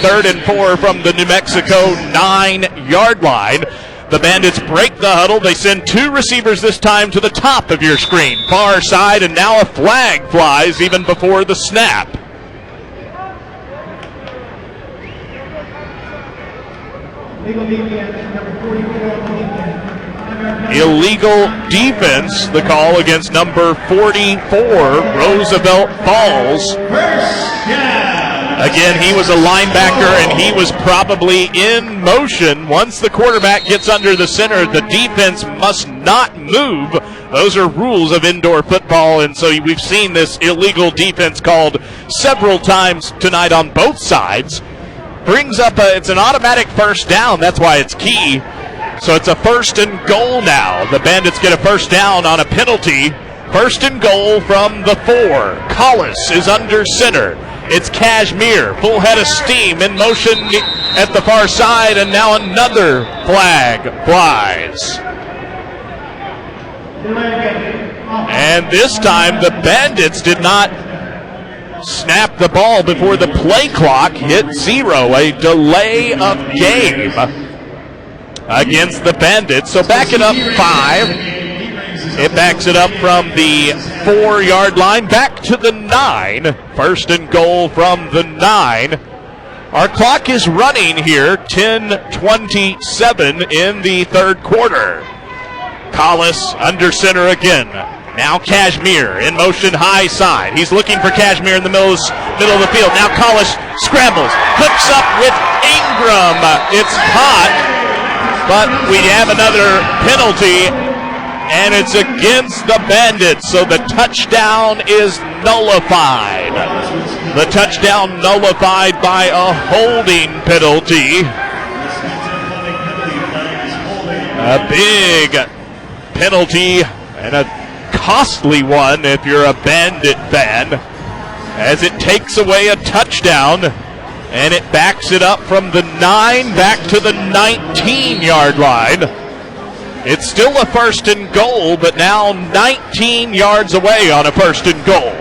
3rd and 4 from the New Mexico 9-yard line. The Bandits break the huddle. They send 2 receivers this time to the top of your screen, far side, and now a flag flies even before the snap. Illegal defense, the call against number 44, Roosevelt Falls. Again, he was a linebacker, and he was probably in motion. Once the quarterback gets under the center, the defense must not move. Those are rules of indoor football, and so we've seen this illegal defense called several times tonight on both sides. Brings up it's an automatic first down. That's why it's key. So it's a 1st and goal now. The Bandits get a first down on a penalty. 1st and goal from the 4. Collis is under center. It's Cashmere, full head of steam, in motion at the far side, and now another flag flies. And this time the Bandits did not snap the ball before the play clock hit 0, a delay of game against the Bandits. So back it up 5. It backs it up from the 4-yard line back to the 9. 1st and goal from the 9. Our clock is running here, 10:27 in the 3rd quarter. Collis under center again. Now Cashmere in motion high side. He's looking for Cashmere in the middle of the field. Now Collis scrambles, hooks up with Ingram. It's caught, but we have another penalty, and it's against the Bandits, so the touchdown is nullified. The touchdown nullified by a holding penalty. A big penalty and a costly one if you're a Bandit fan, as it takes away a touchdown, and it backs it up from the 9 back to the 19-yard line. It's still a 1st and goal, but now 19 yards away on a 1st and goal.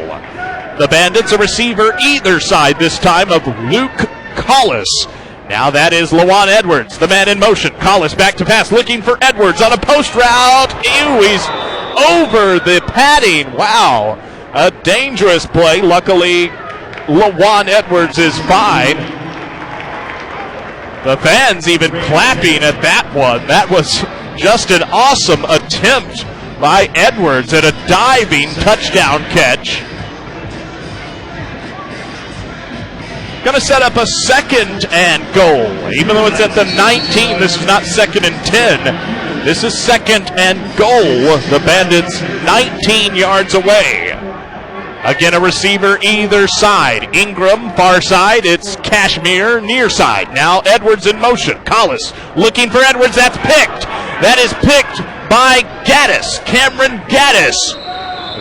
The Bandits a receiver either side this time of Luke Collis. Now that is Lawan Edwards, the man in motion. Collis back to pass, looking for Edwards on a post route. Ew, he's over the padding. Wow, a dangerous play. Luckily, Lawan Edwards is fine. The fans even clapping at that one. That was just an awesome attempt by Edwards at a diving touchdown catch. Going to set up a 2nd and goal. Even though it's at the 19, this is not 2nd and 10. This is 2nd and goal. The Bandits 19 yards away. Again, a receiver either side. Ingram, far side. It's Cashmere, near side. Now Edwards in motion. Collis looking for Edwards. That's picked. That is picked by Gaddis, Cameron Gaddis.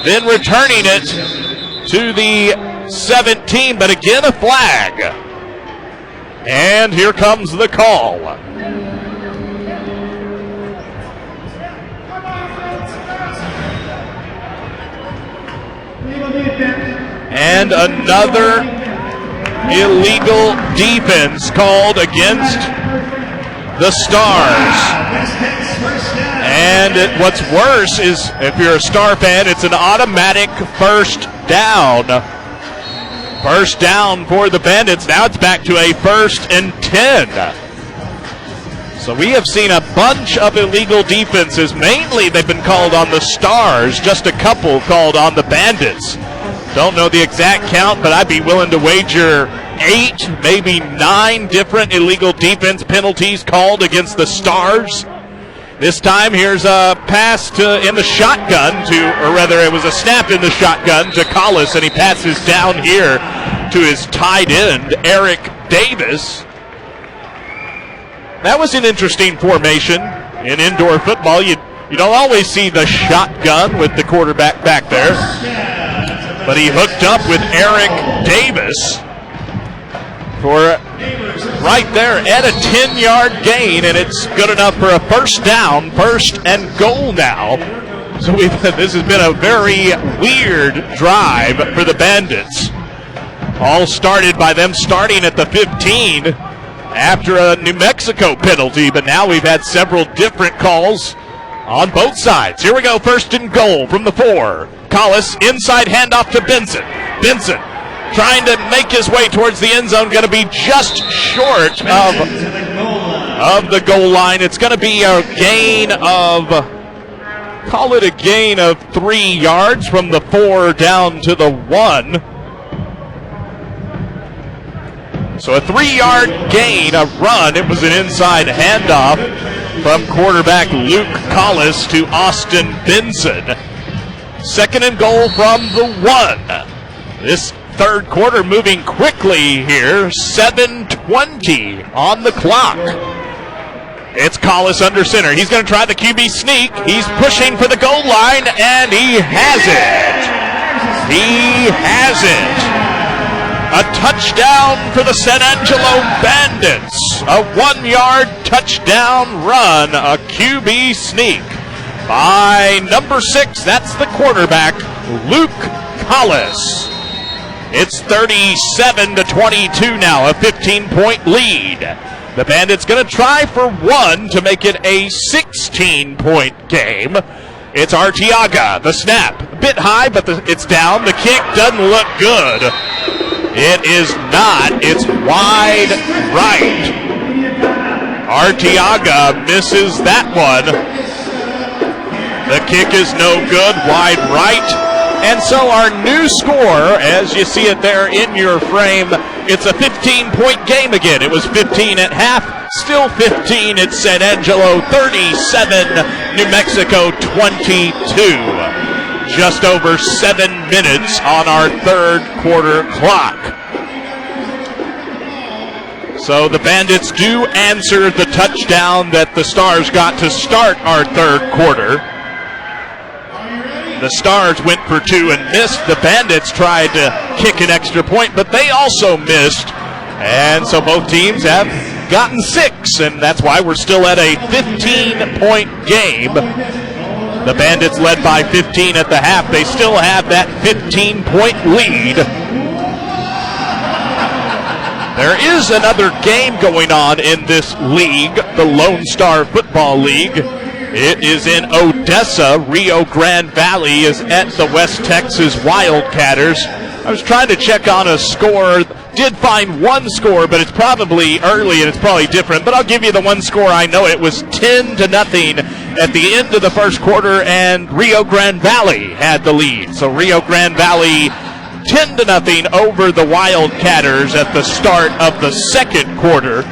Then returning it to the 17, but again a flag. And here comes the call. And another illegal defense called against the Stars. And what's worse is, if you're a Star fan, it's an automatic first down. First down for the Bandits. Now it's back to a 1st and 10. So we have seen a bunch of illegal defenses. Mainly they've been called on the Stars, just a couple called on the Bandits. Don't know the exact count, but I'd be willing to wager 8, maybe 9 different illegal defense penalties called against the Stars. This time, here's a pass in the shotgun or rather it was a snap in the shotgun to Collis, and he passes down here to his tight end, Eric Davis. That was an interesting formation in indoor football. You don't always see the shotgun with the quarterback back there. but he hooked up with Eric Davis for right there at a 10-yard gain, and it's good enough for a first down, first and goal now. So this has been a very weird drive for the Bandits. All started by them starting at the 15 after a New Mexico penalty, but now we've had several different calls on both sides. Here we go, first and goal from the 4. Collis, inside handoff to Benson. Benson trying to make his way towards the end zone, going to be just short of the goal line. It's going to be a gain of, call it a gain of 3 yards from the 4 down to the 1. So a 3-yard gain, a run. It was an inside handoff from quarterback Luke Collis to Austin Benson. Second and goal from the 1. This third quarter moving quickly here. 7:20 on the clock. It's Collis under center. He's going to try the QB sneak. He's pushing for the goal line, and he has it. He has it. A touchdown for the San Angelo Bandits. A 1-yard touchdown run, a QB sneak by number 6. That's the quarterback, Luke Collis. It's 37-22 now, a 15-point lead. The Bandits going to try for 1 to make it a 16-point game. It's Arteaga, the snap. A bit high, but it's down. The kick doesn't look good. It is not. It's wide right. Arteaga misses that one. The kick is no good, wide right. And so our new score, as you see it there in your frame, it's a 15-point game again. It was 15 at half, still 15 at San Angelo, 37, New Mexico 22. Just over 7 minutes on our third quarter clock. So the Bandits do answer the touchdown that the Stars got to start our third quarter. The Stars went for 2 and missed. The Bandits tried to kick an extra point, but they also missed. And so both teams have gotten 6, and that's why we're still at a 15-point game. The Bandits led by 15 at the half. They still have that 15-point lead. There is another game going on in this league, the Lone Star Football League. It is in Odessa. Rio Grande Valley is at the West Texas Wildcatters. I was trying to check on a score. Did find one score, but it's probably early and it's probably different. But I'll give you the one score I know. It was 10-0 at the end of the first quarter, and Rio Grande Valley had the lead. So Rio Grande Valley 10-0 over the Wildcatters at the start of the second quarter.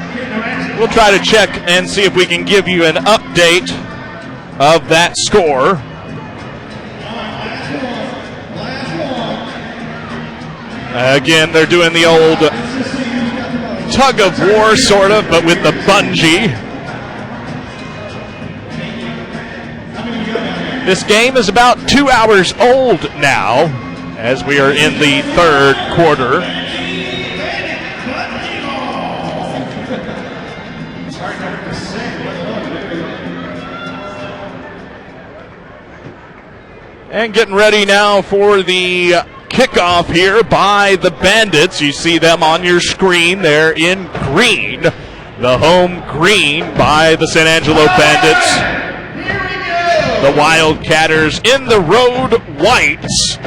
We'll try to check and see if we can give you an update of that score. Again, they're doing the old tug of war, sort of, but with the bungee. This game is about 2 hours old now, as we are in the third quarter. And getting ready now for the kickoff here by the Bandits. You see them on your screen there in green. The home green by the San Angelo Bandits. The Wildcatters in the road whites.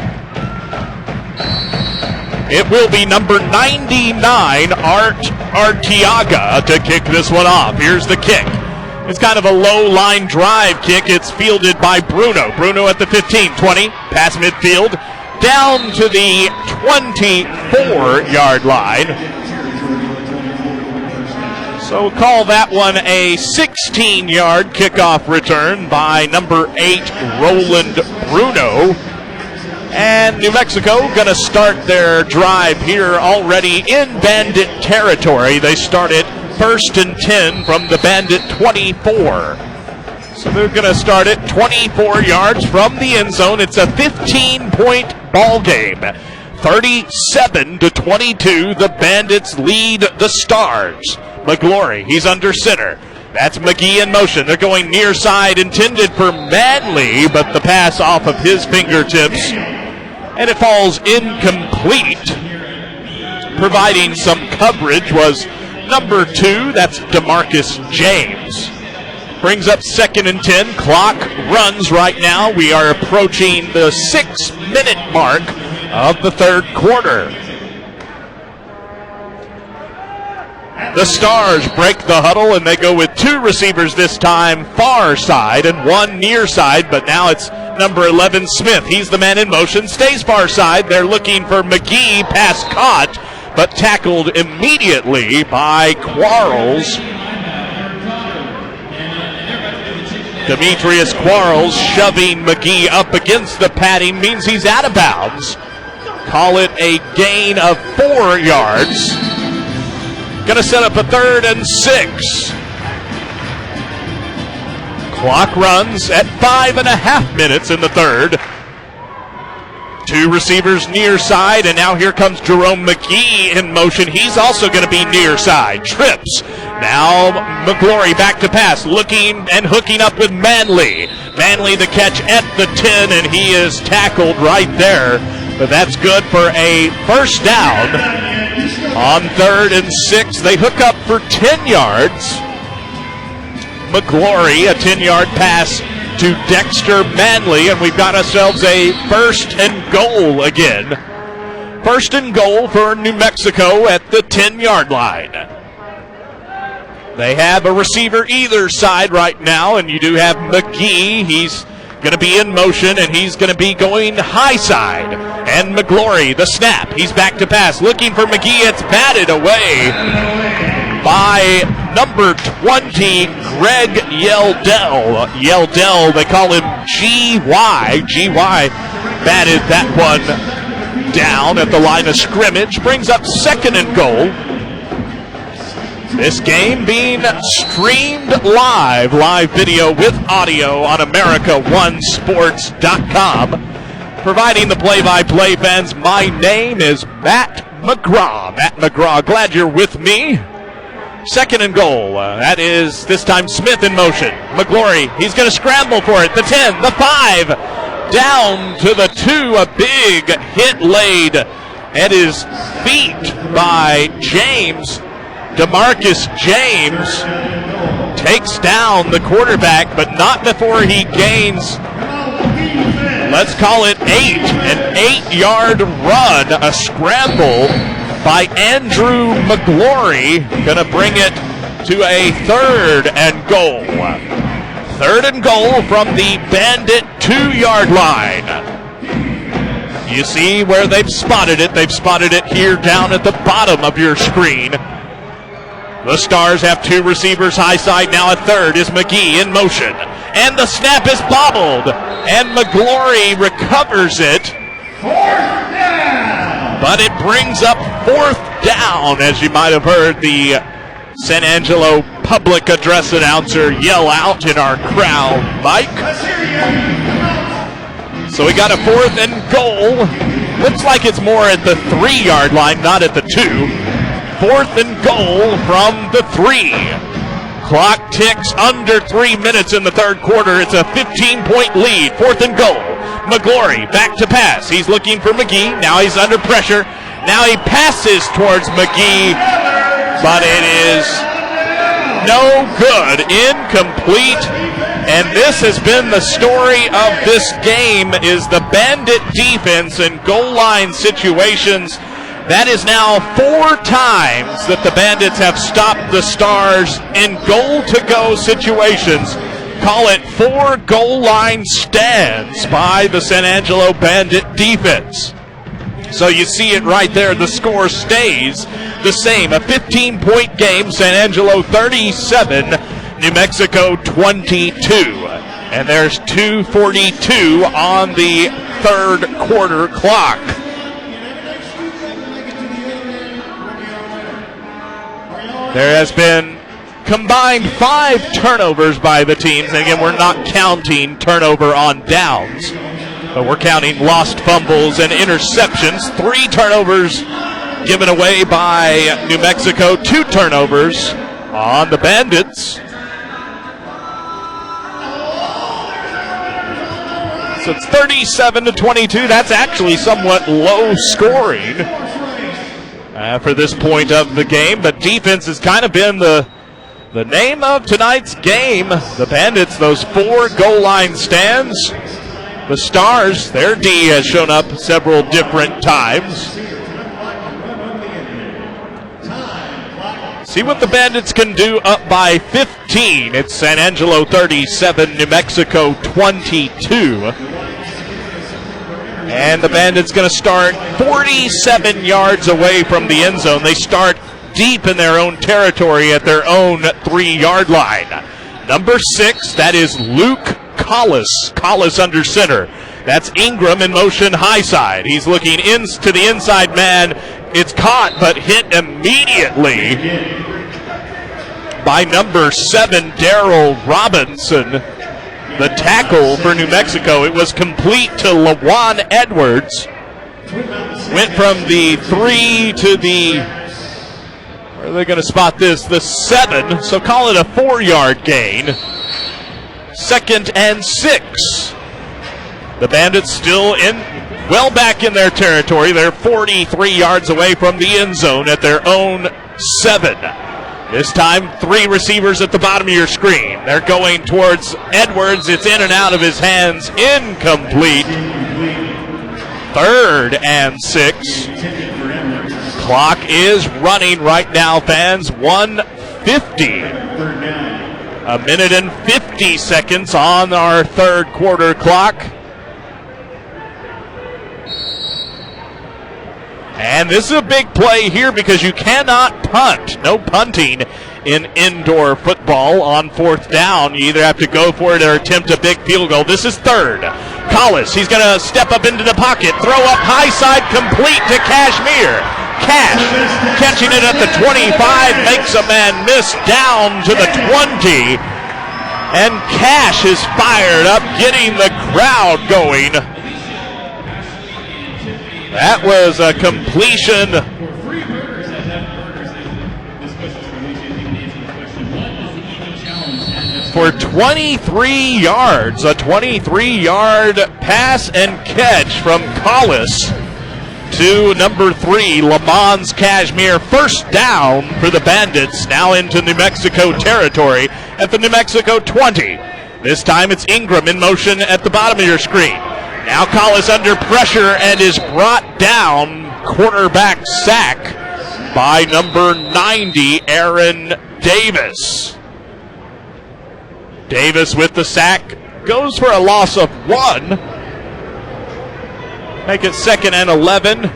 It will be number 99, Art Arteaga, to kick this one off. Here's the kick. It's kind of a low line drive kick. It's fielded by Bruno. Bruno at the 15, 20, past midfield, down to the 24-yard line. So call that one a 16-yard kickoff return by number 8, Roland Bruno. And New Mexico going to start their drive here already in Bandit territory. They start it 1st and 10 from the Bandit 24. So they're going to start it 24 yards from the end zone. It's a 15-point ball game. 37-22, the Bandits lead the Stars. McGlory, he's under center. That's McGee in motion. They're going near side, intended for Manley, but the pass off of his fingertips, and it falls incomplete. Providing some coverage was number 2, that's DeMarcus James. Brings up 2nd and 10. Clock runs right now. We are approaching the 6-minute mark of the third quarter. The Stars break the huddle, and they go with 2 receivers this time, far side and 1 near side, but now it's number 11, Smith. He's the man in motion, stays far side. They're looking for McGee, pass caught, but tackled immediately by Quarles. Demetrius Quarles shoving McGee up against the padding means he's out of bounds. Call it a gain of 4 yards. Going to set up a 3rd and 6. Clock runs at 5.5 minutes in the third. 2 receivers near side, and now here comes Jerome McGee in motion. He's also going to be near side. Trips. Now McGlory back to pass, looking and hooking up with Manley. Manley the catch at the 10, and he is tackled right there. But that's good for a first down. On 3rd and 6, they hook up for 10 yards. McGlory, a 10-yard pass to Dexter Manley, and we've got ourselves a 1st and goal again. 1st and goal for New Mexico at the 10-yard line. They have a receiver either side right now, and you do have McGee. He's going to be in motion, and he's going to be going high side. And McGlory, the snap. He's back to pass, looking for McGee. It's batted away by number 20, Greg Yeldell. Yeldell, they call him GY. GY batted that one down at the line of scrimmage. Brings up 2nd and goal. This game being streamed live video with audio on America1Sports.com. Providing the play-by-play, fans, my name is Matt McGraw. Matt McGraw, glad you're with me. 2nd and goal. That is this time Smith in motion. McGlory, he's going to scramble for it. The 10, the 5, down to the 2. A big hit laid at his feet by James. DeMarcus James takes down the quarterback, but not before he gains, let's call it 8, an 8-yard run, a scramble by Andrew McGlory, gonna bring it to a 3rd and goal. 3rd and goal from the Bandit 2-yard line. You see where they've spotted it. They've spotted it here down at the bottom of your screen. The Stars have 2 receivers high side. Now at 3rd is McGee in motion. And the snap is bobbled. And McGlory recovers it. 4th down. But it brings up 4th down, as you might have heard the San Angelo public address announcer yell out in our crowd, Mike. So we got a 4th and goal. Looks like it's more at the 3-yard line, not at the 2. 4th and goal from the 3. Clock ticks under 3 minutes in the third quarter. It's a 15-point lead. 4th and goal. McGlory back to pass. He's looking for McGee. Now he's under pressure. Now he passes towards McGee, but it is no good. Incomplete. And this has been the story of this game, is the Bandit defense in goal line situations. That is now 4 times that the Bandits have stopped the Stars in goal-to-go situations. Call it 4 goal line stands by the San Angelo Bandit defense. So you see it right there. The score stays the same. A 15-point game. San Angelo 37, New Mexico 22. And there's 2:42 on the third quarter clock. There has been combined 5 turnovers by the teams. And again, we're not counting turnover on downs, but we're counting lost fumbles and interceptions. 3 turnovers given away by New Mexico, 2 turnovers on the Bandits. So it's 37-22. That's actually somewhat low scoring for this point of the game, but defense has kind of been the name of tonight's game. The Bandits, those 4 goal line stands. The Stars, their D has shown up several different times. See what the Bandits can do up by 15. It's San Angelo 37, New Mexico 22. And the Bandits going to start 47 yards away from the end zone. They start deep in their own territory at their own 3-yard line. Number 6, that is Luke Collis. Collis under center. That's Ingram in motion high side. He's looking to the inside man. It's caught but hit immediately by number 7, Darrell Robinson, the tackle for New Mexico. It was complete to LaJuan Edwards. Went from the 3 to the, where are they going to spot this? The 7, so call it a 4-yard gain. 2nd and 6. The Bandits still well back in their territory. They're 43 yards away from the end zone at their own 7. This time, 3 receivers at the bottom of your screen. They're going towards Edwards. It's in and out of his hands. Incomplete. 3rd and 6. Clock is running right now, fans. 1:50. A minute and 50 seconds on our 3rd quarter clock. And this is a big play here because you cannot punt. No punting in indoor football on 4th down. You either have to go for it or attempt a big field goal. This is 3rd. Collis, he's going to step up into the pocket. Throw up high side, complete to Cashmere. Cash catching it at the 25, makes a man miss down to the 20. And Cash is fired up, getting the crowd going. That was a completion. For 23 yards, a 23-yard pass and catch from Collis to number 3, Lamons Cashmere. 1st down for the Bandits, now into New Mexico territory at the New Mexico 20. This time it's Ingram in motion at the bottom of your screen. Now Collis under pressure and is brought down. Quarterback sack by number 90, Aaron Davis. Davis with the sack goes for a loss of 1. Make it 2nd and 11.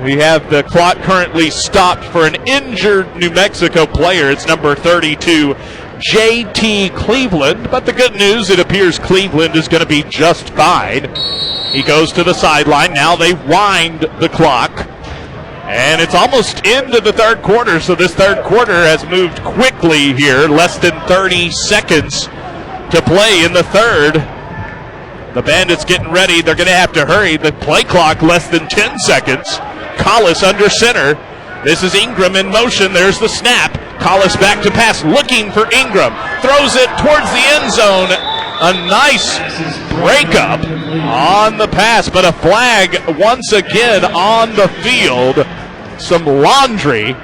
We have the clock currently stopped for an injured New Mexico player. It's number 32, J.T. Cleveland, but the good news, it appears Cleveland is going to be just fine. He goes to the sideline. Now they wind the clock, and it's almost into the 3rd quarter, so this 3rd quarter has moved quickly here. Less than 30 seconds to play in the 3rd. The Bandits getting ready. They're going to have to hurry. The play clock less than 10 seconds. Collis under center. This is Ingram in motion. There's the snap. Collis back to pass, looking for Ingram. Throws it towards the end zone. A nice breakup on the pass, but a flag once again on the field. Some laundry.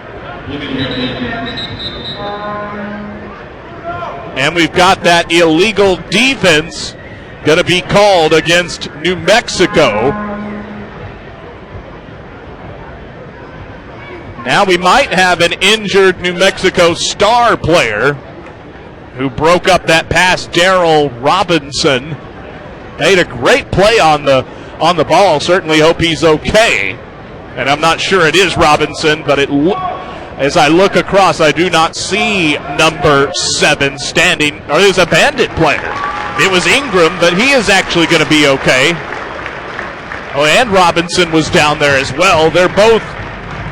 And we've got that illegal defense going to be called against New Mexico. Now we might have an injured New Mexico star player who broke up that pass, Darrell Robinson. Made a great play on the ball. Certainly hope he's okay. And I'm not sure it is Robinson, but as I look across, I do not see number 7 standing. Or there's a Bandit player. It was Ingram, but he is actually going to be okay. Oh, and Robinson was down there as well. They're both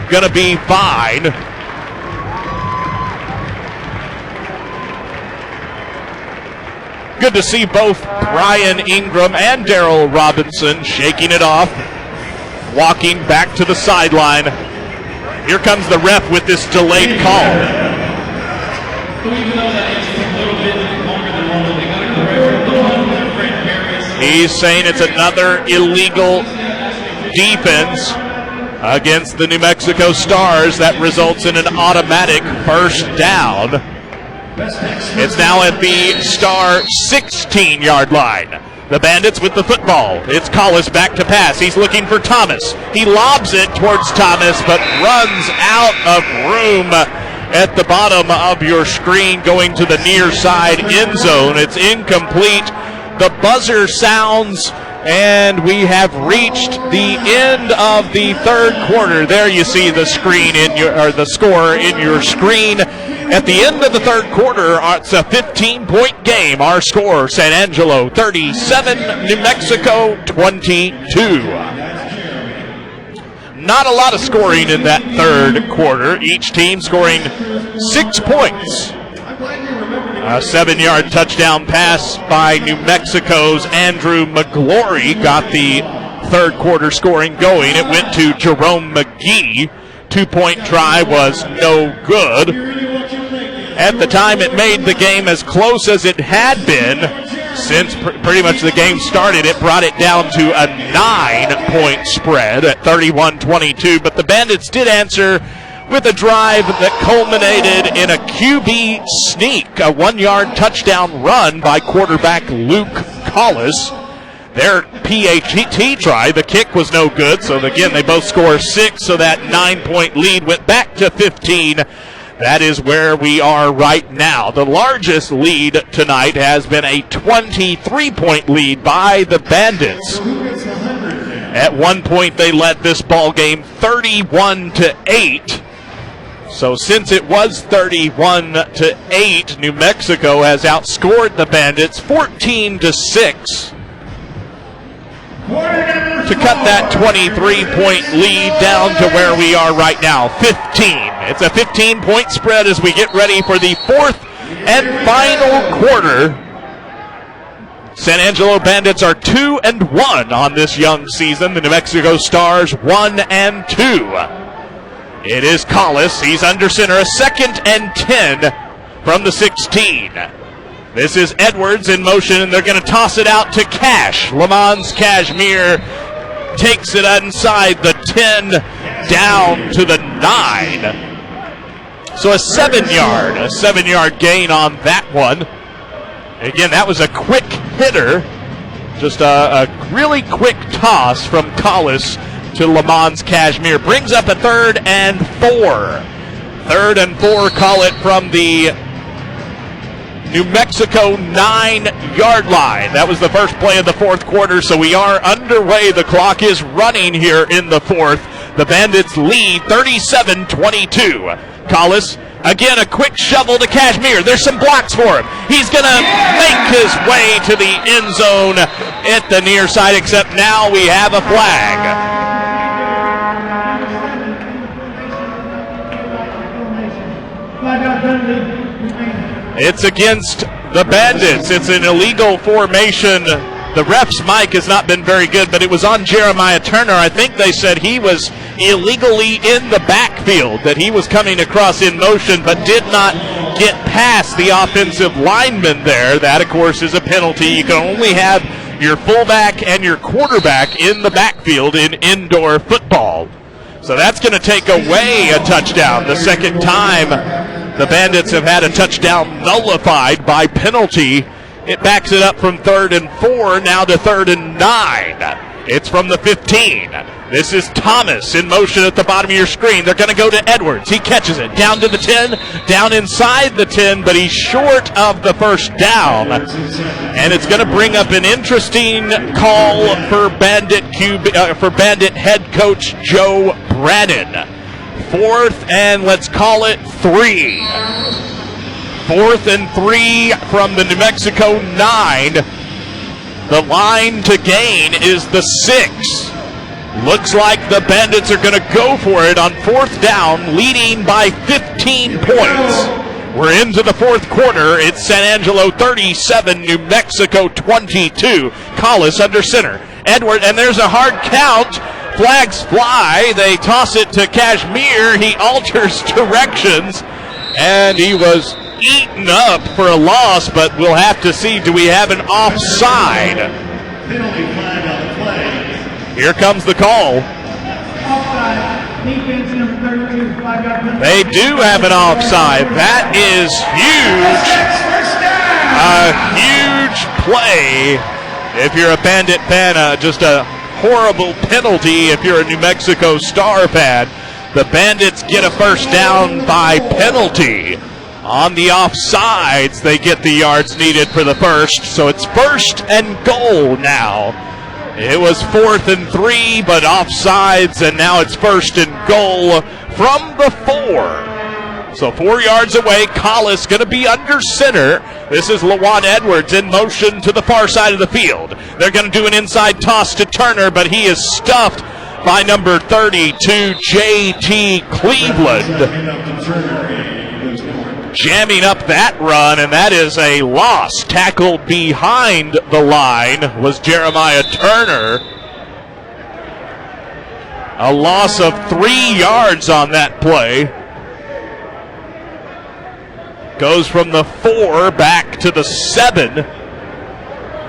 going to be fine. Good to see both Brian Ingram and Darrell Robinson shaking it off, walking back to the sideline. Here comes the ref with this delayed call. So even though that takes a little bit longer than normal, they got to correct the one different areas. He's saying it's another illegal defense against the New Mexico Stars that results in an automatic first down. It's now at the Star 16-yard line. The Bandits with the football. It's Collis back to pass. He's looking for Thomas. He lobs it towards Thomas, but runs out of room at the bottom of your screen going to the near side end zone. It's incomplete. The buzzer sounds, and we have reached the end of the third quarter. There you see the screen the score in your screen. At the end of the third quarter, it's a 15-point game. Our score, San Angelo 37, New Mexico 22. Not a lot of scoring in that third quarter. Each team scoring 6 points. A 7-yard touchdown pass by New Mexico's Andrew McGlory got the third quarter scoring going. It went to Jerome McGee. 2-point try was no good. At the time, it made the game as close as it had been since pretty much the game started. It brought it down to a 9-point spread at 31-22, but the Bandits did answer with a drive that culminated in a QB sneak, a 1-yard touchdown run by quarterback Luke Collis. Their PAT try, the kick was no good, so again, they both score 6, so that 9-point lead went back to 15. That is where we are right now. The largest lead tonight has been a 23-point lead by the Bandits. At one point, they led this ball game 31-8. So since it was 31-8, New Mexico has outscored the Bandits 14-6. To cut that 23-point lead down to where we are right now, 15. It's a 15-point spread as we get ready for the fourth and final quarter. San Angelo Bandits are 2-1 on this young season. The New Mexico Stars 1-2. It is Collis. He's under center. A 2nd and 10 from the 16. This is Edwards in motion, and they're going to toss it out to Cash. Lamons Cashmere takes it inside the 10 down to the 9. So a 7-yard gain on that one. Again, that was a quick hitter. Just a really quick toss from Collis to Lamons Cashmere. Brings up a 3rd and 4. 3rd and 4, call it from the New Mexico 9-yard line. That was the first play of the fourth quarter, so we are underway. The clock is running here in the fourth. The Bandits lead 37-22. Collis, again, a quick shovel to Cashmere. There's some blocks for him. He's going to make his way to the end zone at the near side, except now we have a flag. It's against the Bandits. It's an illegal formation. The ref's mic has not been very good, but it was on Jeremiah Turner. I think they said he was illegally in the backfield, that he was coming across in motion but did not get past the offensive lineman there. That, of course, is a penalty. You can only have your fullback and your quarterback in the backfield in indoor football. So that's going to take away a touchdown. The second time the Bandits have had a touchdown nullified by penalty. It backs it up from 3rd and 4, now to 3rd and 9. It's from the 15. This is Thomas in motion at the bottom of your screen. They're going to go to Edwards. He catches it down to the 10, down inside the 10, but he's short of the first down. And it's going to bring up an interesting call for Bandit head coach Joe Brannon. 4th and let's call it 3. 4th and 3 from the New Mexico 9. The line to gain is the 6. Looks like the Bandits are going to go for it on 4th down, leading by 15 points. We're into the fourth quarter. It's San Angelo 37, New Mexico 22. Collis under center. Edward, and there's a hard count. Flags fly. They toss it to Kashmir. He alters directions, and he was eaten up for a loss, but we'll have to see. Do we have an offside? Penalty flag on the play. Here comes the call. Offside. Defense number 32. 5-yard penalty. They do have an offside. That is huge. A huge play. If you're a Bandit fan, just a horrible penalty if you're a New Mexico Star fan. The Bandits get a first down by penalty. On the offsides, they get the yards needed for the first, so it's 1st and goal now. It was 4th and 3, but offsides, and now it's 1st and goal from the 4. So 4 yards away, Collis going to be under center. This is Lawan Edwards in motion to the far side of the field. They're going to do an inside toss to Turner, but he is stuffed by number 32, J.T. Cleveland. Jamming up that run, and that is a loss. Tackled behind the line was Jeremiah Turner. A loss of 3 yards on that play. Goes from the 4 back to the 7.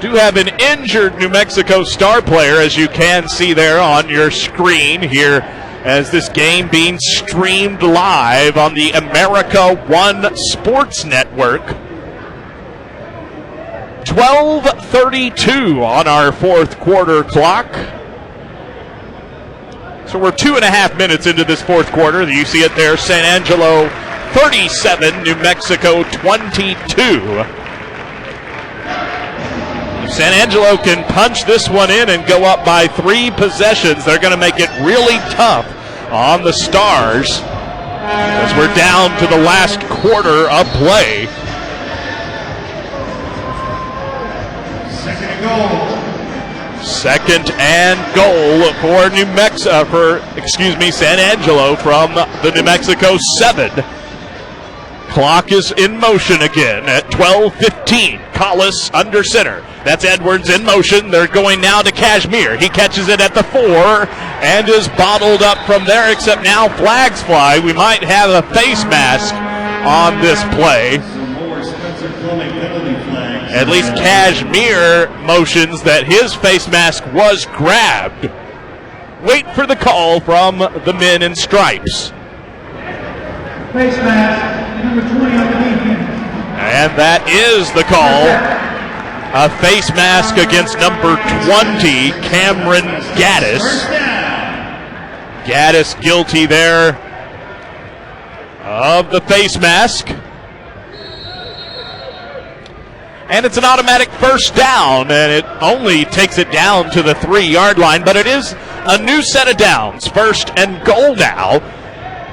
Do have an injured New Mexico Star player, as you can see there on your screen here, as this game being streamed live on the America One Sports Network. 12:32 on our fourth quarter clock. So we're 2.5 minutes into this fourth quarter. You see it there, San Angelo 37, New Mexico 22. San Angelo can punch this one in and go up by 3 possessions. They're going to make it really tough on the Stars as we're down to the last quarter of play. 2nd and goal. 2nd and goal for San Angelo from the New Mexico 7. Clock is in motion again at 12:15. Collis under center. That's Edwards in motion. They're going now to Kashmir. He catches it at the 4 and is bottled up from there, except now flags fly. We might have a face mask on this play. Some more Spencer Fleming penalty flags. At least Kashmir motions that his face mask was grabbed. Wait for the call from the men in stripes. Face mask, number 20 on the defense. And that is the call. A face mask against number 20, Cameron Gaddis. First down. Gaddis guilty there of the face mask. And it's an automatic first down, and it only takes it down to the 3-yard line, but it is a new set of downs. 1st and goal now.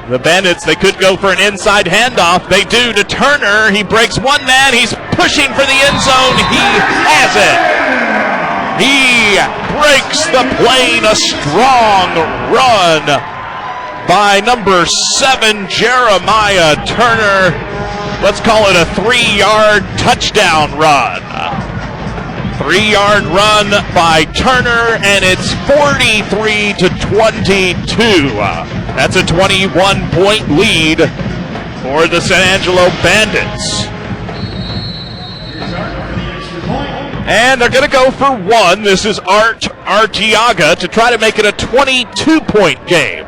The Bandits, they could go for an inside handoff. They do to Turner. He breaks one man. He's pushing for the end zone. He has it. He breaks the plane. A strong run by number 7, Jeremiah Turner. Let's call it a 3-yard touchdown run. 3-yard run by Turner, and it's 43-22. That's a 21-point lead for the San Angelo Bandits. And they're going to go for 1. This is Art Artiaga to try to make it a 22-point game.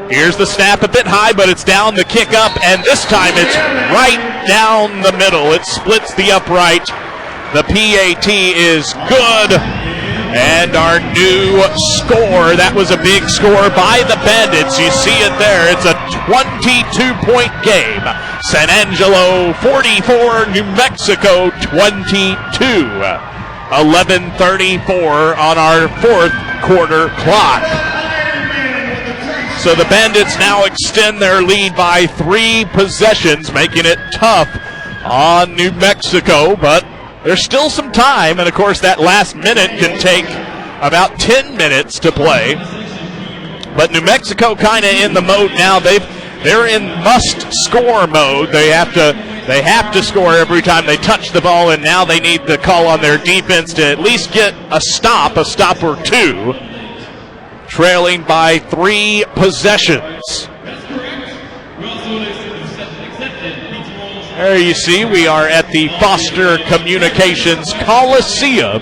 Here's the snap, a bit high, but it's down, the kick up, and this time it's right down the middle. It splits the upright. The PAT is good. And our new score, that was a big score by the Bandits. You see it there. It's a 22-point game. San Angelo 44, New Mexico 22. 11:34 on our fourth quarter clock. So the Bandits now extend their lead by 3 possessions, making it tough on New Mexico, but there's still some time, and of course that last minute can take about 10 minutes to play. But New Mexico kind of in the mode now. They've They're in must-score mode. They have to score every time they touch the ball, and now they need the call on their defense to at least get a stop or two, trailing by 3 possessions. There you see, we are at the Foster Communications Coliseum.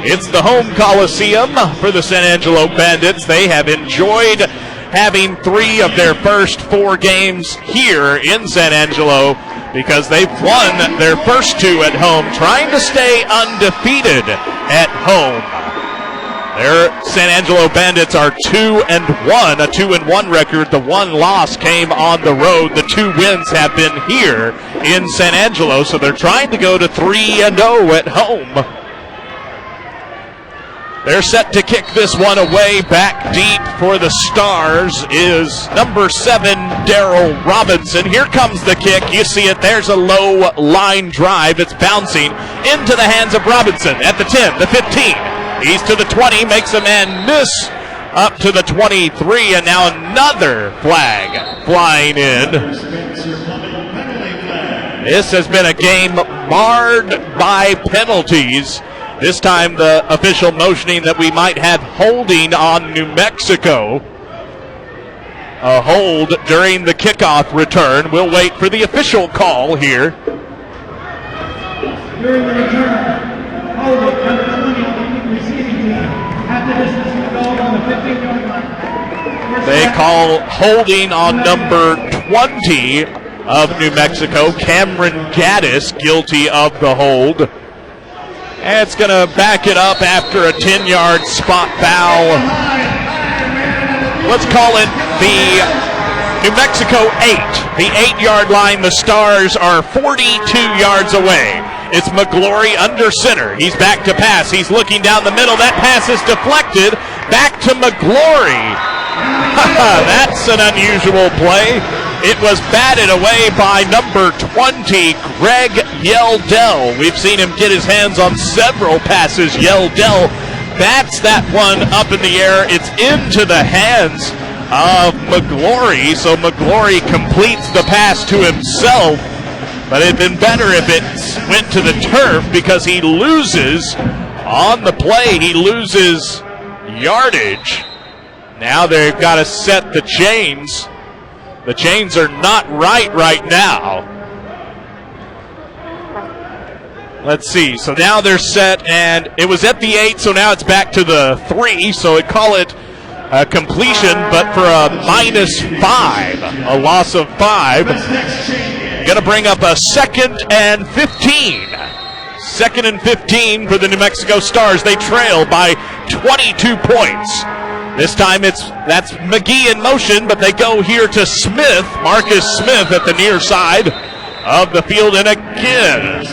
It's the home Coliseum for the San Angelo Bandits. They have enjoyed having 3 of their first 4 games here in San Angelo because they've won their first 2 at home, trying to stay undefeated at home. Their San Angelo Bandits are 2-1, a 2-1 record. The 1 loss came on the road. The 2 wins have been here in San Angelo, so they're trying to go to 3-0 at home. They're set to kick this one away. Back deep for the Stars is number 7, Daryl Robinson. Here comes the kick. You see it. There's a low line drive. It's bouncing into the hands of Robinson at the 10, the 15. He's to the 20, makes a man miss up to the 23, and now another flag flying in. This has been a game marred by penalties. This time the official motioning that we might have holding on New Mexico. A hold during the kickoff return. We'll wait for the official call here. During the return, hold it, number 20 on the receiving team. At the distance from the goal on the 15-yard line. They call holding on number 20 of New Mexico, Cameron Gaddis, guilty of the hold. And it's going to back it up after a 10-yard spot foul. Let's call it the New Mexico 8. The 8-yard line. The Stars are 42 yards away. It's McGlory under center. He's back to pass. He's looking down the middle. That pass is deflected. Back to McGlory. That's an unusual play. It was batted away by number 20, Greg Yeldell. We've seen him get his hands on several passes. Yeldell bats that one up in the air. It's into the hands of McGlory, so McGlory completes the pass to himself. But it'd been better if it went to the turf because he loses on the play. He loses yardage. Now they've got to set the chains. The chains are not right now. Let's see. So now they're set, and it was at the 8, so now it's back to the 3. So it call it a completion, but for a -5, a loss of 5. Going to bring up a 2nd and 15. 2nd and 15 for the New Mexico Stars. They trail by 22 points. This time that's McGee in motion, but they go here to Smith, Marcus Smith at the near side of the field. And again,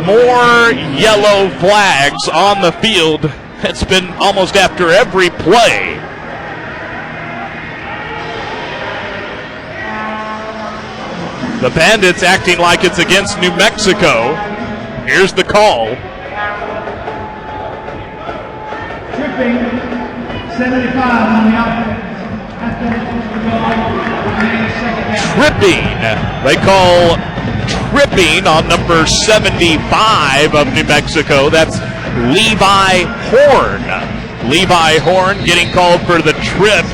more yellow flags on the field. It's been almost after every play. The Bandits acting like it's against New Mexico. Here's the call. Tripping. 75 on the offense. Tripping. They call tripping on number 75 of New Mexico. That's Levi Horn. Levi Horn getting called for the trip.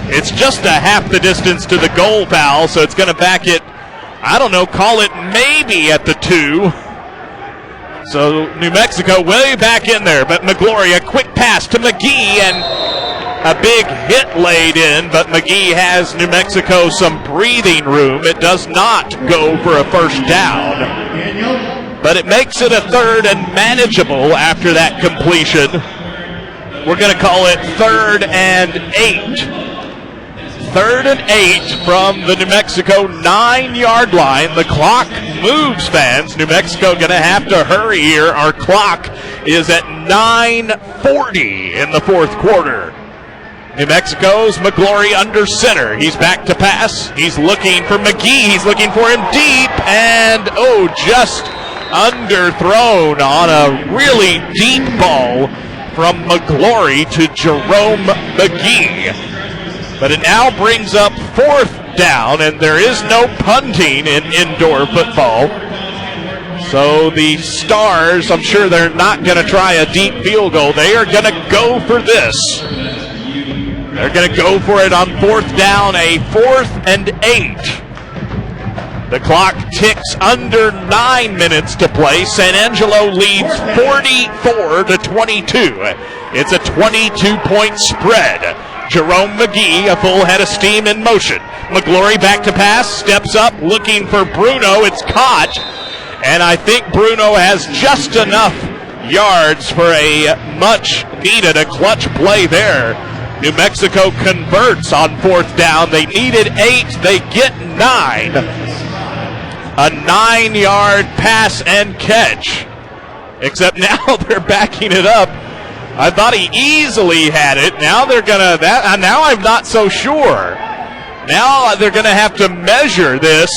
It's just a half the distance to the goal foul, so it's going to back it, I don't know, call it maybe at the 2. So New Mexico way back in there, but McGlory, a quick pass to McGee, and a big hit laid in, but McGee has New Mexico some breathing room. It does not go for a first down, but it makes it a 3rd and manageable after that completion. We're going to call it 3rd and 8. 3rd and 8 from the New Mexico 9-yard line. The clock moves, fans. New Mexico going to have to hurry here. Our clock is at 9:40 in the 4th quarter. New Mexico's McGlory under center. He's back to pass. He's looking for McGee. He's looking for him deep, and just underthrown on a really deep ball from McGlory to Jerome McGee. But it now brings up 4th down, and there is no punting in indoor football. So the Stars, I'm sure they're not going to try a deep field goal. They are going to go for this. They're going to go for it on 4th down, a 4th and 8. The clock ticks under 9 minutes to play. San Angelo leads 44-22. It's a 22-point spread. Jerome McGee, a full head of steam in motion. McGlory back to pass, steps up, looking for Bruno. It's caught, and I think Bruno has just enough yards for a much-needed, a clutch play there. New Mexico converts on 4th down. They needed 8. They get 9. A 9-yard pass and catch. Except now they're backing it up. I thought he easily had it. Now they're gonna now I'm not so sure. Now they're gonna have to measure this.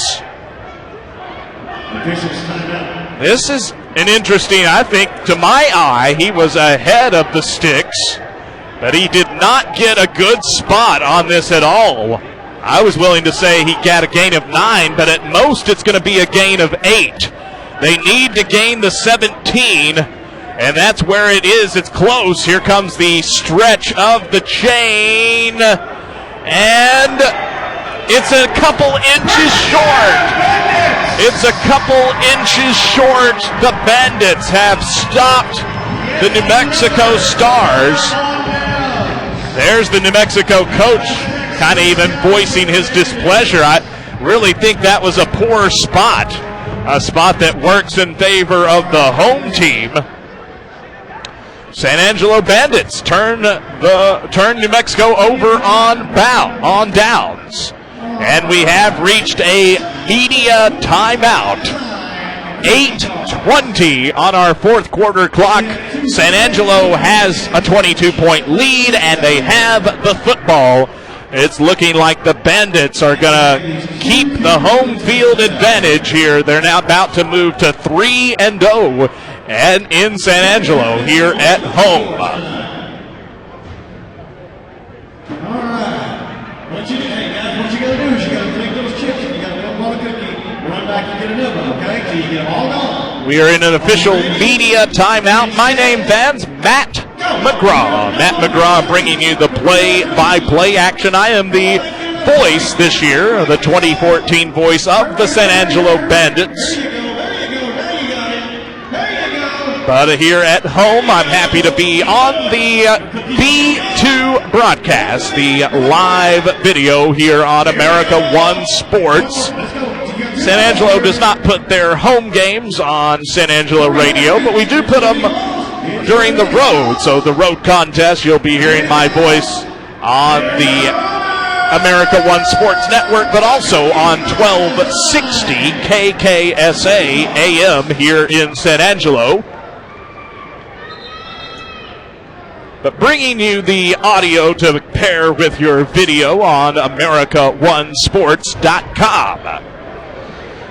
This is an interesting, I think, to my eye, he was ahead of the sticks, but he did not get a good spot on this at all. I was willing to say he got a gain of 9, but at most it's going to be a gain of 8. They need to gain the 17, and that's where it is. It's close. Here comes the stretch of the chain, and it's a couple inches short. It's a couple inches short. The Bandits have stopped the New Mexico Stars. There's the New Mexico coach, kind of even voicing his displeasure. I really think that was a poor spot, a spot that works in favor of the home team. San Angelo Bandits turn New Mexico over on downs, and we have reached a media timeout. 8:20 on our 4th quarter clock. San Angelo has a 22-point lead, and they have the football. It's looking like the Bandits are going to keep the home field advantage here. They're now about to move to 3-0 and in San Angelo here at home. All right. Hey guys, what you got to do is you got to take those chips and you got to put them on a cookie, run back and get another one, okay? So you get them all gone. We are in an official media timeout. My name, fans, Matt McGraw. Matt McGraw bringing you the play-by-play action. I am the voice this year, the 2014 voice of the San Angelo Bandits. But here at home, I'm happy to be on the B2 broadcast, the live video here on America One Sports. San Angelo does not put their home games on San Angelo radio, but we do put them during the road. So the road contest, you'll be hearing my voice on the America One Sports Network, but also on 1260 KKSA AM here in San Angelo. But bringing you the audio to pair with your video on AmericaOneSports.com.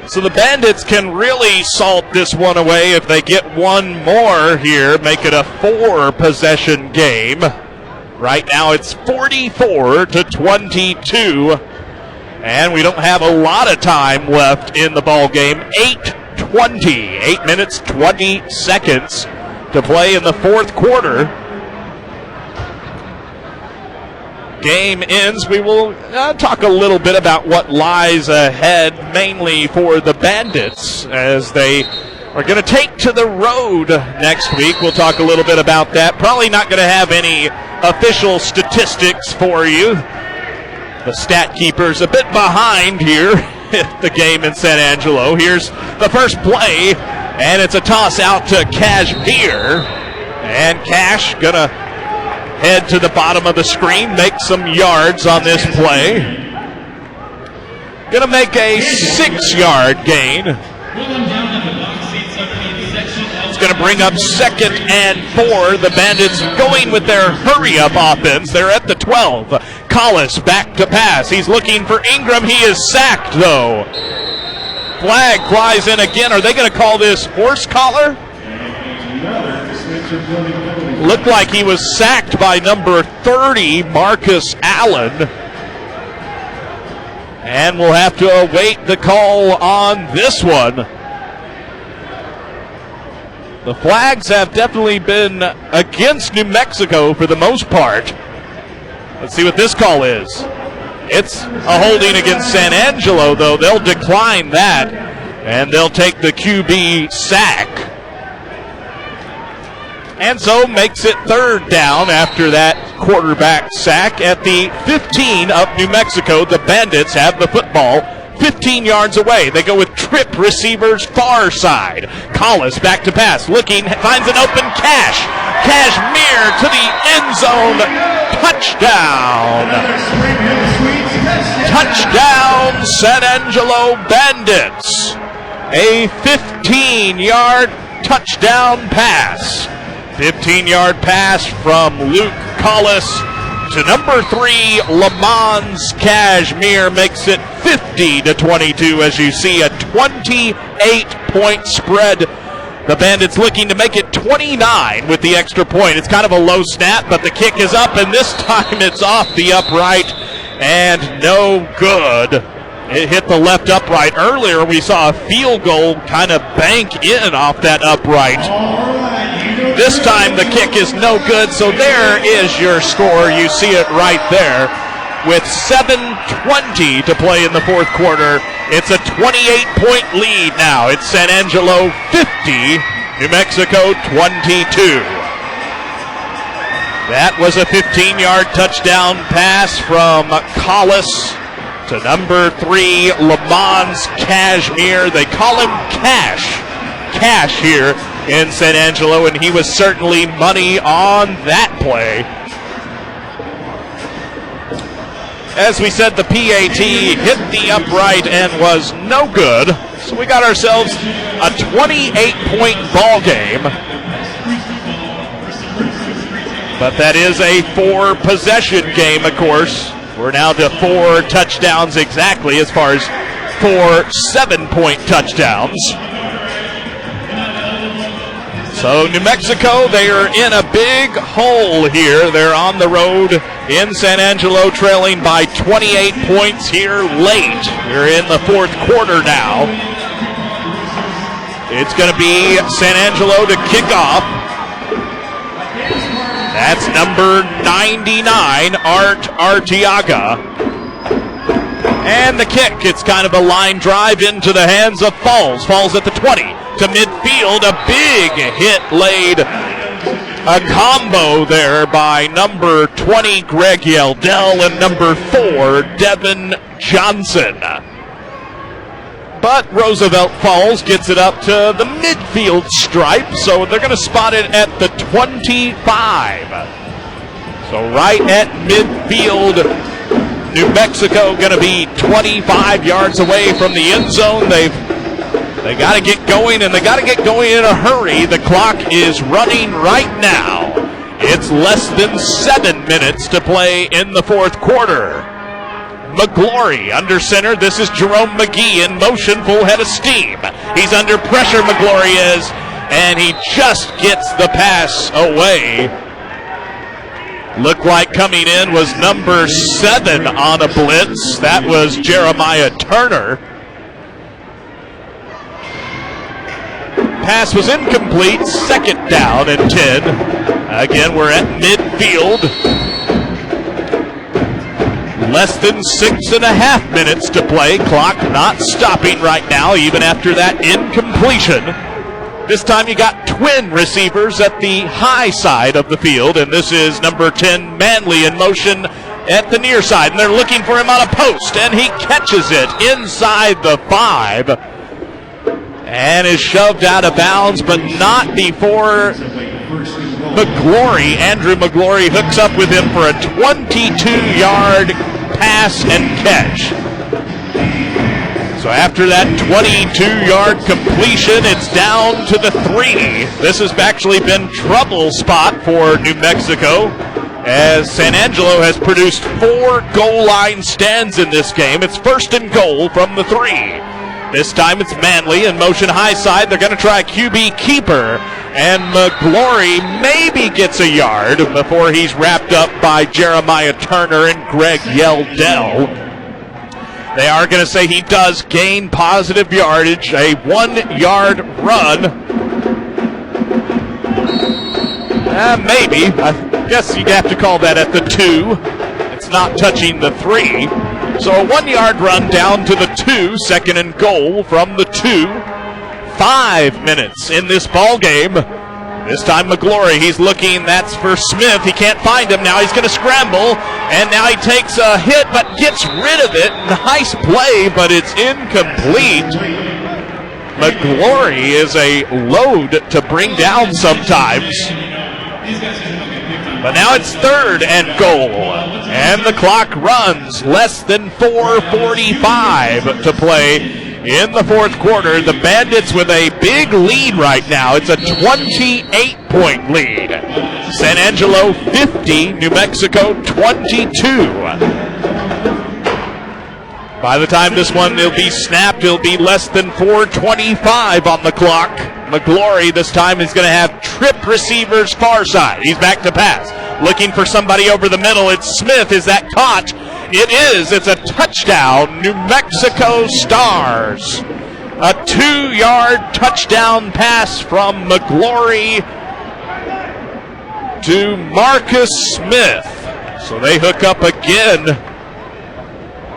So the Bandits can really salt this one away if they get one more here, make it a 4-possession game. Right now it's 44-22, and we don't have a lot of time left in the ball game. 8:20, 8 minutes, 20 seconds to play in the 4th quarter. Game ends. We will talk a little bit about what lies ahead, mainly for the Bandits, as they are going to take to the road next week. We'll talk a little bit about that. Probably not going to have any official statistics for you. The stat keeper's a bit behind here at the game in San Angelo. Here's the first play, and it's a toss out to Kashmir. And Cash going to head to the bottom of the screen, make some yards on this play. Going to make a 6-yard gain. It's going to bring up 2nd and 4. The Bandits going with their hurry-up offense. They're at the 12. Collis back to pass. He's looking for Ingram. He is sacked, though. Flag flies in again. Are they going to call this horse collar? Looked like he was sacked by number 30, Marcus Allen. And we'll have to await the call on this one. The flags have definitely been against New Mexico for the most part. Let's see what this call is. It's a holding against San Angelo, though. They'll decline that, and they'll take the QB sack. And so makes it third down after that quarterback sack at the 15 of New Mexico. The Bandits have the football 15 yards away. They go with trip receivers far side. Collis back to pass, looking, finds an open Cash. Cashmere to the end zone. Touchdown. Touchdown, San Angelo Bandits. A 15-yard touchdown pass. 15-yard pass from Luke Collis to number 3, Lamons Cashmere, makes it 50-22 as you see a 28-point spread. The Bandits looking to make it 29 with the extra point. It's kind of a low snap, but the kick is up, and this time it's off the upright and no good. It hit the left upright. Earlier we saw a field goal kind of bank in off that upright. This time the kick is no good, so there is your score. You see it right there. With 7:20 to play in the fourth quarter, it's a 28-point lead now. It's San Angelo 50, New Mexico 22. That was a 15-yard touchdown pass from Collis to number 3, Lamons Cashmere. They call him Cash here in San Angelo, and he was certainly money on that play. As we said, the PAT hit the upright and was no good, so we got ourselves a 28-point ball game. But that is a 4-possession game, of course. We're now to 4 touchdowns exactly as far as 4 7-point touchdowns. So New Mexico, they are in a big hole here. They're on the road in San Angelo, trailing by 28 points here late. We're in the fourth quarter now. It's going to be San Angelo to kick off. That's number 99, Art Arteaga. And the kick, it's kind of a line drive into the hands of Falls. Falls at the 20 to midfield. A big hit laid. A combo there by number 20, Greg Yeldell, and number 4, Devin Johnson. But Roosevelt Falls gets it up to the midfield stripe, so they're going to spot it at the 25. So right at midfield, New Mexico going to be 25 yards away from the end zone. They got to get going, and they got to get going in a hurry. The clock is running right now. It's less than 7 minutes to play in the fourth quarter. McGlory under center. This is Jerome McGee in motion, full head of steam. He's under pressure, McGlory is, and he just gets the pass away. Looked like coming in was number 7 on a blitz. That was Jeremiah Turner. Pass was incomplete. Second down and 10. Again, we're at midfield. Less than 6.5 minutes to play. Clock not stopping right now, even after that incompletion. This time you got twin receivers at the high side of the field, and this is number 10, Manley, in motion at the near side. And they're looking for him on a post, and he catches it inside the 5. And is shoved out of bounds, but not before McGlory. Andrew McGlory hooks up with him for a 22-yard pass and catch. So after that 22-yard completion, it's down to the 3. This has actually been trouble spot for New Mexico, as San Angelo has produced 4 goal line stands in this game. It's first and goal from the 3. This time it's Manley in motion high side. They're going to try QB keeper, and McGlory maybe gets a yard before he's wrapped up by Jeremiah Turner and Greg Yeldell. They are going to say he does gain positive yardage, a 1-yard run. Maybe. I guess you'd have to call that at the 2. It's not touching the 3. So a 1-yard run down to the 2, second and goal from the 2. 5 minutes in this ball game. This time McGlory, he's looking, that's for Smith. He can't find him. Now he's going to scramble, and now he takes a hit but gets rid of it. Nice play, but it's incomplete. McGlory is a load to bring down sometimes. But now it's third and goal, and the clock runs. Less than 4:45 to play in the fourth quarter. The Bandits with a big lead right now. It's a 28-point lead. San Angelo 50, New Mexico 22. By the time this one will be snapped, it'll be less than 4:25 on the clock. McGlory this time is going to have trip receivers far side. He's back to pass. Looking for somebody over the middle. It's Smith. Is that caught? It is. It's a touchdown, New Mexico Stars. A 2-yard touchdown pass from McGlory to Marcus Smith. So they hook up again.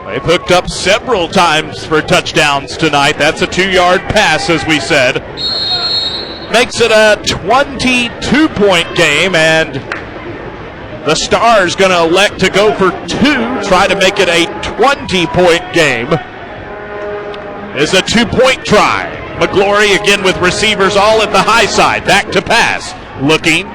They've hooked up several times for touchdowns tonight. That's a 2-yard pass, as we said. Makes it a 22-point game, and the Stars going to elect to go for 2, try to make it a 20-point game. Is a 2-point try. McGlory again with receivers all at the high side. Back to pass. Looking.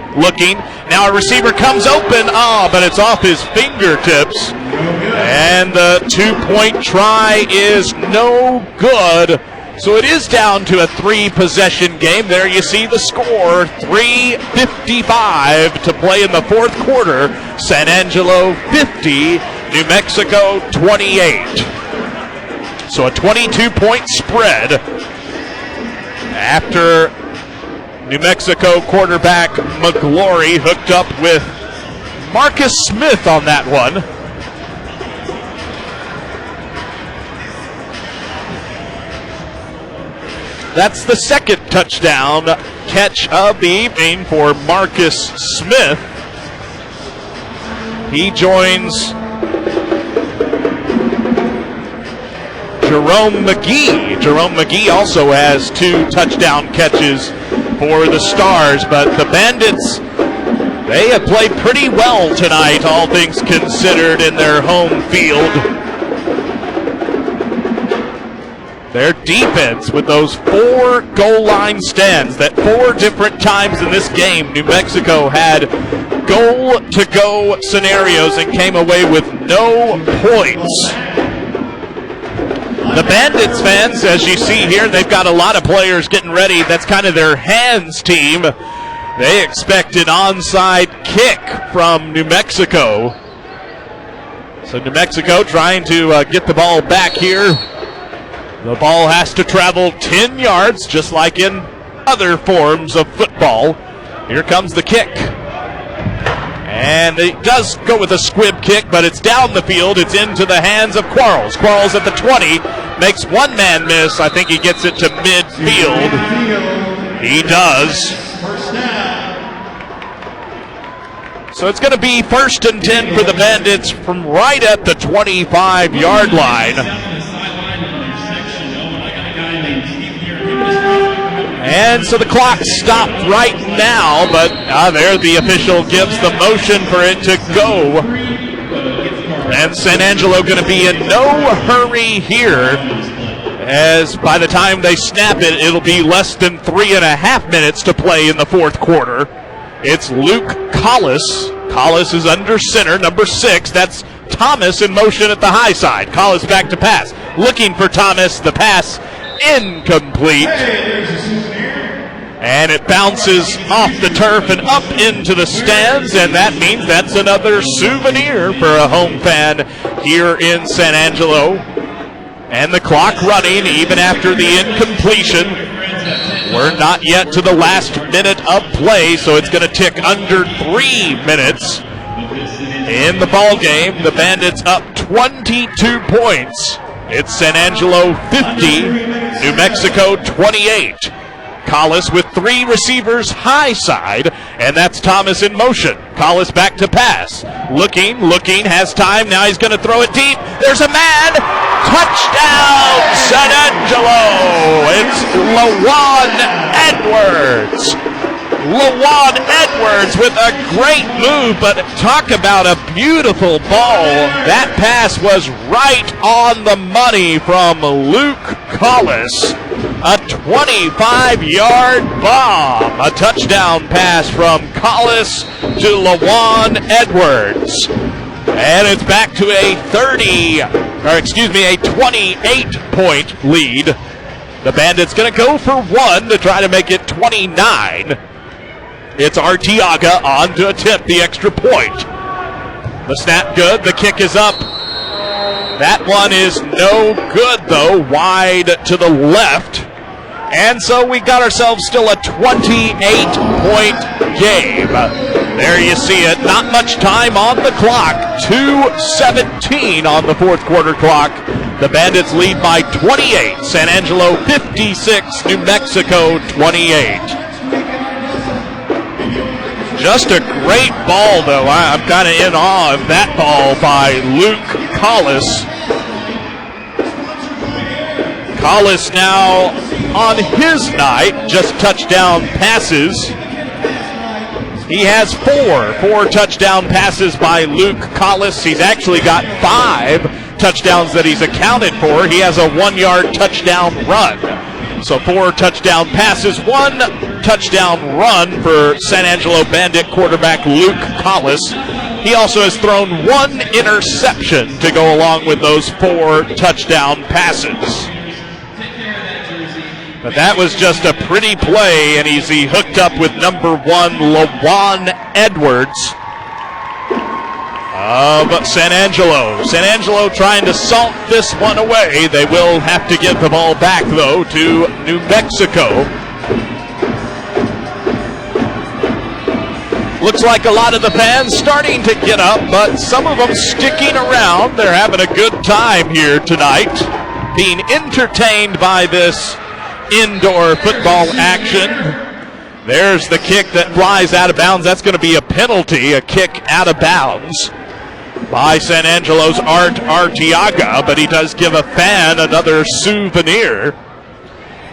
Now a receiver comes open. But it's off his fingertips. And the 2-point try is no good. So it is down to a 3-possession game. There you see the score, 3:55 to play in the fourth quarter. San Angelo 50, New Mexico 28. So a 22-point spread after New Mexico quarterback McGlory hooked up with Marcus Smith on that one. That's the second touchdown catch of the evening for Marcus Smith. He joins Jerome McGee. Jerome McGee also has 2 touchdown catches for the Stars, but the Bandits, they have played pretty well tonight, all things considered, in their home field. Their defense with those 4 goal line stands, that 4 different times in this game, New Mexico had goal-to-go scenarios and came away with no points. The Bandits fans, as you see here, they've got a lot of players getting ready. That's kind of their hands team. They expect an onside kick from New Mexico. So New Mexico trying to get the ball back here. The ball has to travel 10 yards, just like in other forms of football. Here comes the kick. And it does go with a squib kick, but it's down the field. It's into the hands of Quarles. Quarles at the 20, makes one man miss. I think he gets it to midfield. He does. So it's going to be 1st and 10 for the Bandits from right at the 25-yard line. And so the clock stopped right now, but there the official gives the motion for it to go. And San Angelo going to be in no hurry here, as by the time they snap it, it'll be less than 3.5 minutes to play in the fourth quarter. It's Luke Collis. Collis is under center, number 6. That's Thomas in motion at the high side. Collis back to pass. Looking for Thomas. The pass incomplete. And it bounces off the turf and up into the stands, and that means that's another souvenir for a home fan here in San Angelo. And the clock running even after the incompletion. We're not yet to the last minute of play, so it's going to tick under 3 minutes in the ball game. The Bandits up 22 points It's San Angelo 50, New Mexico 28. Collis with 3 receivers high side, and that's Thomas in motion. Collis back to pass. Looking, has time. Now he's going to throw it deep. There's a man. Touchdown, San Angelo. It's Lawan Edwards. Lawan Edwards with a great move, but talk about a beautiful ball. That pass was right on the money from Luke Collis. A 25-yard bomb. A touchdown pass from Collis to Lawan Edwards. And it's back to a 28-point lead. The Bandits going to go for 1 to try to make it 29. It's Arteaga on to attempt the extra point. The snap good, the kick is up. That one is no good though, wide to the left. And so we got ourselves still a 28-point game. There you see it, not much time on the clock. 2:17 on the fourth quarter clock. The Bandits lead by 28. San Angelo 56, New Mexico 28. Just a great ball, though. I'm kind of in awe of that ball by Luke Collis. Collis now on his night, just touchdown passes. He has four touchdown passes by Luke Collis. He's actually got 5 touchdowns that he's accounted for. He has a 1-yard touchdown run. So 4 touchdown passes, 1 touchdown run for San Angelo Bandit quarterback Luke Collis. He also has thrown 1 interception to go along with those 4 touchdown passes. But that was just a pretty play, and he hooked up with number 1, Lawan Edwards of San Angelo. San Angelo trying to salt this one away. They will have to give the ball back, though, to New Mexico. Looks like a lot of the fans starting to get up, but some of them sticking around. They're having a good time here tonight, being entertained by this indoor football action. There's the kick that flies out of bounds. That's going to be a penalty, a kick out of bounds by San Angelo's Art Arteaga, but he does give a fan another souvenir.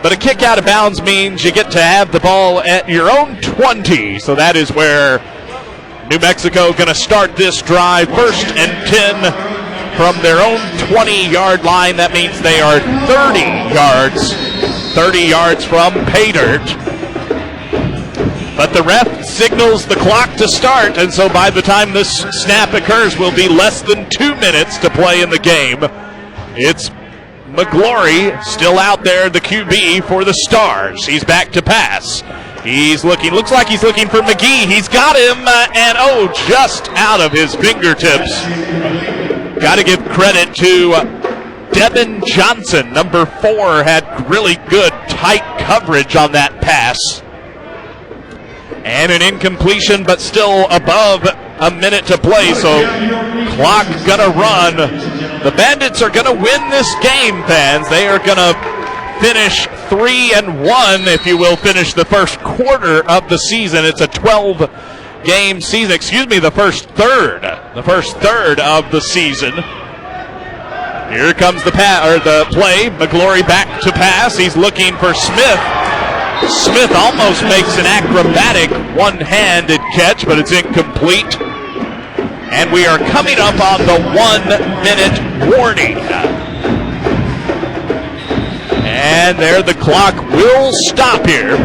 But a kick out of bounds means you get to have the ball at your own 20, so that is where New Mexico going to start this drive. 1st and 10 from their own 20-yard line. That means they are 30 yards from pay dirt. But the ref signals the clock to start, and so by the time this snap occurs, will be less than 2 minutes to play in the game. It's McGlory still out there, the QB for the Stars. He's back to pass. Looks like he's looking for McGee. He's got him, and just out of his fingertips. Got to give credit to Devin Johnson. Number 4 had really good, tight coverage on that pass. And an incompletion, but still above a minute to play, so clock gonna run. The Bandits are gonna win this game, fans. They are gonna finish 3-1, if you will, finish the first quarter of the season. It's a 12-game season. The first third of the season. Here comes the play. McGlory back to pass. He's looking for Smith. Smith almost makes an acrobatic one-handed catch, but it's incomplete. And we are coming up on the 1-minute warning. And there the clock will stop here.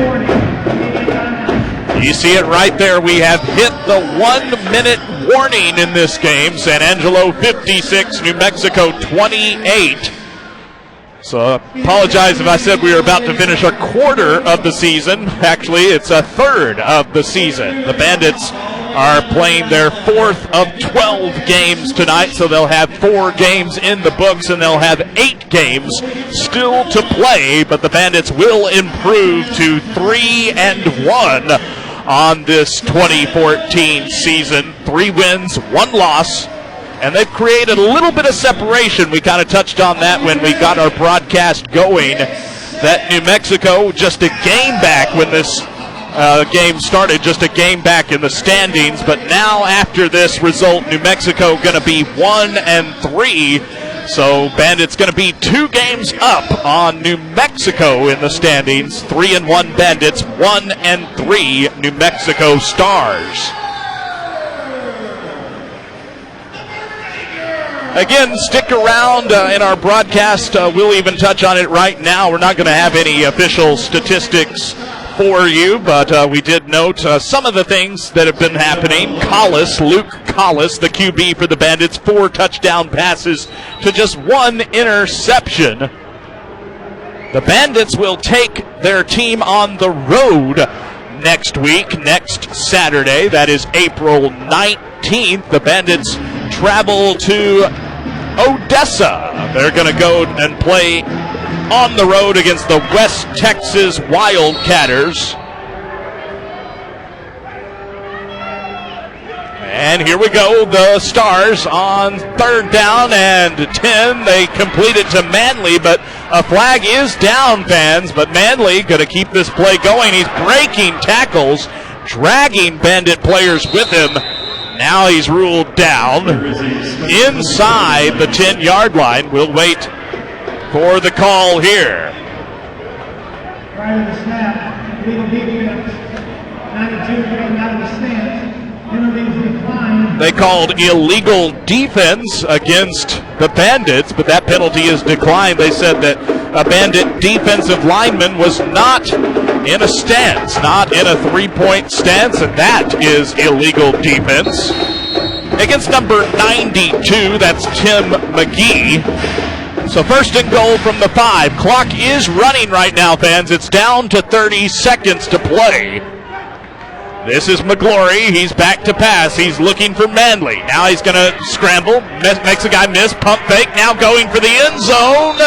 You see it right there. We have hit the 1-minute warning in this game. San Angelo 56, New Mexico 28. So apologize if I said we were about to finish a quarter of the season. Actually, it's a third of the season. The Bandits are playing their 4th of 12 games tonight, so they'll have 4 games in the books, and they'll have 8 games still to play, but the Bandits will improve to 3-1 on this 2014 season. 3 wins, 1 loss, and they've created a little bit of separation. We kind of touched on that when we got our broadcast going, that New Mexico just a game back when this game started, just a game back in the standings. But now after this result, New Mexico going to be 1-3. So Bandits going to be 2 games up on New Mexico in the standings. 3-1 Bandits, 1-3 New Mexico Stars. Again, stick around in our broadcast. We'll even touch on it right now. We're not going to have any official statistics for you, but we did note some of the things that have been happening. Luke Collis, the QB for the Bandits, 4 touchdown passes to just 1 interception. The Bandits will take their team on the road next week, next Saturday. That is April 19th. The Bandits travel to Odessa. They're going to go and play on the road against the West Texas Wildcatters. And here we go, the Stars on 3rd down and 10. They complete it to Manley, but a flag is down, fans. But Manley going to keep this play going. He's breaking tackles, dragging Bandit players with him. Now he's ruled down inside the 10-yard line. We'll wait for the call here. Prior to the snap, legal defense, 92 getting out of the stance. Penalties declined. They called illegal defense against the Bandits, but that penalty is declined. They said that a Bandit defensive lineman was not in a stance, not in a 3-point stance, and that is illegal defense. Against number 92, that's Tim McGee. So 1st and goal from the 5. Clock is running right now, fans. It's down to 30 seconds to play. This is McGlory. He's back to pass. He's looking for Manley. Now he's going to scramble. Makes a guy miss. Pump fake. Now going for the end zone.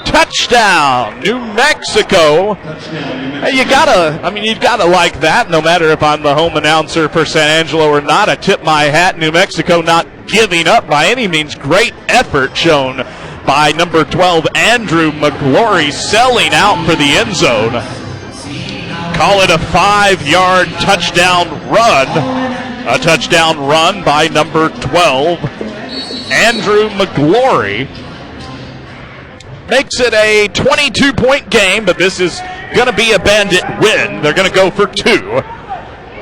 Touchdown, New Mexico. Hey, you've got to like that, no matter if I'm the home announcer for San Angelo or not. I tip my hat. New Mexico not giving up by any means. Great effort shown by number 12, Andrew McGlory, selling out for the end zone. Call it a 5-yard touchdown run. A touchdown run by number 12, Andrew McGlory. Makes it a 22-point game, but this is going to be a Bandit win. They're going to go for 2.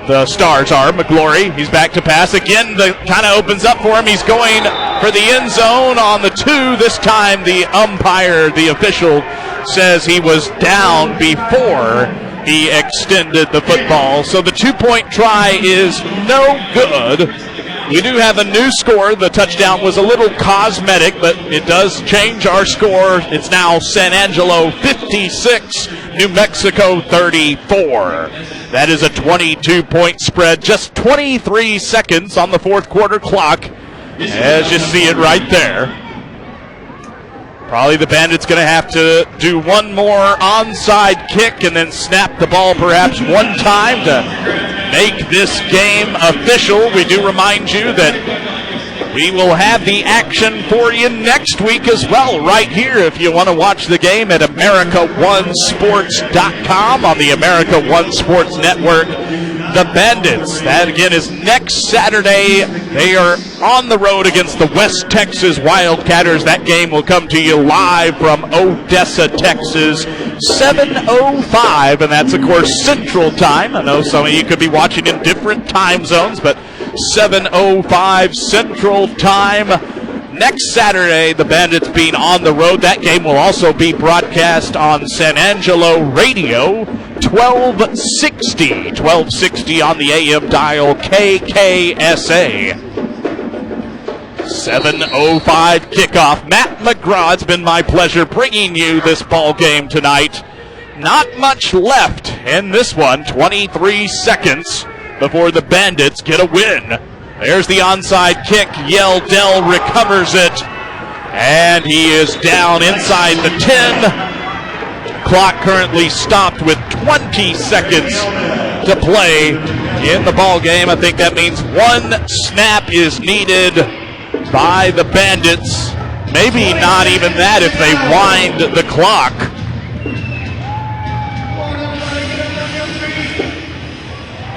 The Stars are. McGlory, he's back to pass. Again, the kind of opens up for him. He's going for the end zone on the 2. This time the umpire, the official, says he was down before he extended the football. So the 2-point try is no good. We do have a new score. The touchdown was a little cosmetic, but it does change our score. It's now San Angelo 56, New Mexico 34. That is a 22-point spread. Just 23 seconds on the 4th quarter clock, as you see it right there. Probably the Bandits going to have to do one more onside kick and then snap the ball perhaps one time to make this game official. We do remind you that we will have the action for you next week as well, right here if you want to watch the game at AmericaOneSports.com on the America One Sports Network. The Bandits, that again is next Saturday. They are on the road against the West Texas Wildcatters. That game will come to you live from Odessa, Texas, 7:05, and that's, of course, Central Time. I know some of you could be watching in different time zones, but 7:05 Central Time. Next Saturday, the Bandits being on the road. That game will also be broadcast on San Angelo Radio, 1260 on the AM dial, KKSA. 7:05 kickoff. Matt McGraw, it's been my pleasure bringing you this ball game tonight. Not much left in this one, 23 seconds before the Bandits get a win. There's the onside kick. Yeldell recovers it, and he is down inside the 10. Clock currently stopped with 20 seconds to play in the ball game. I think that means one snap is needed by the Bandits. Maybe not even that if they wind the clock.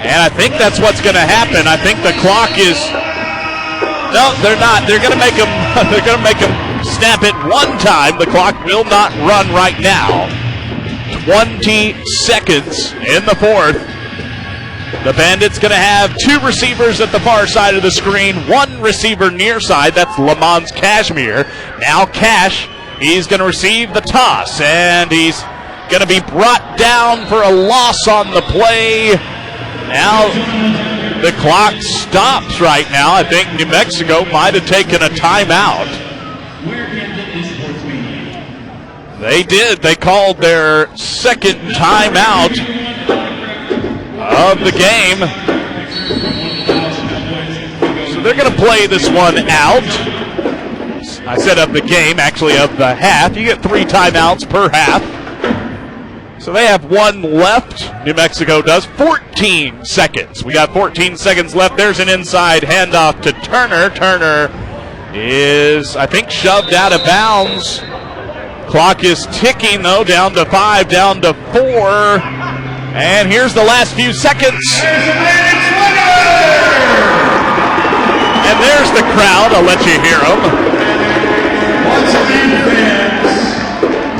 And I think that's what's going to happen. I think the clock is... No, they're not. They're going to make them. They're going to make them snap it one time. The clock will not run right now. 20 seconds in the fourth. The Bandits going to have two receivers at the far side of the screen, one receiver near side. That's Lamont Cashmere. Now Cash, he's going to receive the toss, and he's going to be brought down for a loss on the play. Now the clock stops right now. I think New Mexico might have taken a timeout. They did. They called their second timeout of the game. So they're going to play this one out. I said of the game, actually of the half. You get 3 timeouts per half. So they have one left. New Mexico does. 14 seconds. We got 14 seconds left. There's an inside handoff to Turner. Turner is, I think, shoved out of bounds. Clock is ticking, though, down to 5, down to 4. And here's the last few seconds. And there's the crowd. I'll let you hear them. Once again, fans,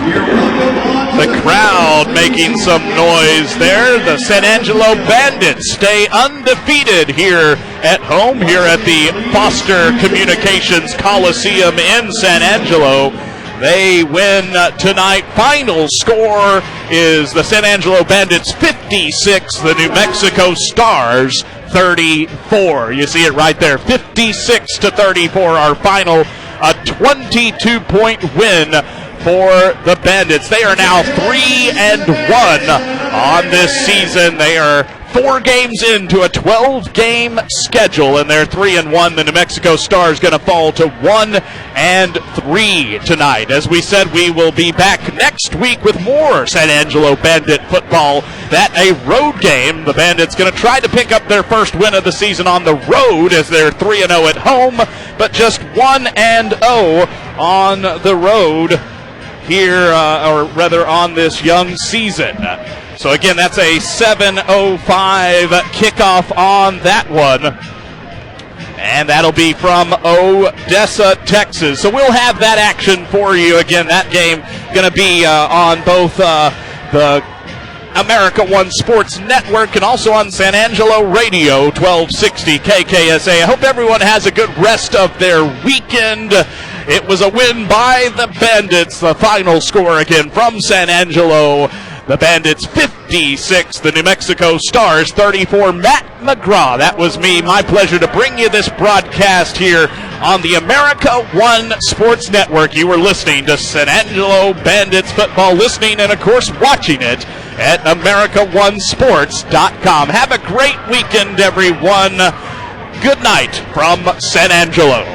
you're welcome. The crowd making some noise there. The San Angelo Bandits stay undefeated here at home, here at the Foster Communications Coliseum in San Angelo. They win tonight. Final score is the San Angelo Bandits 56, the New Mexico Stars 34. You see it right there, 56-34, our final, a 22-point win for the Bandits. They are now 3-1 on this season. They are 4 games into a 12-game schedule, and they're 3-1. The New Mexico Stars going to fall to 1-3 tonight. As we said, we will be back next week with more San Angelo Bandit football. That a road game. The Bandits going to try to pick up their first win of the season on the road, as they're 3-0 at home, but just 1-0 on the road here, or rather on this young season. So again, that's a 7:05 kickoff on that one. And that'll be from Odessa, Texas. So we'll have that action for you. Again, that game going to be on both the America One Sports Network and also on San Angelo Radio, 1260 KKSA. I hope everyone has a good rest of their weekend. It was a win by the Bandits. The final score again from San Angelo. The Bandits 56, the New Mexico Stars 34. Matt McGraw, that was me. My pleasure to bring you this broadcast here on the America One Sports Network. You were listening to San Angelo Bandits football, listening and, of course, watching it at AmericaOneSports.com. Have a great weekend, everyone. Good night from San Angelo.